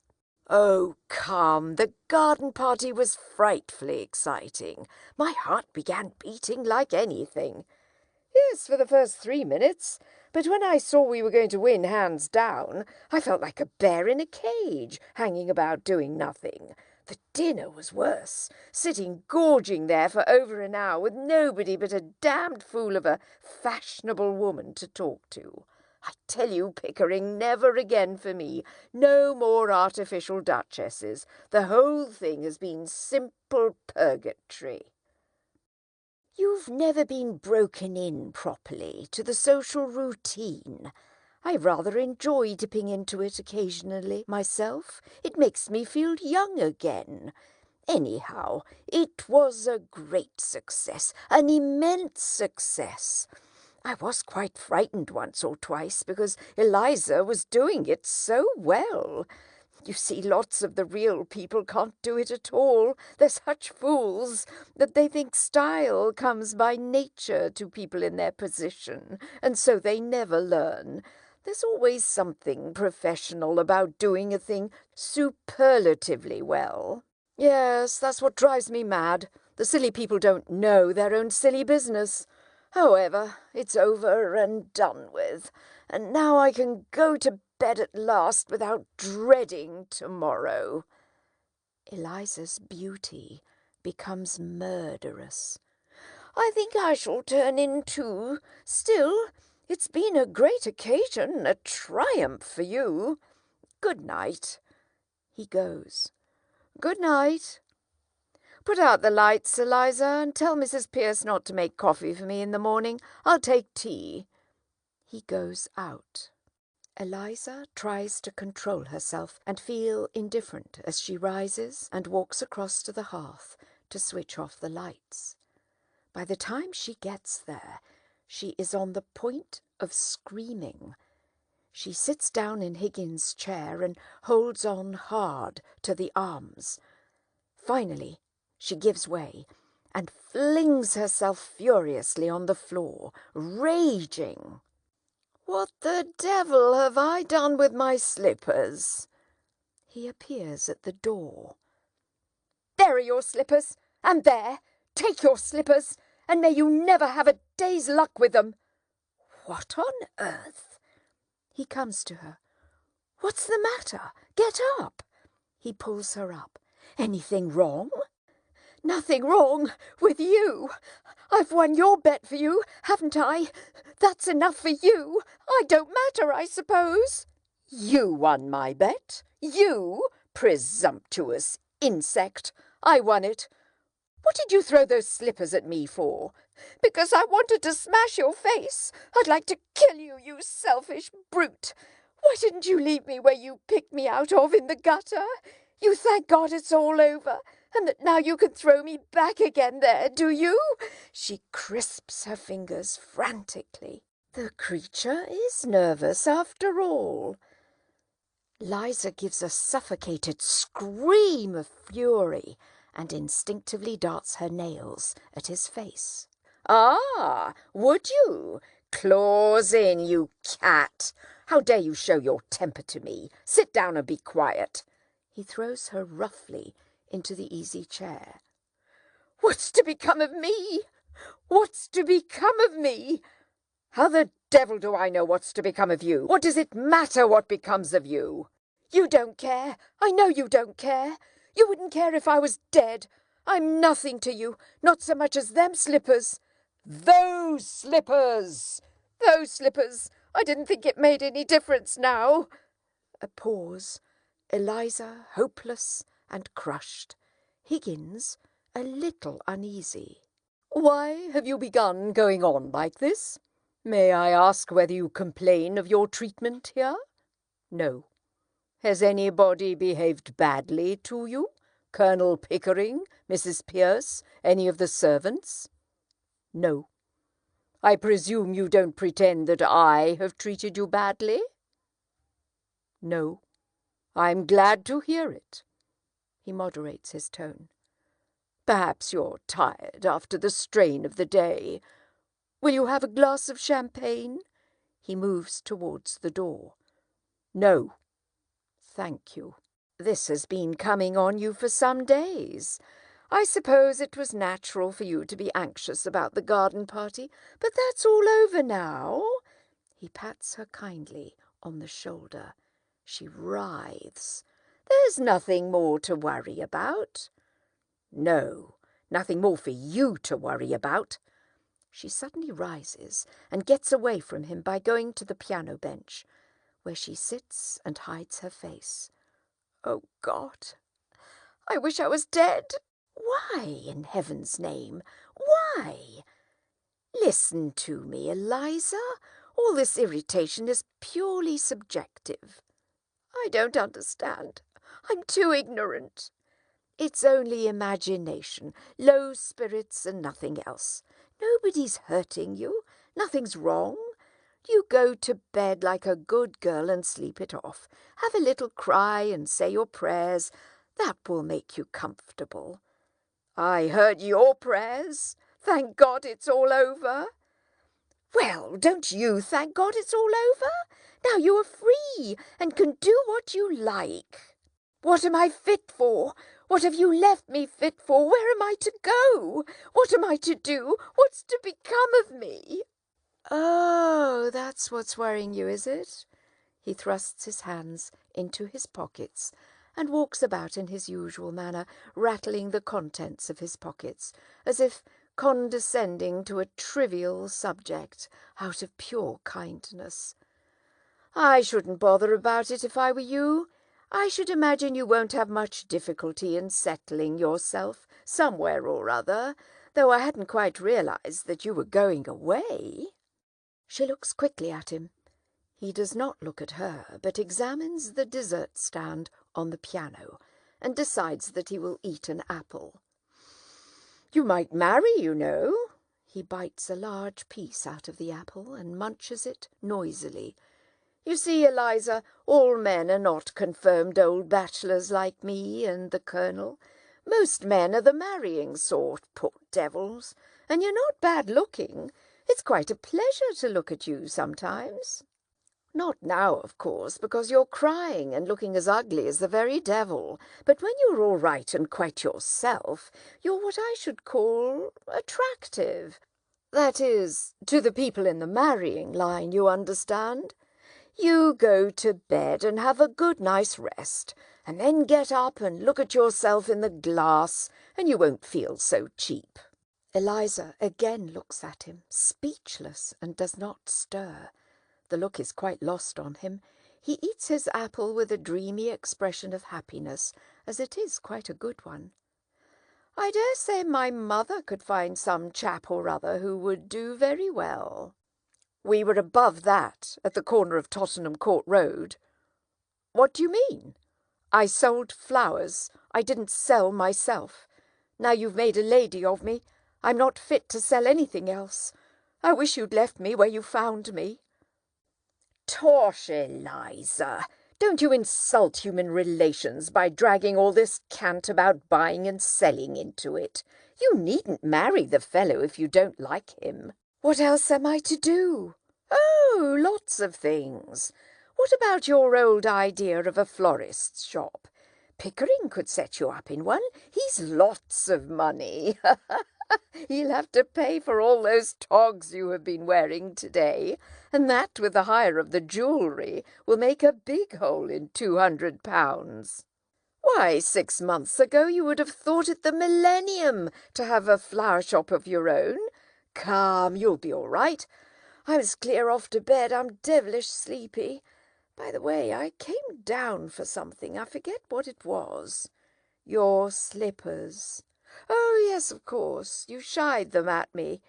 "Oh, come, the garden party was frightfully exciting. My heart began beating like anything." "Yes, for the first 3 minutes. But when I saw we were going to win hands down, I felt like a bear in a cage, hanging about doing nothing. The dinner was worse, sitting gorging there for over an hour with nobody but a damned fool of a fashionable woman to talk to. I tell you, Pickering, never again for me. No more artificial duchesses. The whole thing has been simple purgatory." "You've never been broken in properly to the social routine. I rather enjoy dipping into it occasionally myself. It makes me feel young again. Anyhow, it was a great success, an immense success. I was quite frightened once or twice because Eliza was doing it so well. You see, lots of the real people can't do it at all. They're such fools that they think style comes by nature to people in their position, and so they never learn. There's always something professional about doing a thing superlatively well. Yes, that's what drives me mad. The silly people don't know their own silly business. However, it's over and done with, and now I can go to bed at last without dreading tomorrow. Eliza's beauty becomes murderous. I think I shall turn in too. Still, it's been a great occasion, a triumph for you. Good night. He goes. Good night. Put out the lights, Eliza, and tell Mrs. Pierce not to make coffee for me in the morning. I'll take tea. He goes out. Eliza tries to control herself and feel indifferent as she rises and walks across to the hearth to switch off the lights. By the time she gets there, she is on the point of screaming. She sits down in Higgins' chair and holds on hard to the arms. Finally, she gives way and flings herself furiously on the floor, raging. What the devil have I done with my slippers? He appears at the door. There are your slippers, and there, take your slippers, and may you never have a day's luck with them. What on earth? He comes to her. What's the matter? Get up. He pulls her up. Anything wrong? Nothing wrong with you. I've won your bet for you, haven't I? That's enough for you. I don't matter, I suppose. You won my bet. You, presumptuous insect. I won it. What did you throw those slippers at me for? Because I wanted to smash your face. I'd like to kill you, you selfish brute. Why didn't you leave me where you picked me out of in the gutter? You thank God it's all over, and that now you can throw me back again there, do you? She crisps her fingers frantically. The creature is nervous after all. Liza gives a suffocated scream of fury and instinctively darts her nails at his face. Ah, would you? Claws in, you cat. How dare you show your temper to me? Sit down and be quiet. He throws her roughly into the easy chair. What's to become of me? What's to become of me? How the devil do I know what's to become of you? What does it matter what becomes of you? You don't care. I know you don't care. You wouldn't care if I was dead. I'm nothing to you, not so much as them slippers. Those slippers! Those slippers! I didn't think it made any difference now. A pause. Eliza hopeless and crushed. Higgins a little uneasy. Why have you begun going on like this? May I ask whether you complain of your treatment here? No. Has anybody behaved badly to you? Colonel Pickering, Mrs. Pierce, any of the servants? No. I presume you don't pretend that I have treated you badly? No. I'm glad to hear it. He moderates his tone. Perhaps you're tired after the strain of the day. Will you have a glass of champagne? He moves towards the door. No. Thank you. This has been coming on you for some days. I suppose it was natural for you to be anxious about the garden party, but that's all over now. He pats her kindly on the shoulder. She writhes. There's nothing more to worry about. No, nothing more for you to worry about. She suddenly rises and gets away from him by going to the piano bench, where she sits and hides her face. Oh, God, I wish I was dead. Why, in heaven's name, why? Listen to me, Eliza. All this irritation is purely subjective. I don't understand. I'm too ignorant. It's only imagination, low spirits and nothing else. Nobody's hurting you. Nothing's wrong. You go to bed like a good girl and sleep it off. Have a little cry and say your prayers. That will make you comfortable. I heard your prayers. Thank God it's all over. Well, don't you thank God it's all over? Now you are free and can do what you like. What am I fit for? What have you left me fit for? Where am I to go? What am I to do? What's to become of me? Oh, that's what's worrying you, is it? He thrusts his hands into his pockets and walks about in his usual manner, rattling the contents of his pockets, as if condescending to a trivial subject out of pure kindness. I shouldn't bother about it if I were you. I should imagine you won't have much difficulty in settling yourself somewhere or other, though I hadn't quite realized that you were going away. She looks quickly at him. He does not look at her, but examines the dessert stand on the piano and decides that he will eat an apple. You might marry, you know. He bites a large piece out of the apple and munches it noisily. You see, Eliza, all men are not confirmed old bachelors like me and the Colonel. Most men are the marrying sort, poor devils, and you're not bad-looking. It's quite a pleasure to look at you sometimes. Not now, of course, because you're crying and looking as ugly as the very devil. But when you're all right and quite yourself, you're what I should call attractive. That is, to the people in the marrying line, you understand. You go to bed and have a good nice rest, and then get up and look at yourself in the glass, and you won't feel so cheap. Eliza again looks at him, speechless, and does not stir. The look is quite lost on him. He eats his apple with a dreamy expression of happiness, as it is quite a good one. I dare say my mother could find some chap or other who would do very well. We were above that, at the corner of Tottenham Court Road. What do you mean? I sold flowers. I didn't sell myself. Now you've made a lady of me. I'm not fit to sell anything else. I wish you'd left me where you found me. Tosh, Eliza, don't you insult human relations by dragging all this cant about buying and selling into it. You needn't marry the fellow if you don't like him. What else am I to do? Oh, lots of things. What about your old idea of a florist's shop? Pickering could set you up in one. He's lots of money. He'll have to pay for all those togs you have been wearing today, and that, with the hire of the jewellery, will make a big hole in £200. Why, 6 months ago you would have thought it the millennium to have a flower shop of your own. Come, you'll be all right. I must clear off to bed. I'm devilish sleepy. By the way, I came down for something. I forget what it was. Your slippers. Oh, yes, of course. You shied them at me.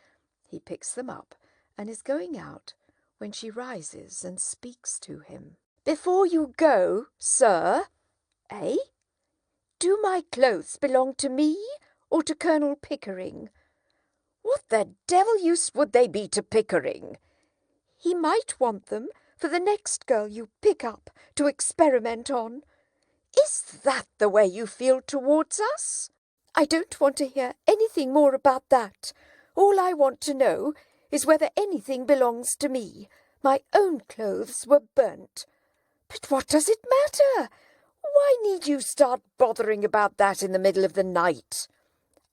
He picks them up and is going out when she rises and speaks to him. Before you go, sir. Eh? Do my clothes belong to me or to Colonel Pickering? What the devil use would they be to Pickering? He might want them for the next girl you pick up to experiment on. Is that the way you feel towards us? I don't want to hear anything more about that. All I want to know is whether anything belongs to me. My own clothes were burnt. But what does it matter? Why need you start bothering about that in the middle of the night?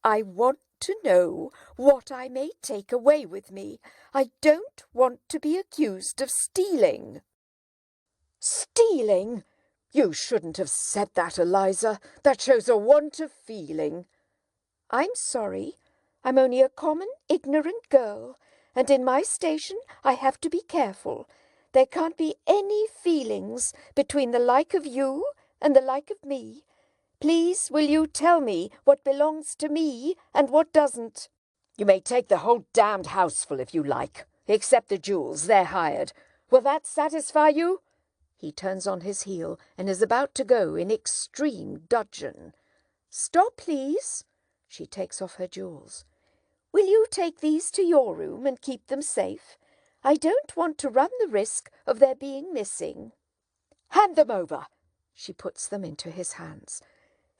I want to know what I may take away with me. I don't want to be accused of stealing. Stealing? You shouldn't have said that, Eliza. That shows a want of feeling. I'm sorry. I'm only a common, ignorant girl, and in my station I have to be careful. There can't be any feelings between the like of you and the like of me. Please, will you tell me what belongs to me and what doesn't? You may take the whole damned houseful if you like, except the jewels. They're hired. Will that satisfy you? He turns on his heel and is about to go in extreme dudgeon. Stop, please. She takes off her jewels. Will you take these to your room and keep them safe? I don't want to run the risk of their being missing." "Hand them over." She puts them into his hands.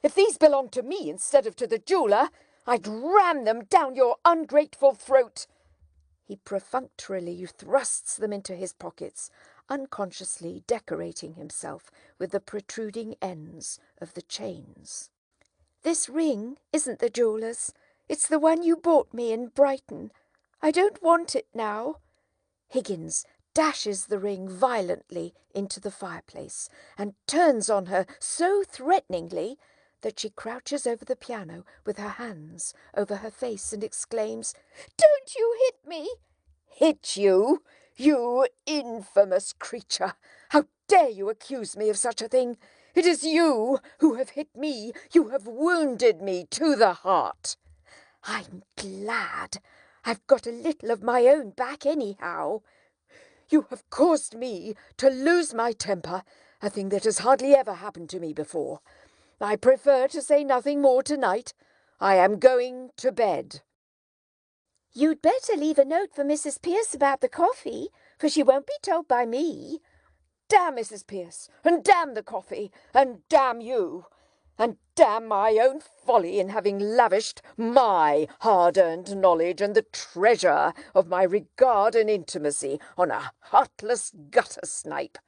"If these belonged to me instead of to the jeweller, I'd ram them down your ungrateful throat." He perfunctorily thrusts them into his pockets, unconsciously decorating himself with the protruding ends of the chains. "This ring isn't the jeweller's. It's the one you bought me in Brighton. I don't want it now." Higgins dashes the ring violently into the fireplace and turns on her so threateningly that she crouches over the piano with her hands over her face and exclaims, "Don't you hit me!" "Hit you? You infamous creature! How dare you accuse me of such a thing? It is you who have hit me. You have wounded me to the heart." "I'm glad. I've got a little of my own back anyhow." "You have caused me to lose my temper, a thing that has hardly ever happened to me before. I prefer to say nothing more tonight. I am going to bed." "You'd better leave a note for Mrs. Pierce about the coffee, for she won't be told by me." "Damn Mrs. Pierce, and damn the coffee, and damn you, and damn my own folly in having lavished my hard-earned knowledge and the treasure of my regard and intimacy on a heartless gutter-snipe."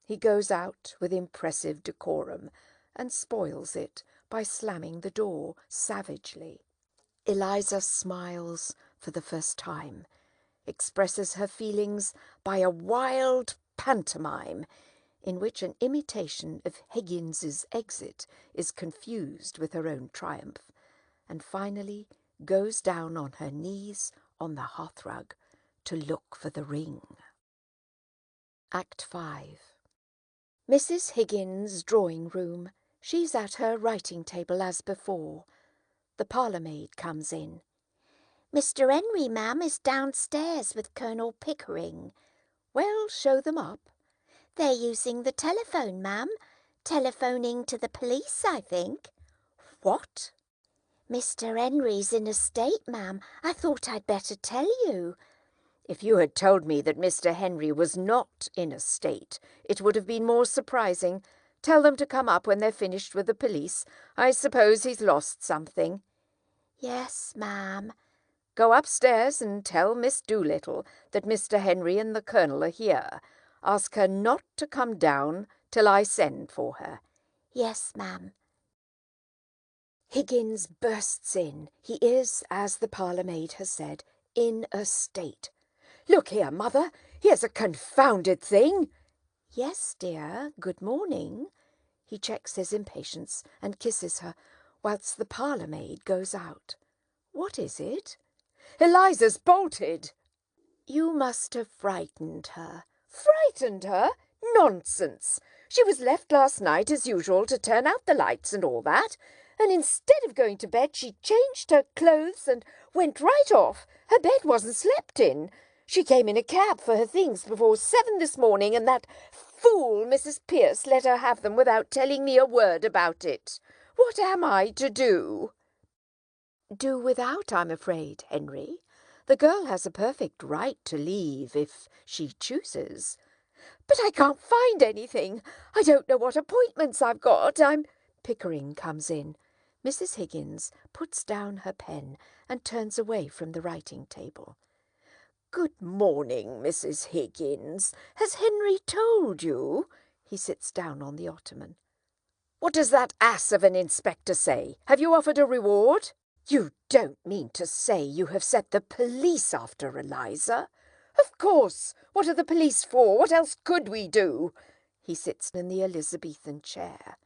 He goes out with impressive decorum and spoils it by slamming the door savagely. Eliza smiles for the first time, expresses her feelings by a wild pantomime in which an imitation of Higgins's exit is confused with her own triumph, and finally goes down on her knees on the hearthrug to look for the ring. Act 5. Mrs. Higgins' drawing-room. She's at her writing-table as before. The parlour-maid comes in. "Mr. Henry, ma'am, is downstairs with Colonel Pickering." "Well, show them up." "They're using the telephone, ma'am. Telephoning to the police, I think." "What?" "Mr. Henry's in a state, ma'am. I thought I'd better tell you." If you had told me that Mr. Henry was not in a state, it would have been more surprising. Tell them to come up when they're finished with the police. I suppose he's lost something." "Yes, ma'am." "Go upstairs and tell Miss Doolittle that Mr. Henry and the Colonel are here. Ask her not to come down till I send for her." "Yes, ma'am." Higgins bursts in. He is, as the parlour-maid has said, in a state. "Look here, mother, here's a confounded thing." "Yes, dear, good morning." He checks his impatience and kisses her, whilst the parlour-maid goes out. "What is it?" "Eliza's bolted." "You must have frightened her." "Frightened her? Nonsense! She was left last night as usual to turn out the lights and all that, and instead of going to bed she changed her clothes and went right off. Her bed wasn't slept in. She came in a cab for her things before 7 this morning, and that fool Mrs. Pierce let her have them without telling me a word about it. What am I to do?" "Do without, I'm afraid, Henry. The girl has a perfect right to leave if she chooses." "But I can't find anything. I don't know what appointments I've got. Pickering comes in. Mrs. Higgins puts down her pen and turns away from the writing-table. "Good morning, Mrs. Higgins. Has Henry told you?" He sits down on the ottoman. "What does that ass of an inspector say? Have you offered a reward?" "You don't mean to say you have set the police after Eliza?" "Of course. What are the police for? What else could we do?" He sits in the Elizabethan chair.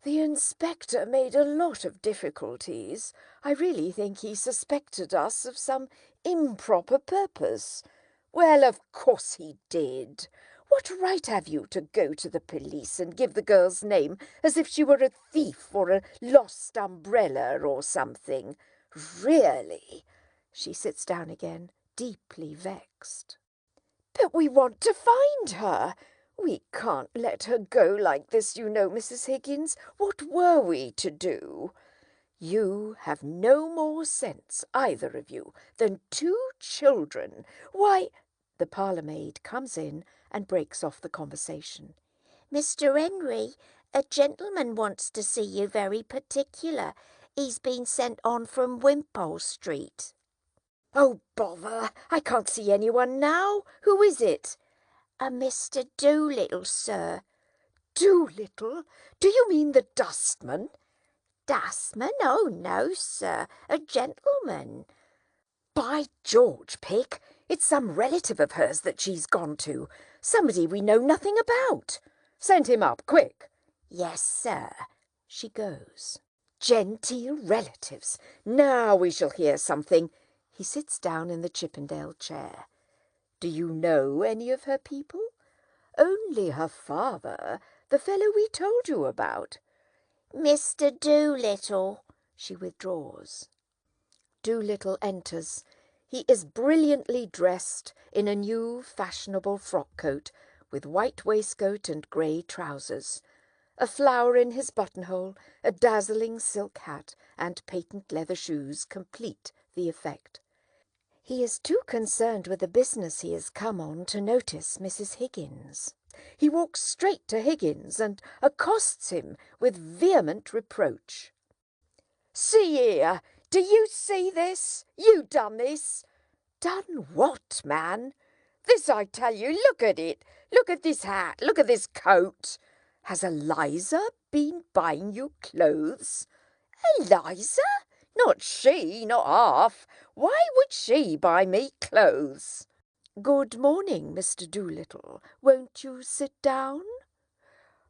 "The inspector made a lot of difficulties. I really think he suspected us of some improper purpose." "Well, of course he did. What right have you to go to the police and give the girl's name as if she were a thief or a lost umbrella or something? Really?" She sits down again, deeply vexed. "But we want to find her. We can't let her go like this, you know, Mrs. Higgins. What were we to do?" "You have no more sense, either of you, than 2 children. Why—" The parlour-maid comes in and breaks off the conversation. Mr. Henry, a gentleman wants to see you very particular. He's been sent on from Wimpole Street. Oh, bother! I can't see anyone now. Who is it? A Mr. Doolittle, sir. Doolittle? Do you mean the dustman? Dustman? Oh, no, sir. A gentleman. By George, Pick, it's some relative of hers that she's gone to. Somebody we know nothing about. Send him up, quick. Yes, sir. She goes. Genteel relatives. Now we shall hear something. He sits down in the Chippendale chair. Do you know any of her people? Only her father, the fellow we told you about. Mr. Doolittle. She withdraws. Doolittle enters. He is brilliantly dressed in a new fashionable frock-coat with white waistcoat and grey trousers. A flower in his buttonhole, a dazzling silk hat, and patent leather shoes complete the effect. He is too concerned with the business he has come on to notice Mrs. Higgins. He walks straight to Higgins and accosts him with vehement reproach. "See here, do you see this? You done this?" "Done what, man?" "This, I tell you, look at it. Look at this hat, look at this coat. Has Eliza been buying you clothes?" "Eliza? Not she, not half. Why would she buy me clothes?" "Good morning, Mr. Doolittle. Won't you sit down?"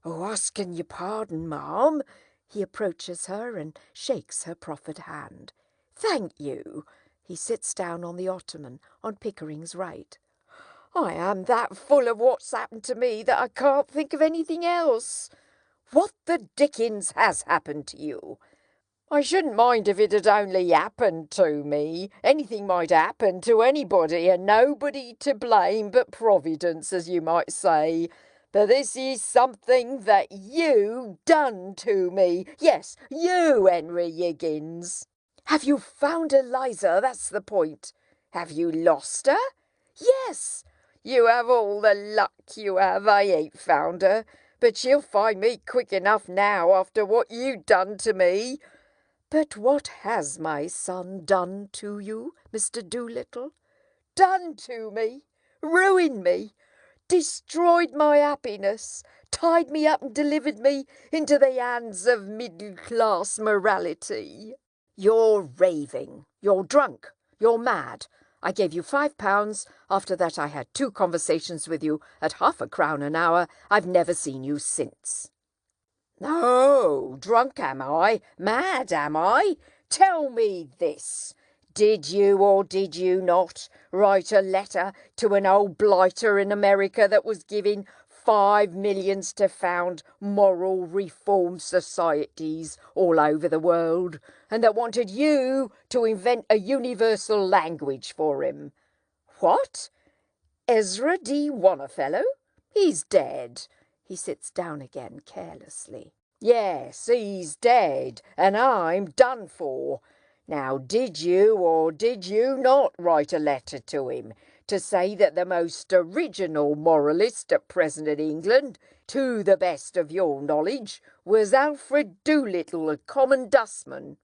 "Oh, asking your pardon, ma'am." He approaches her and shakes her proffered hand. "Thank you." He sits down on the ottoman on Pickering's right. "I am that full of what's happened to me that I can't think of anything else. What the dickens has happened to you?" "I shouldn't mind if it had only happened to me. Anything might happen to anybody, and nobody to blame but Providence, as you might say. But this is something that you done to me. Yes, you, Henry Higgins." "Have you found Eliza? That's the point." "Have you lost her?" "Yes." "You have all the luck you have. I ain't found her. But she'll find me quick enough now after what you done to me." "But what has my son done to you, Mr. Doolittle?" "Done to me? Ruined me? Destroyed my happiness? Tied me up and delivered me into the hands of middle-class morality?" "You're raving. You're drunk. You're mad. I gave you £5. After that I had 2 conversations with you at £0.50 an hour. I've never seen you since." "No, drunk am I? Mad am I? Tell me this. Did you or did you not write a letter to an old blighter in America that was giving 5 millions to found moral reform societies all over the world, and that wanted you to invent a universal language for him? What? Ezra D. Wannerfellow? He's dead." He sits down again carelessly. "Yes, he's dead, and I'm done for. Now, did you or did you not write a letter to him to say that the most original moralist at present in England, to the best of your knowledge, was Alfred Doolittle, a common dustman?"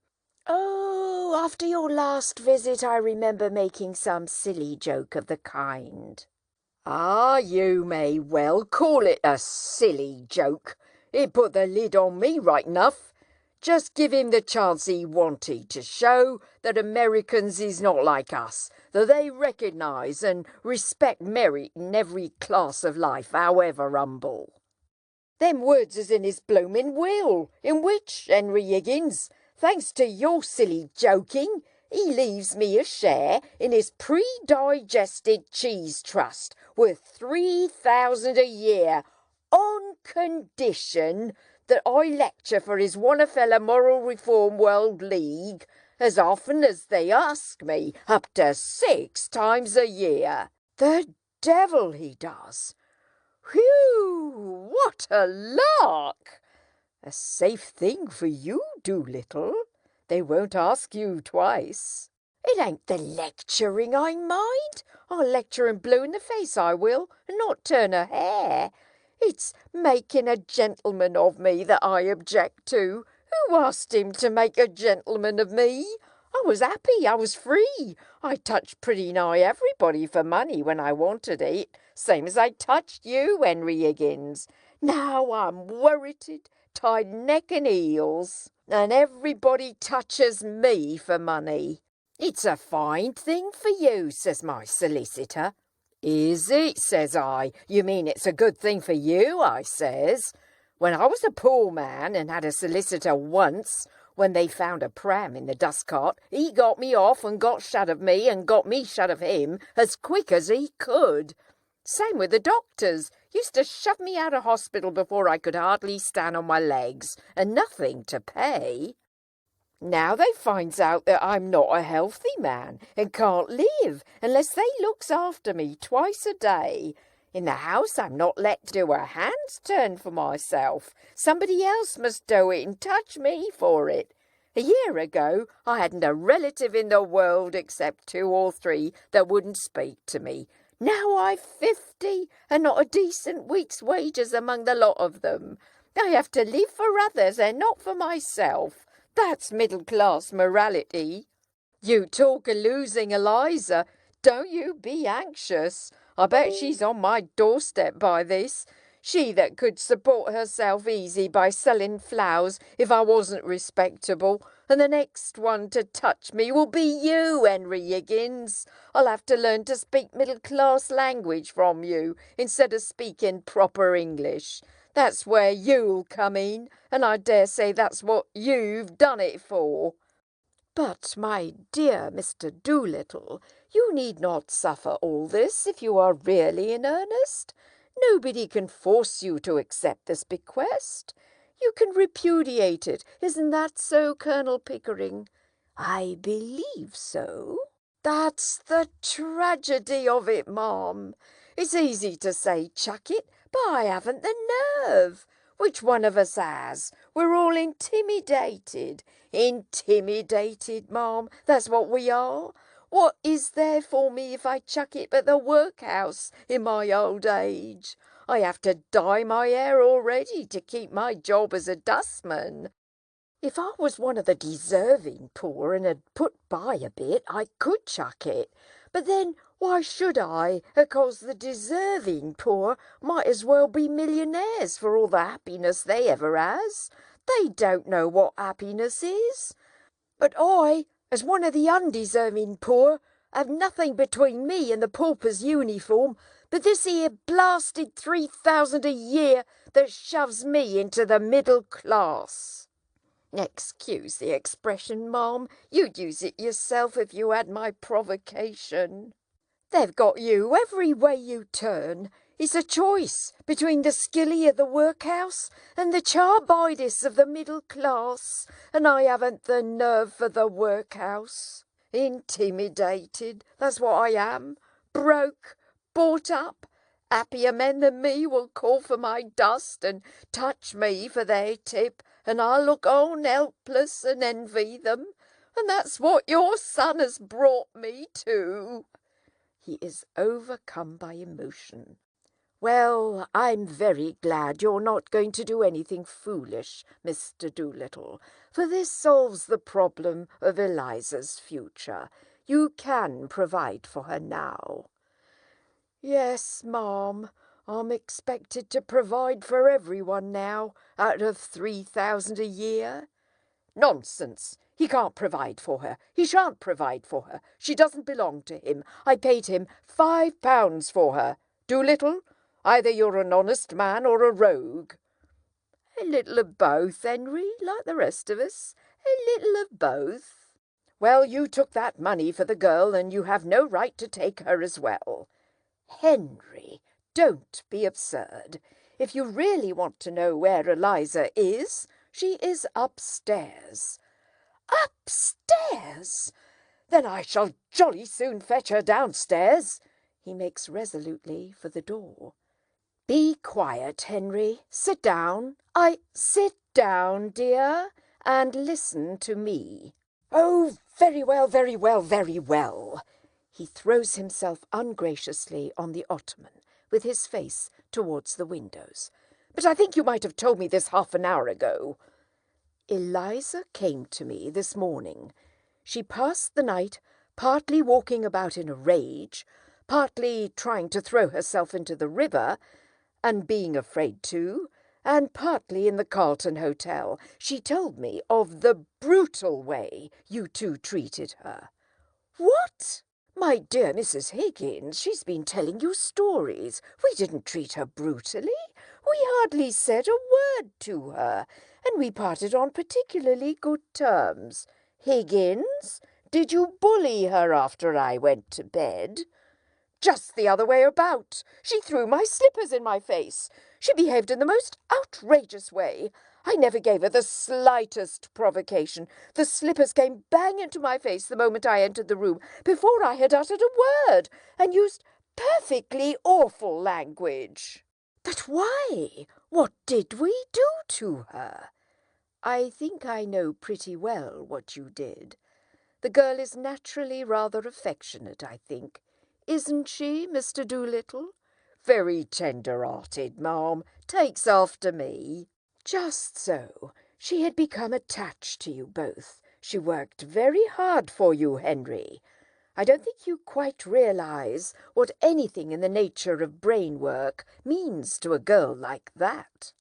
"Oh, after your last visit I remember making some silly joke of the kind." "Ah, you may well call it a silly joke. It put the lid on me right enough. Just give him the chance he wanted to show that Americans is not like us, that they recognise and respect merit in every class of life, however humble. Them words is in his bloomin' will, in which, Henry Higgins, thanks to your silly joking, he leaves me a share in his pre-digested cheese trust worth 3,000 a year, on condition that I lecture for his Wannerfeller Moral Reform World League as often as they ask me, up to 6 times a year. The devil he does. Whew, what a lark! A safe thing for you, Doolittle. They won't ask you twice. It ain't the lecturing I mind. I'll lecture him blue in the face, I will, and not turn a hair. It's making a gentleman of me that I object to. Who asked him to make a gentleman of me? I was happy, I was free. I touched pretty nigh everybody for money when I wanted it, same as I touched you, Henry Higgins. Now I'm worrited, tied neck and heels, and everybody touches me for money. It's a fine thing for you, says my solicitor. Is it, says I. You mean it's a good thing for you, I says. When I was a poor man and had a solicitor once, when they found a pram in the dust cart, he got me off and got shut of me and got me shut of him as quick as he could. Same with the doctors. Used to shove me out of hospital before I could hardly stand on my legs, and nothing to pay. Now they finds out that I'm not a healthy man and can't live unless they looks after me twice a day. In the house I'm not let do a hand's turn for myself. Somebody else must do it and touch me for it. A year ago I hadn't a relative in the world except 2 or 3 that wouldn't speak to me. Now I've 50 and not a decent week's wages among the lot of them. I have to live for others and not for myself. That's middle-class morality. You talk of losing Eliza. Don't you be anxious. I bet she's on my doorstep by this. She that could support herself easy by selling flowers if I wasn't respectable. And the next one to touch me will be you, Henry Higgins. I'll have to learn to speak middle-class language from you instead of speaking proper English. That's where you'll come in, and I dare say that's what you've done it for. But, my dear Mr. Doolittle, you need not suffer all this if you are really in earnest. Nobody can force you to accept this bequest. You can repudiate it. Isn't that so, Colonel Pickering? I believe so. That's the tragedy of it, ma'am. It's easy to say chuck it, but I haven't the nerve. Which one of us has? We're all intimidated. Intimidated, ma'am, that's what we are. What is there for me if I chuck it but the workhouse in my old age? I have to dye my hair already to keep my job as a dustman. If I was one of the deserving poor and had put by a bit, I could chuck it. But then why should I? Because the deserving poor might as well be millionaires for all the happiness they ever has. They don't know what happiness is. But I, as one of the undeserving poor, have nothing between me and the pauper's uniform but this here blasted 3,000 a year that shoves me into the middle class. Excuse the expression, ma'am. You'd use it yourself if you had my provocation. They've got you every way you turn. It's a choice between the skilly of the workhouse and the charbidis of the middle class, and I haven't the nerve for the workhouse. Intimidated, that's what I am. Broke, bought up. Happier men than me will call for my dust and touch me for their tip, and I'll look on helpless and envy them. And that's what your son has brought me to. He is overcome by emotion. Well, I'm very glad you're not going to do anything foolish, Mr. Doolittle, for this solves the problem of Eliza's future. You can provide for her now. Yes, ma'am, I'm expected to provide for everyone now, out of 3,000 a year. Nonsense! He can't provide for her. He shan't provide for her. She doesn't belong to him. I paid him £5 for her. Doolittle, either you're an honest man or a rogue. A little of both, Henry, like the rest of us. A little of both. Well, you took that money for the girl, and you have no right to take her as well. Henry, don't be absurd. If you really want to know where Eliza is, she is upstairs. Upstairs? Then I shall jolly soon fetch her downstairs. He makes resolutely for the door. Be quiet, Henry. Sit down. Sit down, dear, and listen to me. Oh, Very well, very well, very well. He throws himself ungraciously on the ottoman, with his face towards the windows. But I think you might have told me this half an hour ago. Eliza came to me this morning. She passed the night partly walking about in a rage, partly trying to throw herself into the river, and being afraid too, and partly in the Carlton Hotel. She told me of the brutal way you two treated her. What? My dear Mrs. Higgins, she's been telling you stories. We didn't treat her brutally. We hardly said a word to her, and we parted on particularly good terms. Higgins, did you bully her after I went to bed? Just the other way about. She threw my slippers in my face. She behaved in the most outrageous way. I never gave her the slightest provocation. The slippers came bang into my face the moment I entered the room, before I had uttered a word, and used perfectly awful language. But why? What did we do to her? I think I know pretty well what you did. The girl is naturally rather affectionate, I think. Isn't she, Mr. Doolittle? Very tender-hearted, ma'am. Takes after me. Just so. She had become attached to you both. She worked very hard for you, Henry. I don't think you quite realise what anything in the nature of brain work means to a girl like that.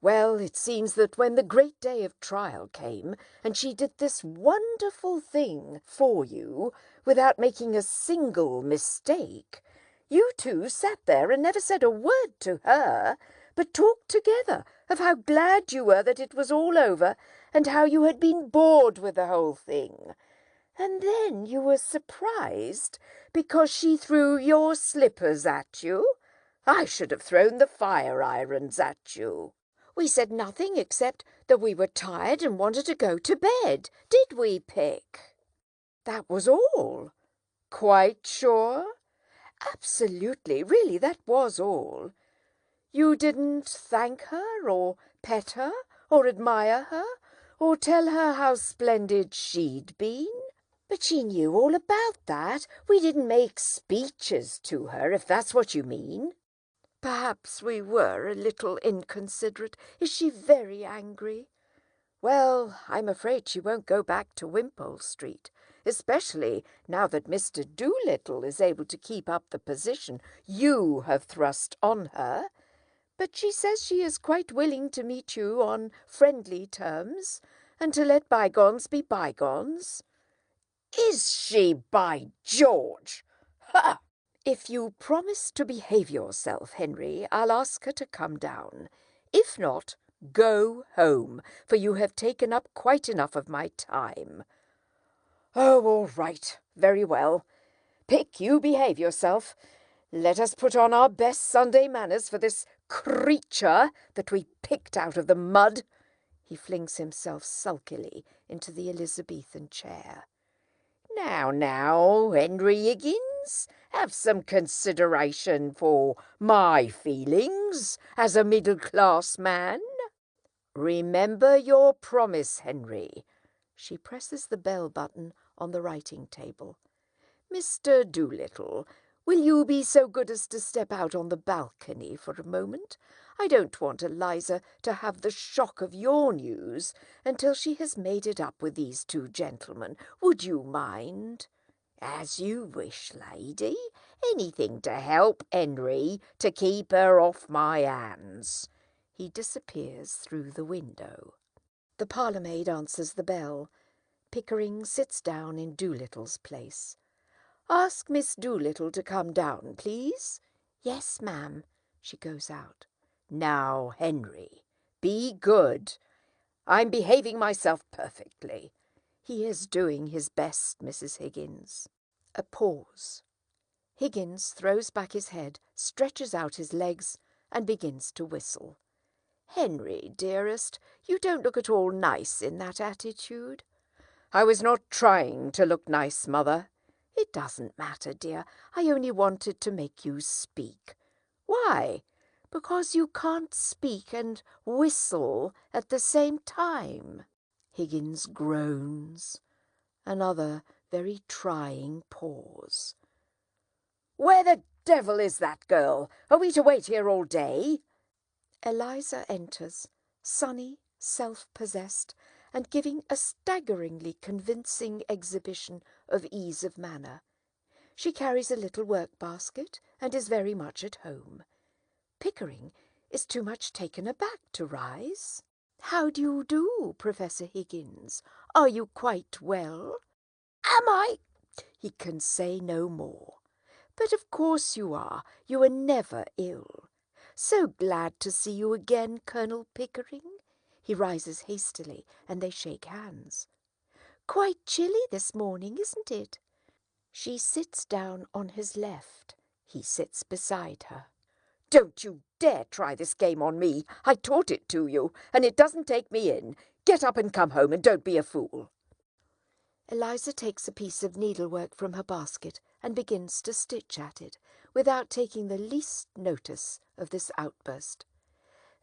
Well, it seems that when the great day of trial came, and she did this wonderful thing for you, without making a single mistake, you two sat there and never said a word to her, but talked together of how glad you were that it was all over, and how you had been bored with the whole thing. And then you were surprised because she threw your slippers at you. I should have thrown the fire irons at you. We said nothing except that we were tired and wanted to go to bed, did we, Pick? That was all. Quite sure? Absolutely, really, that was all. You didn't thank her, or pet her, or admire her, or tell her how splendid she'd been? But she knew all about that. We didn't make speeches to her, if that's what you mean. Perhaps we were a little inconsiderate. Is she very angry? Well, I'm afraid she won't go back to Wimpole Street, especially now that Mr. Doolittle is able to keep up the position you have thrust on her. But she says she is quite willing to meet you on friendly terms, and to let bygones be bygones. Is she, by George? Ha! If you promise to behave yourself, Henry, I'll ask her to come down. If not, go home, for you have taken up quite enough of my time. Oh, all right. Very well. Pick, you behave yourself. Let us put on our best Sunday manners for this creature that we picked out of the mud. He flings himself sulkily into the Elizabethan chair. Now, Henry Higgins, have some consideration for my feelings as a middle-class man. Remember your promise, Henry. She presses the bell button on the writing table. Mr. Doolittle, will you be so good as to step out on the balcony for a moment? I don't want Eliza to have the shock of your news until she has made it up with these two gentlemen. Would you mind? As you wish, lady. Anything to help Henry to keep her off my hands. He disappears through the window. The parlour-maid answers the bell. Pickering sits down in Doolittle's place. Ask Miss Doolittle to come down, please. Yes, ma'am. She goes out. Now, Henry, be good. I'm behaving myself perfectly. He is doing his best, Mrs. Higgins. A pause. Higgins throws back his head, stretches out his legs, and begins to whistle. Henry, dearest, you don't look at all nice in that attitude. I was not trying to look nice, Mother. It doesn't matter, dear. I only wanted to make you speak. Why? Because you can't speak and whistle at the same time. Higgins groans. Another very trying pause. "Where the devil is that girl? Are we to wait here all day?" Eliza enters, sunny, self-possessed, and giving a staggeringly convincing exhibition of ease of manner. She carries a little work-basket and is very much at home. Pickering is too much taken aback to rise. "How do you do, Professor Higgins? Are you quite well?" Am I? He can say no more. "But of course you are. You are never ill. So glad to see you again, Colonel Pickering." He rises hastily, and they shake hands. "Quite chilly this morning, isn't it?" She sits down on his left. He sits beside her. "Don't you dare try this game on me. I taught it to you, and it doesn't take me in. Get up and come home, and don't be a fool." Eliza takes a piece of needlework from her basket and begins to stitch at it, without taking the least notice of this outburst.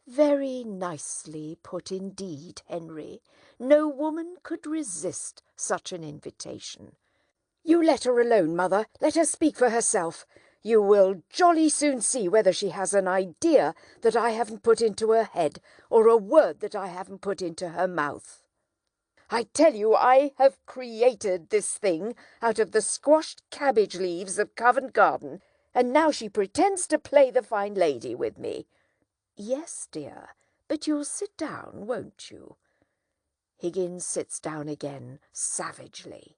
"Very nicely put indeed, Henry. No woman could resist such an invitation." "You let her alone, Mother. Let her speak for herself. You will jolly soon see whether she has an idea that I haven't put into her head, or a word that I haven't put into her mouth. I tell you, I have created this thing out of the squashed cabbage leaves of Covent Garden, and now she pretends to play the fine lady with me." "Yes, dear, but you'll sit down, won't you?" Higgins sits down again, savagely.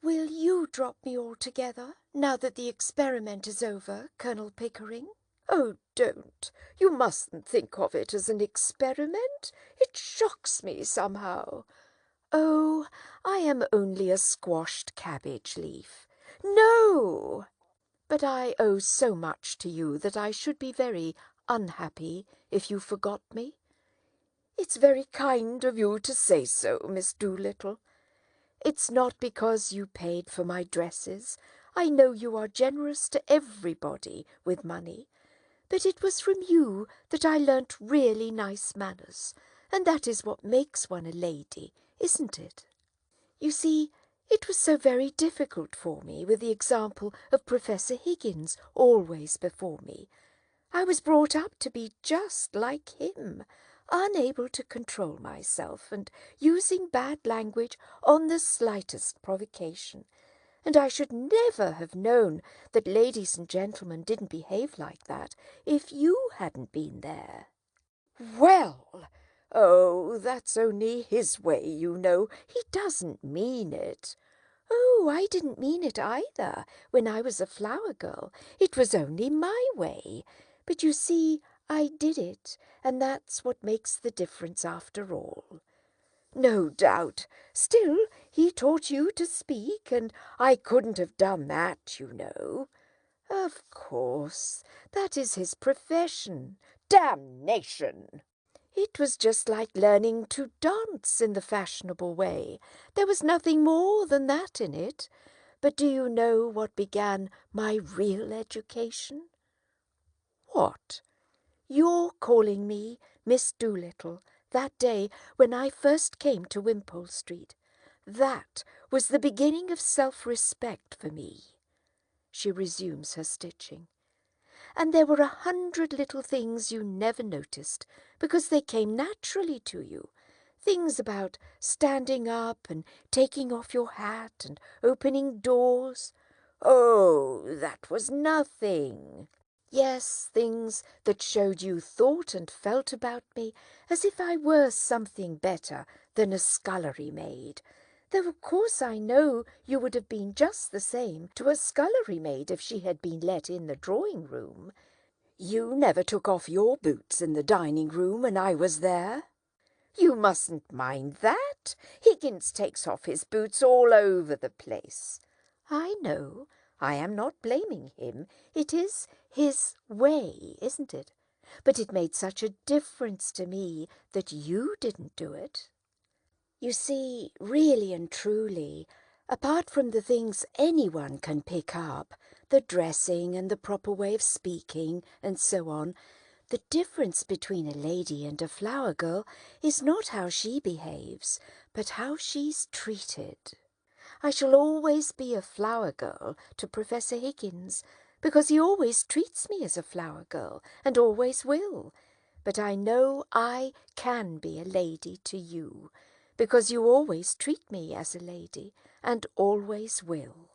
"Will you drop me altogether, now that the experiment is over, Colonel Pickering?" "Oh, don't. You mustn't think of it as an experiment. It shocks me somehow." "Oh, I am only a squashed cabbage leaf." "No!" "But I owe so much to you that I should be very unhappy if you forgot me." "It's very kind of you to say so, Miss Doolittle." "It's not because you paid for my dresses. I know you are generous to everybody with money. But it was from you that I learnt really nice manners, and that is what makes one a lady, isn't it? You see, it was so very difficult for me with the example of Professor Higgins always before me. I was brought up to be just like him, unable to control myself and using bad language on the slightest provocation. And I should never have known that ladies and gentlemen didn't behave like that if you hadn't been there." "Well, oh, that's only his way, you know. He doesn't mean it." "Oh, I didn't mean it either when I was a flower girl. It was only my way. But you see, I did it, and that's what makes the difference after all." "No doubt. Still, he taught you to speak, and I couldn't have done that, you know." "Of course, that is his profession." "Damnation!" "It was just like learning to dance in the fashionable way. There was nothing more than that in it. But do you know what began my real education?" "What?" "Your calling me Miss Doolittle that day when I first came to Wimpole Street. That was the beginning of self-respect for me." She resumes her stitching. "And there were 100 little things you never noticed, because they came naturally to you. Things about standing up and taking off your hat and opening doors." "Oh, that was nothing." "Yes, things that showed you thought and felt about me as if I were something better than a scullery maid. Though of course I know you would have been just the same to a scullery maid if she had been let in the drawing-room." "You never took off your boots in the dining-room when I was there." "You mustn't mind that. Higgins takes off his boots all over the place." "I know. I am not blaming him. It is his way, isn't it? But it made such a difference to me that you didn't do it. You see, really and truly, apart from the things anyone can pick up, the dressing and the proper way of speaking and so on, the difference between a lady and a flower girl is not how she behaves, but how she's treated." I shall always be a flower girl to Professor Higgins, because he always treats me as a flower girl, and always will. But I know I can be a lady to you, because you always treat me as a lady, and always will.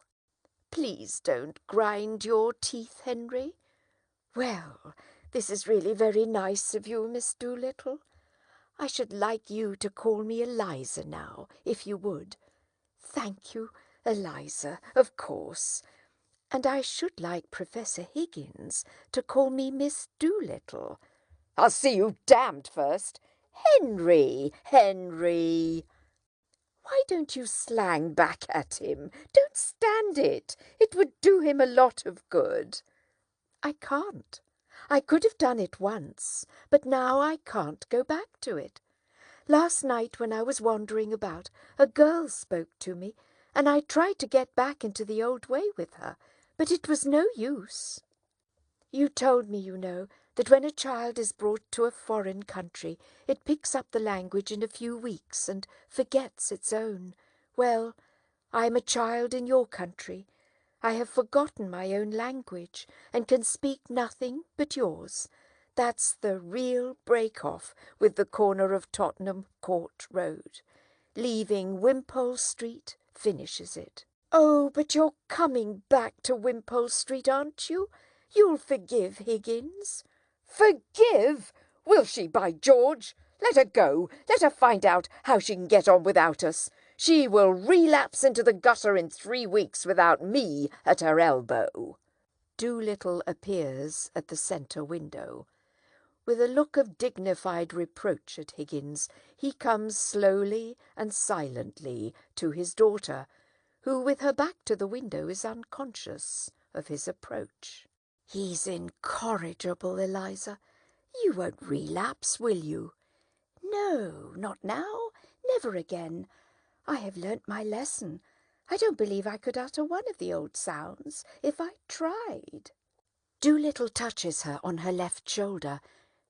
Please don't grind your teeth, Henry. Well, this is really very nice of you, Miss Doolittle. I should like you to call me Eliza now, if you would. Thank you, Eliza, of course. And I should like Professor Higgins to call me Miss Doolittle. I'll see you damned first. Henry, Henry. Why don't you slang back at him? Don't stand it. It would do him a lot of good. I can't. I could have done it once, but now I can't go back to it. Last night when I was wandering about, a girl spoke to me, and I tried to get back into the old way with her, but it was no use. You told me, you know, that when a child is brought to a foreign country, it picks up the language in a few weeks and forgets its own. Well, I am a child in your country. I have forgotten my own language, and can speak nothing but yours. That's the real break-off with the corner of Tottenham Court Road. Leaving Wimpole Street finishes it. Oh, but you're coming back to Wimpole Street, aren't you? You'll forgive Higgins. Forgive? Will she, by George? Let her go. Let her find out how she can get on without us. She will relapse into the gutter in 3 weeks without me at her elbow. Doolittle appears at the centre window. With a look of dignified reproach at Higgins, he comes slowly and silently to his daughter, who with her back to the window is unconscious of his approach. He's incorrigible, Eliza. You won't relapse, will you? No, not now. Never again. I have learnt my lesson. I don't believe I could utter one of the old sounds if I tried. Doolittle touches her on her left shoulder.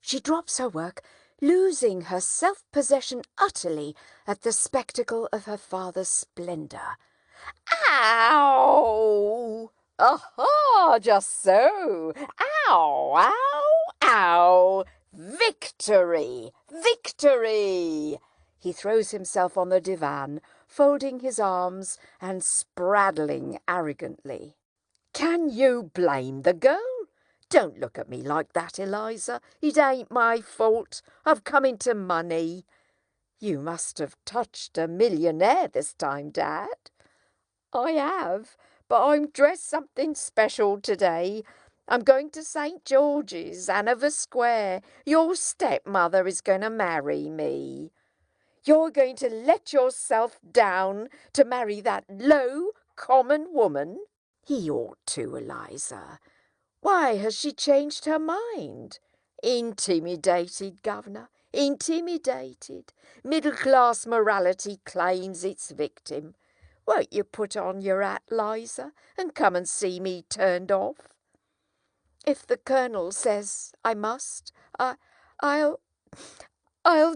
She drops her work, losing her self-possession utterly at the spectacle of her father's splendour. Ow! Aha! Just so. Ow! Ow! Ow! Victory! Victory! He throws himself on the divan, folding his arms and spraddling arrogantly. Can you blame the girl? Don't look at me like that, Eliza. It ain't my fault. I've come into money. You must have touched a millionaire this time, Dad. I have, but I'm dressed something special today. I'm going to St. George's, Hanover Square. Your stepmother is going to marry me. You're going to let yourself down to marry that low, common woman? He ought to, Eliza. Why has she changed her mind? Intimidated, Governor, intimidated. Middle-class morality claims its victim. Won't you put on your hat, Liza, and come and see me turned off? If the Colonel says I must, I'll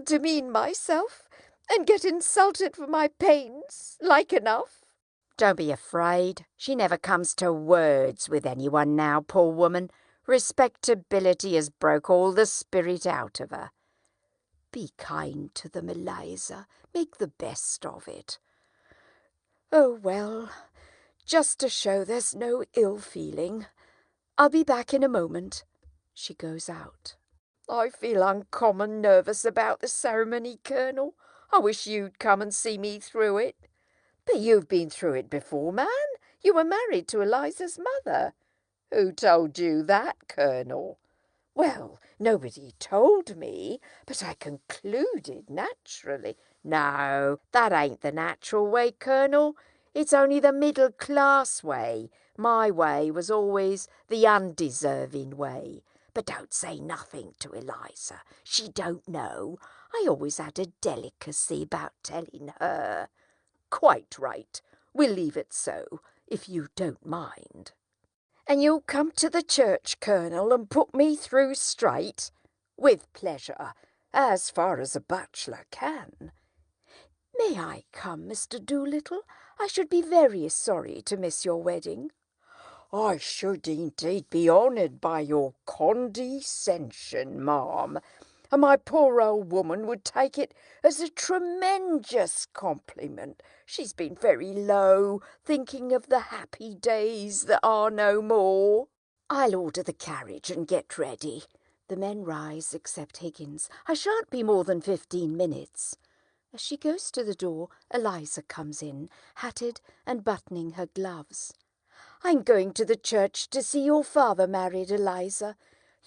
demean myself and get insulted for my pains, like enough. Don't be afraid. She never comes to words with anyone now, poor woman. Respectability has broke all the spirit out of her. Be kind to them, Eliza. Make the best of it. Oh, well, just to show there's no ill feeling. I'll be back in a moment. She goes out. I feel uncommon nervous about the ceremony, Colonel. I wish you'd come and see me through it. But you've been through it before, man. You were married to Eliza's mother. Who told you that, Colonel? Well, nobody told me, but I concluded naturally. No, that ain't the natural way, Colonel. It's only the middle-class way. My way was always the undeserving way. But don't say nothing to Eliza. She don't know. I always had a delicacy about telling her. Quite right. We'll leave it so, if you don't mind. And you'll come to the church, Colonel, and put me through straight? With pleasure, as far as a bachelor can. May I come, Mr. Doolittle? I should be very sorry to miss your wedding. I should indeed be honoured by your condescension, ma'am, and my poor old woman would take it as a tremendous compliment. She's been very low, thinking of the happy days that are no more. I'll order the carriage and get ready. The men rise, except Higgins. I shan't be more than 15 minutes. As she goes to the door, Eliza comes in, hatted and buttoning her gloves. I'm going to the church to see your father married, Eliza.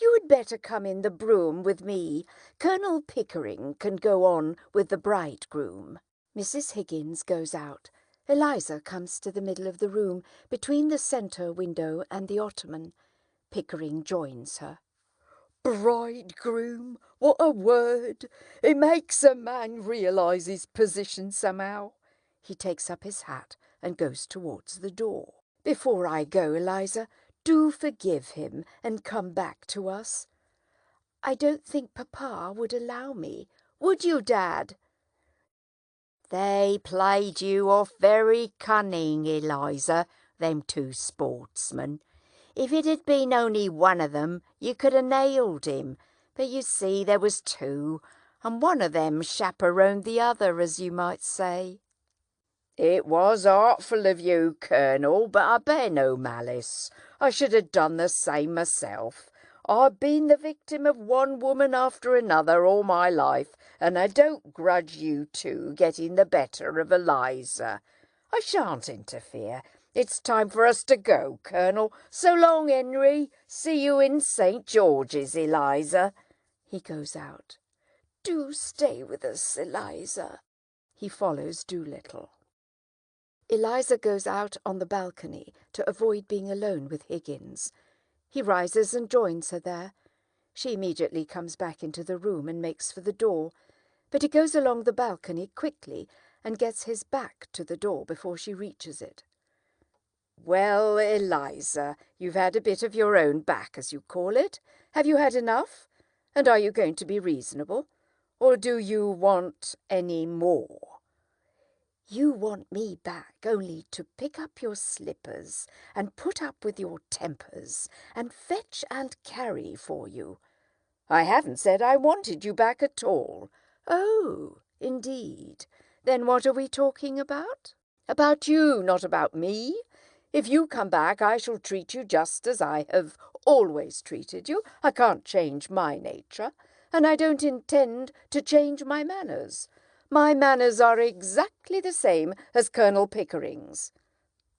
You had better come in the brougham with me. Colonel Pickering can go on with the bridegroom. Mrs. Higgins goes out. Eliza comes to the middle of the room, between the centre window and the ottoman. Pickering joins her. Bridegroom, what a word! It makes a man realise his position somehow. He takes up his hat and goes towards the door. Before I go, Eliza, do forgive him and come back to us. I don't think Papa would allow me. Would you, Dad? They played you off very cunning, Eliza, them two sportsmen. If it had been only one of them, you could have nailed him. But you see, there was two, and one of them chaperoned the other, as you might say. It was artful of you, Colonel, but I bear no malice. I should have done the same myself. I've been the victim of one woman after another all my life, and I don't grudge you two getting the better of Eliza. I shan't interfere. It's time for us to go, Colonel. So long, Henry. See you in St. George's, Eliza. He goes out. Do stay with us, Eliza. He follows Doolittle. Eliza goes out on the balcony to avoid being alone with Higgins. He rises and joins her there. She immediately comes back into the room and makes for the door, but he goes along the balcony quickly and gets his back to the door before she reaches it. Well, Eliza, you've had a bit of your own back, as you call it. Have you had enough? And are you going to be reasonable? Or do you want any more? You want me back only to pick up your slippers and put up with your tempers and fetch and carry for you. I haven't said I wanted you back at all. Oh, indeed. Then what are we talking about? About you, not about me. If you come back, I shall treat you just as I have always treated you. I can't change my nature, and I don't intend to change my manners. My manners are exactly the same as Colonel Pickering's.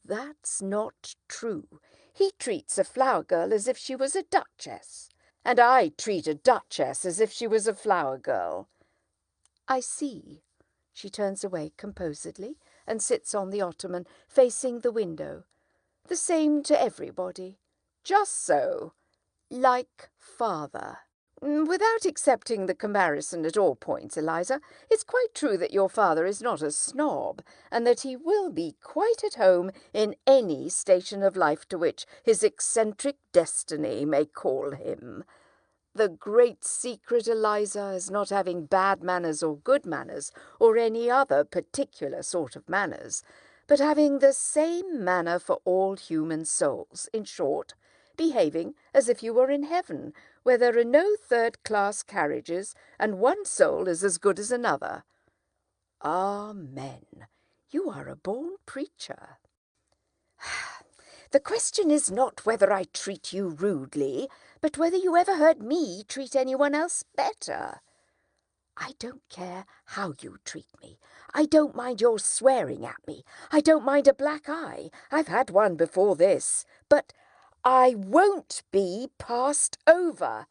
That's not true. He treats a flower girl as if she was a duchess, and I treat a duchess as if she was a flower girl. I see. She turns away composedly and sits on the ottoman, facing the window. The same to everybody. Just so. Like father. Without accepting the comparison at all points, Eliza, it's quite true that your father is not a snob, and that he will be quite at home in any station of life to which his eccentric destiny may call him. The great secret, Eliza, is not having bad manners or good manners, or any other particular sort of manners, but having the same manner for all human souls. In short, behaving as if you were in heaven, where there are no third-class carriages, and one soul is as good as another. Amen. You are a born preacher. The question is not whether I treat you rudely, but whether you ever heard me treat anyone else better. I don't care how you treat me. I don't mind your swearing at me. I don't mind a black eye. I've had one before this. But I won't be passed over.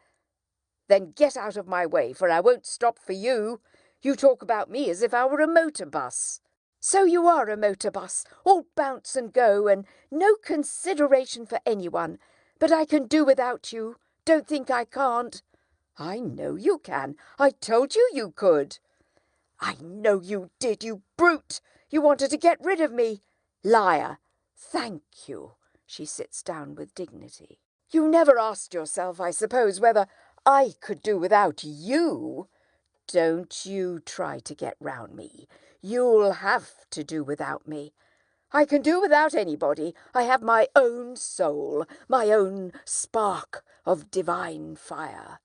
Then get out of my way, for I won't stop for you. You talk about me as if I were a motor bus. So you are a motor bus, all bounce and go, and no consideration for anyone. But I can do without you. Don't think I can't. I know you can. I told you you could. I know you did, you brute. You wanted to get rid of me. Liar. Thank you. She sits down with dignity. You never asked yourself, I suppose, whether I could do without you. don't you try to get round me. You'll have to do without me. I can do without anybody. I have my own soul, my own spark of divine fire.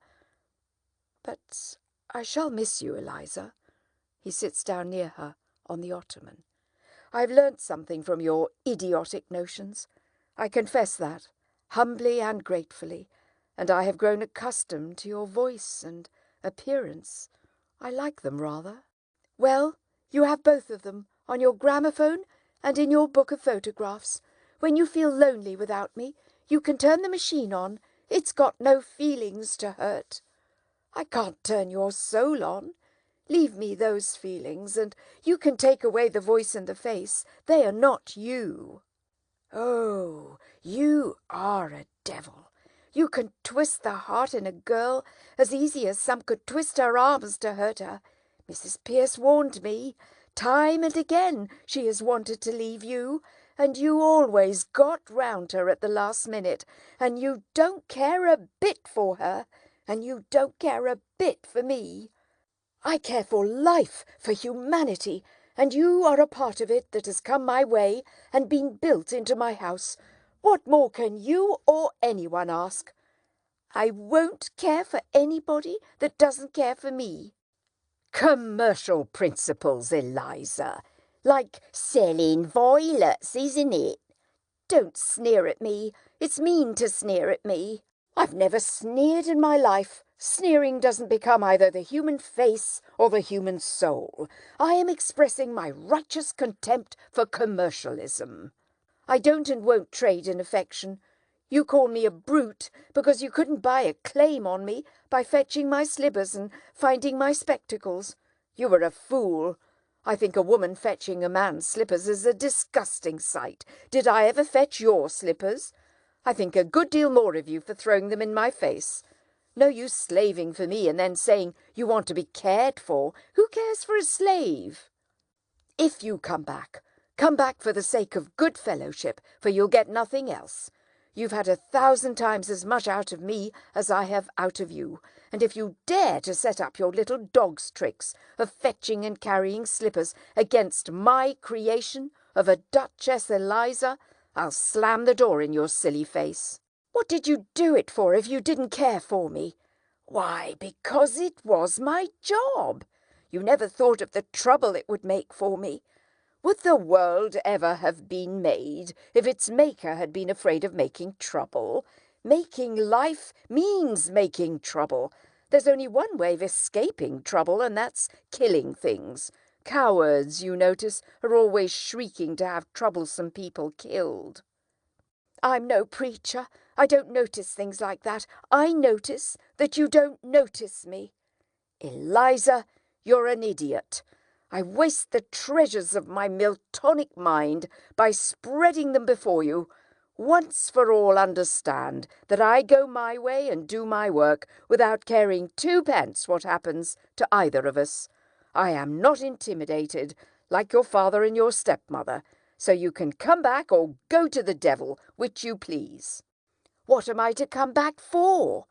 But I shall miss you, Eliza. He sits down near her on the ottoman. I've learnt something from your idiotic notions. I confess that, humbly and gratefully, and I have grown accustomed to your voice and appearance. I like them rather. Well, you have both of them, on your gramophone and in your book of photographs. When you feel lonely without me, you can turn the machine on. It's got no feelings to hurt. I can't turn your soul on. Leave me those feelings, and you can take away the voice and the face. They are not you. Oh, you are a devil. You can twist the heart in a girl as easy as some could twist her arms to hurt her. Mrs. Pierce warned me. Time and again she has wanted to leave you, and you always got round her at the last minute, and you don't care a bit for her, and you don't care a bit for me. I care for life, for humanity, and you are a part of it that has come my way and been built into my house. What more can you or anyone ask? I won't care for anybody that doesn't care for me. Commercial principles, Eliza. Like selling violets, isn't it? Don't sneer at me. It's mean to sneer at me. I've never sneered in my life. Sneering doesn't become either the human face or the human soul. I am expressing my righteous contempt for commercialism. I don't and won't trade in affection. You call me a brute because you couldn't buy a claim on me by fetching my slippers and finding my spectacles. You were a fool. I think a woman fetching a man's slippers is a disgusting sight. Did I ever fetch your slippers? I think a good deal more of you for throwing them in my face. No use slaving for me and then saying you want to be cared for. Who cares for a slave? If you come back for the sake of good fellowship, for you'll get nothing else. You've had 1,000 times as much out of me as I have out of you, and if you dare to set up your little dog's tricks of fetching and carrying slippers against my creation of a Duchess Eliza, I'll slam the door in your silly face. What did you do it for if you didn't care for me? Why, because it was my job. You never thought of the trouble it would make for me. Would the world ever have been made if its maker had been afraid of making trouble? Making life means making trouble. There's only one way of escaping trouble, and that's killing things. Cowards, you notice, are always shrieking to have troublesome people killed. I'm no preacher. I don't notice things like that. I notice that you don't notice me. Eliza, you're an idiot. I waste the treasures of my Miltonic mind by spreading them before you. Once for all understand that I go my way and do my work without caring 2 pence what happens to either of us. I am not intimidated, like your father and your stepmother, so you can come back or go to the devil, which you please. What am I to come back for?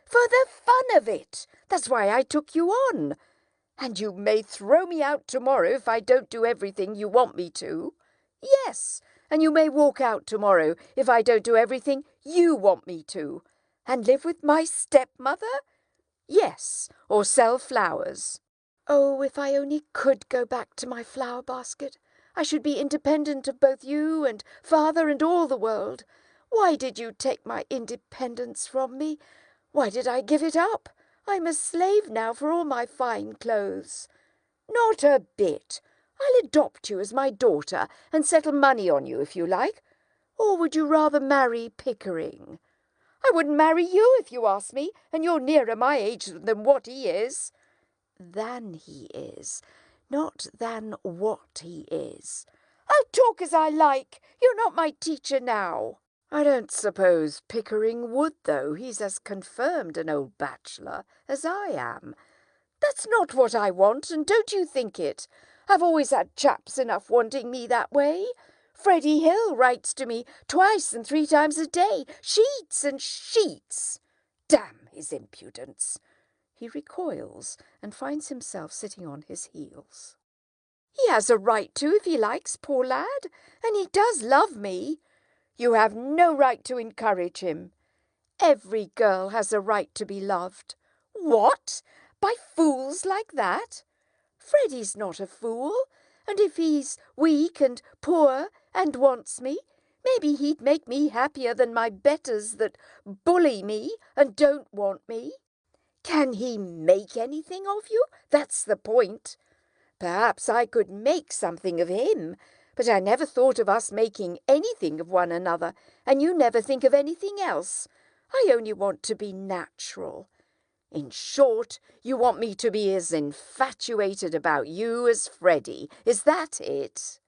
For the fun of it. That's why I took you on. And you may throw me out tomorrow if I don't do everything you want me to. Yes, and you may walk out tomorrow if I don't do everything you want me to. And live with my stepmother? Yes, or sell flowers. Oh, if I only could go back to my flower basket. I should be independent of both you and father and all the world. Why did you take my independence from me? Why did I give it up? I'm a slave now for all my fine clothes. Not a bit. I'll adopt you as my daughter and settle money on you if you like. Or would you rather marry Pickering? I wouldn't marry you if you asked me, and you're nearer my age than what he is. Than he is, not than what he is. I'll talk as I like. You're not my teacher now. I don't suppose Pickering would, though. He's as confirmed an old bachelor as I am. That's not what I want, and don't you think it. I've always had chaps enough wanting me that way. Freddie Hill writes to me 2 and 3 times a day, sheets and sheets. Damn his impudence. he recoils and finds himself sitting on his heels. He has a right to if he likes, poor lad, and he does love me. You have no right to encourage him. Every girl has a right to be loved. What? By fools like that? Freddie's not a fool, and if he's weak and poor and wants me, maybe he'd make me happier than my betters that bully me and don't want me. Can he make anything of you? That's the point. Perhaps I could make something of him, but I never thought of us making anything of one another, and you never think of anything else. I only want to be natural. In short, you want me to be as infatuated about you as Freddie. Is that it?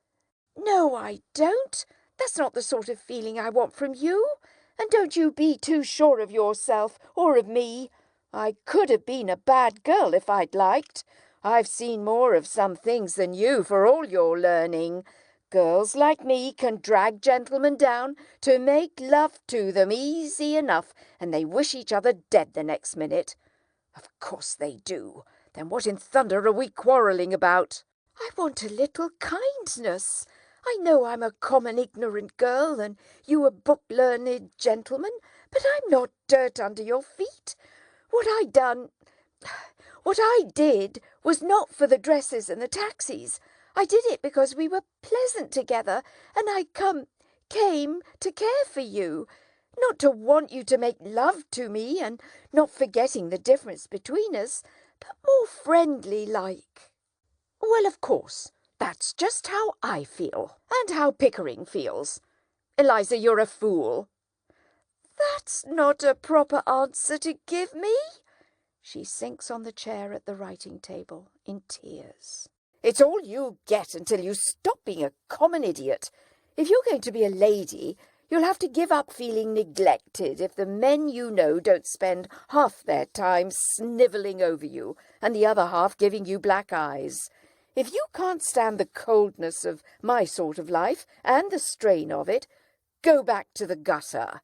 No, I don't. That's not the sort of feeling I want from you. And don't you be too sure of yourself or of me. I could have been a bad girl if I'd liked. I've seen more of some things than you for all your learning. Girls like me can drag gentlemen down to make love to them easy enough, and they wish each other dead the next minute. Of course they do. Then what in thunder are we quarrelling about? I want a little kindness. I know I'm a common ignorant girl and you a book-learned gentleman, but I'm not dirt under your feet. What I did was not for the dresses and the taxis. I did it because we were pleasant together, and I came to care for you, not to want you to make love to me, and not forgetting the difference between us, but more friendly like. Well, of course, that's just how I feel, and how Pickering feels. Eliza, you're a fool. That's not a proper answer to give me. She sinks on the chair at the writing table in tears. It's all you'll get until you stop being a common idiot. If you're going to be a lady, you'll have to give up feeling neglected if the men you know don't spend half their time snivelling over you and the other half giving you black eyes. If you can't stand the coldness of my sort of life and the strain of it, go back to the gutter.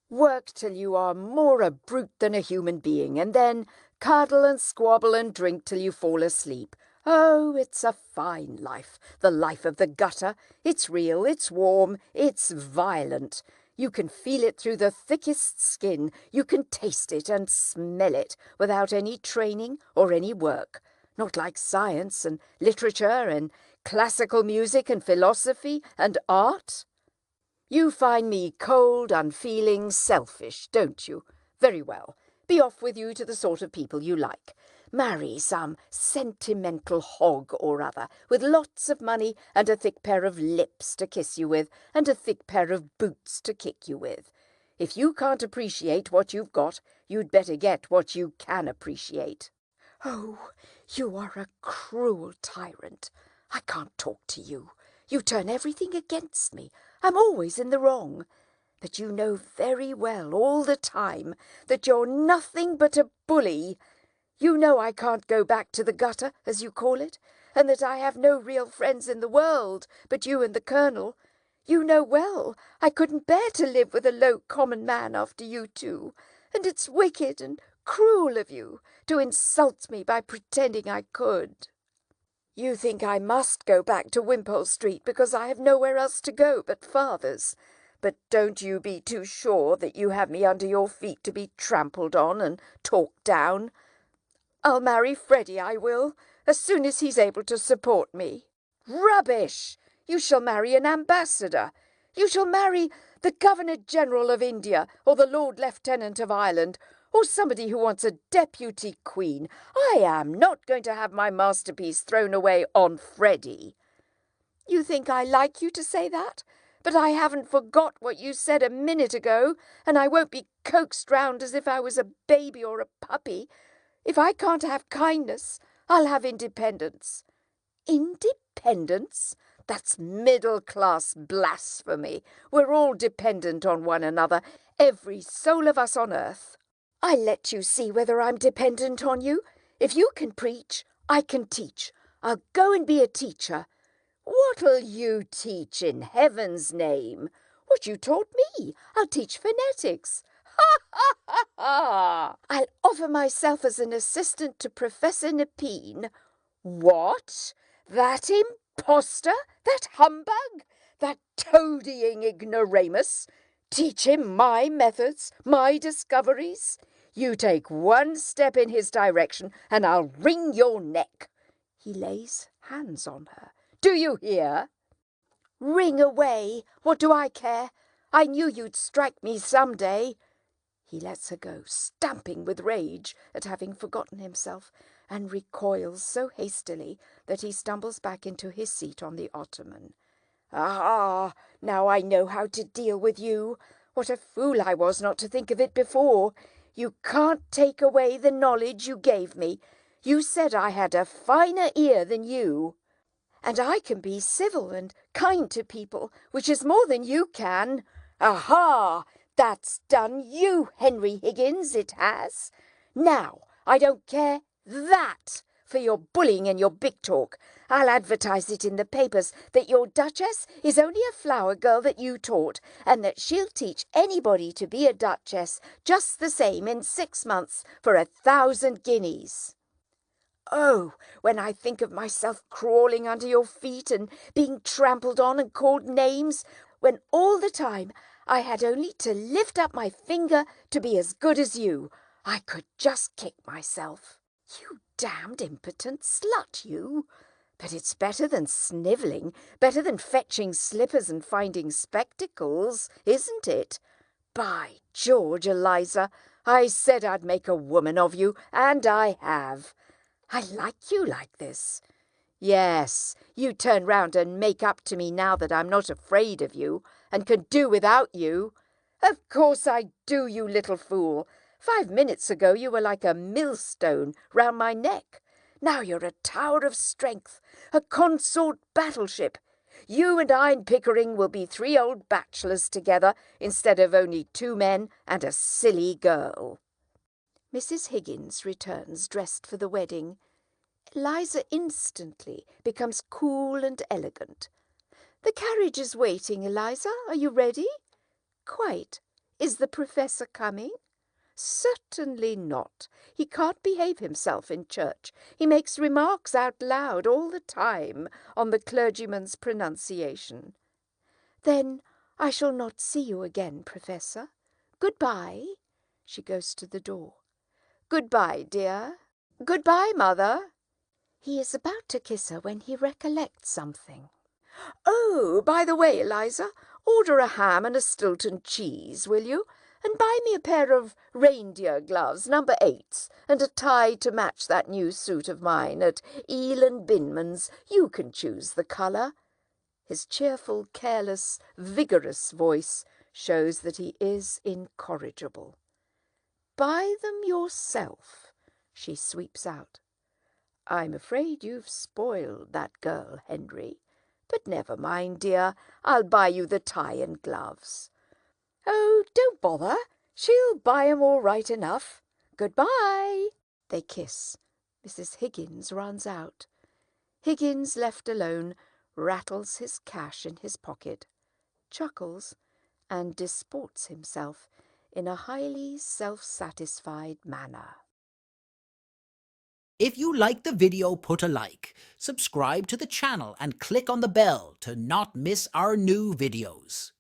Work till you are more a brute than a human being, and then cuddle and squabble and drink till you fall asleep. Oh, it's a fine life, the life of the gutter. It's real, it's warm, it's violent. You can feel it through the thickest skin. You can taste it and smell it without any training or any work. Not like science and literature and classical music and philosophy and art. You find me cold, unfeeling, selfish, don't you? Very well. Be off with you to the sort of people you like. Marry some sentimental hog or other, with lots of money and a thick pair of lips to kiss you with, and a thick pair of boots to kick you with. If you can't appreciate what you've got, you'd better get what you can appreciate. Oh, you are a cruel tyrant. I can't talk to you. You turn everything against me. I'm always in the wrong. But you know very well all the time that you're nothing but a bully. You know I can't go back to the gutter, as you call it, and that I have no real friends in the world but you and the Colonel. You know well I couldn't bear to live with a low common man after you two, and it's wicked and cruel of you to insult me by pretending I could. You think I must go back to Wimpole Street because I have nowhere else to go but father's. But don't you be too sure that you have me under your feet to be trampled on and talked down. I'll marry Freddie, I will, as soon as he's able to support me. Rubbish! You shall marry an ambassador. You shall marry the Governor-General of India or the Lord Lieutenant of Ireland, or somebody who wants a deputy queen. I am not going to have my masterpiece thrown away on Freddie. You think I like you to say that? But I haven't forgot what you said a minute ago, and I won't be coaxed round as if I was a baby or a puppy. If I can't have kindness, I'll have independence. Independence? That's middle-class blasphemy. We're all dependent on one another, every soul of us on earth. I'll let you see whether I'm dependent on you. If you can preach, I can teach. I'll go and be a teacher. What'll you teach in heaven's name? What you taught me. I'll teach phonetics. Ha! I'll offer myself as an assistant to Professor Nepine. What? That impostor? That humbug? That toadying ignoramus? Teach him my methods, my discoveries? You take one step in his direction and I'll wring your neck. He lays hands on her. Do you hear? Ring away. What do I care? I knew you'd strike me some day. He lets her go, stamping with rage at having forgotten himself, and recoils so hastily that he stumbles back into his seat on the ottoman. Ah, now I know how to deal with you. What a fool I was not to think of it before. You can't take away the knowledge you gave me. You said I had a finer ear than you. And I can be civil and kind to people, which is more than you can. Aha! That's done you, Henry Higgins, it has. Now, I don't care that for your bullying and your big talk. I'll advertise it in the papers that your Duchess is only a flower girl that you taught, and that she'll teach anybody to be a Duchess just the same in 6 months for 1,000 guineas. Oh, when I think of myself crawling under your feet and being trampled on and called names, when all the time I had only to lift up my finger to be as good as you, I could just kick myself. You damned impotent slut, you. But it's better than snivelling, better than fetching slippers and finding spectacles, isn't it? By George, Eliza, I said I'd make a woman of you, and I have. I like you like this. Yes, you turn round and make up to me now that I'm not afraid of you and can do without you. Of course I do, you little fool. 5 minutes ago you were like a millstone round my neck. Now you're a tower of strength, a consort battleship. You and I and Pickering will be 3 old bachelors together instead of only 2 men and a silly girl. Mrs. Higgins returns dressed for the wedding. Eliza instantly becomes cool and elegant. The carriage is waiting, Eliza. Are you ready? Quite. Is the Professor coming? Certainly not. He can't behave himself in church. He makes remarks out loud all the time on the clergyman's pronunciation. Then I shall not see you again, Professor. Goodbye. She goes to the door. Goodbye, dear. Goodbye, Mother. He is about to kiss her when he recollects something. Oh, by the way, Eliza, order a ham and a Stilton cheese, will you? And buy me a pair of reindeer gloves, No. 8s, and a tie to match that new suit of mine at Eel and Binman's. You can choose the colour. His cheerful, careless, vigorous voice shows that he is incorrigible. Buy them yourself, she sweeps out. I'm afraid you've spoiled that girl, Henry. But never mind, dear. I'll buy you the tie and gloves. Oh, don't bother. She'll buy 'em all right enough. Goodbye. They kiss. Mrs. Higgins runs out. Higgins, left alone, rattles his cash in his pocket, chuckles, and disports himself in a highly self-satisfied manner. If you liked the video, put a like, subscribe to the channel and click on the bell to not miss our new videos.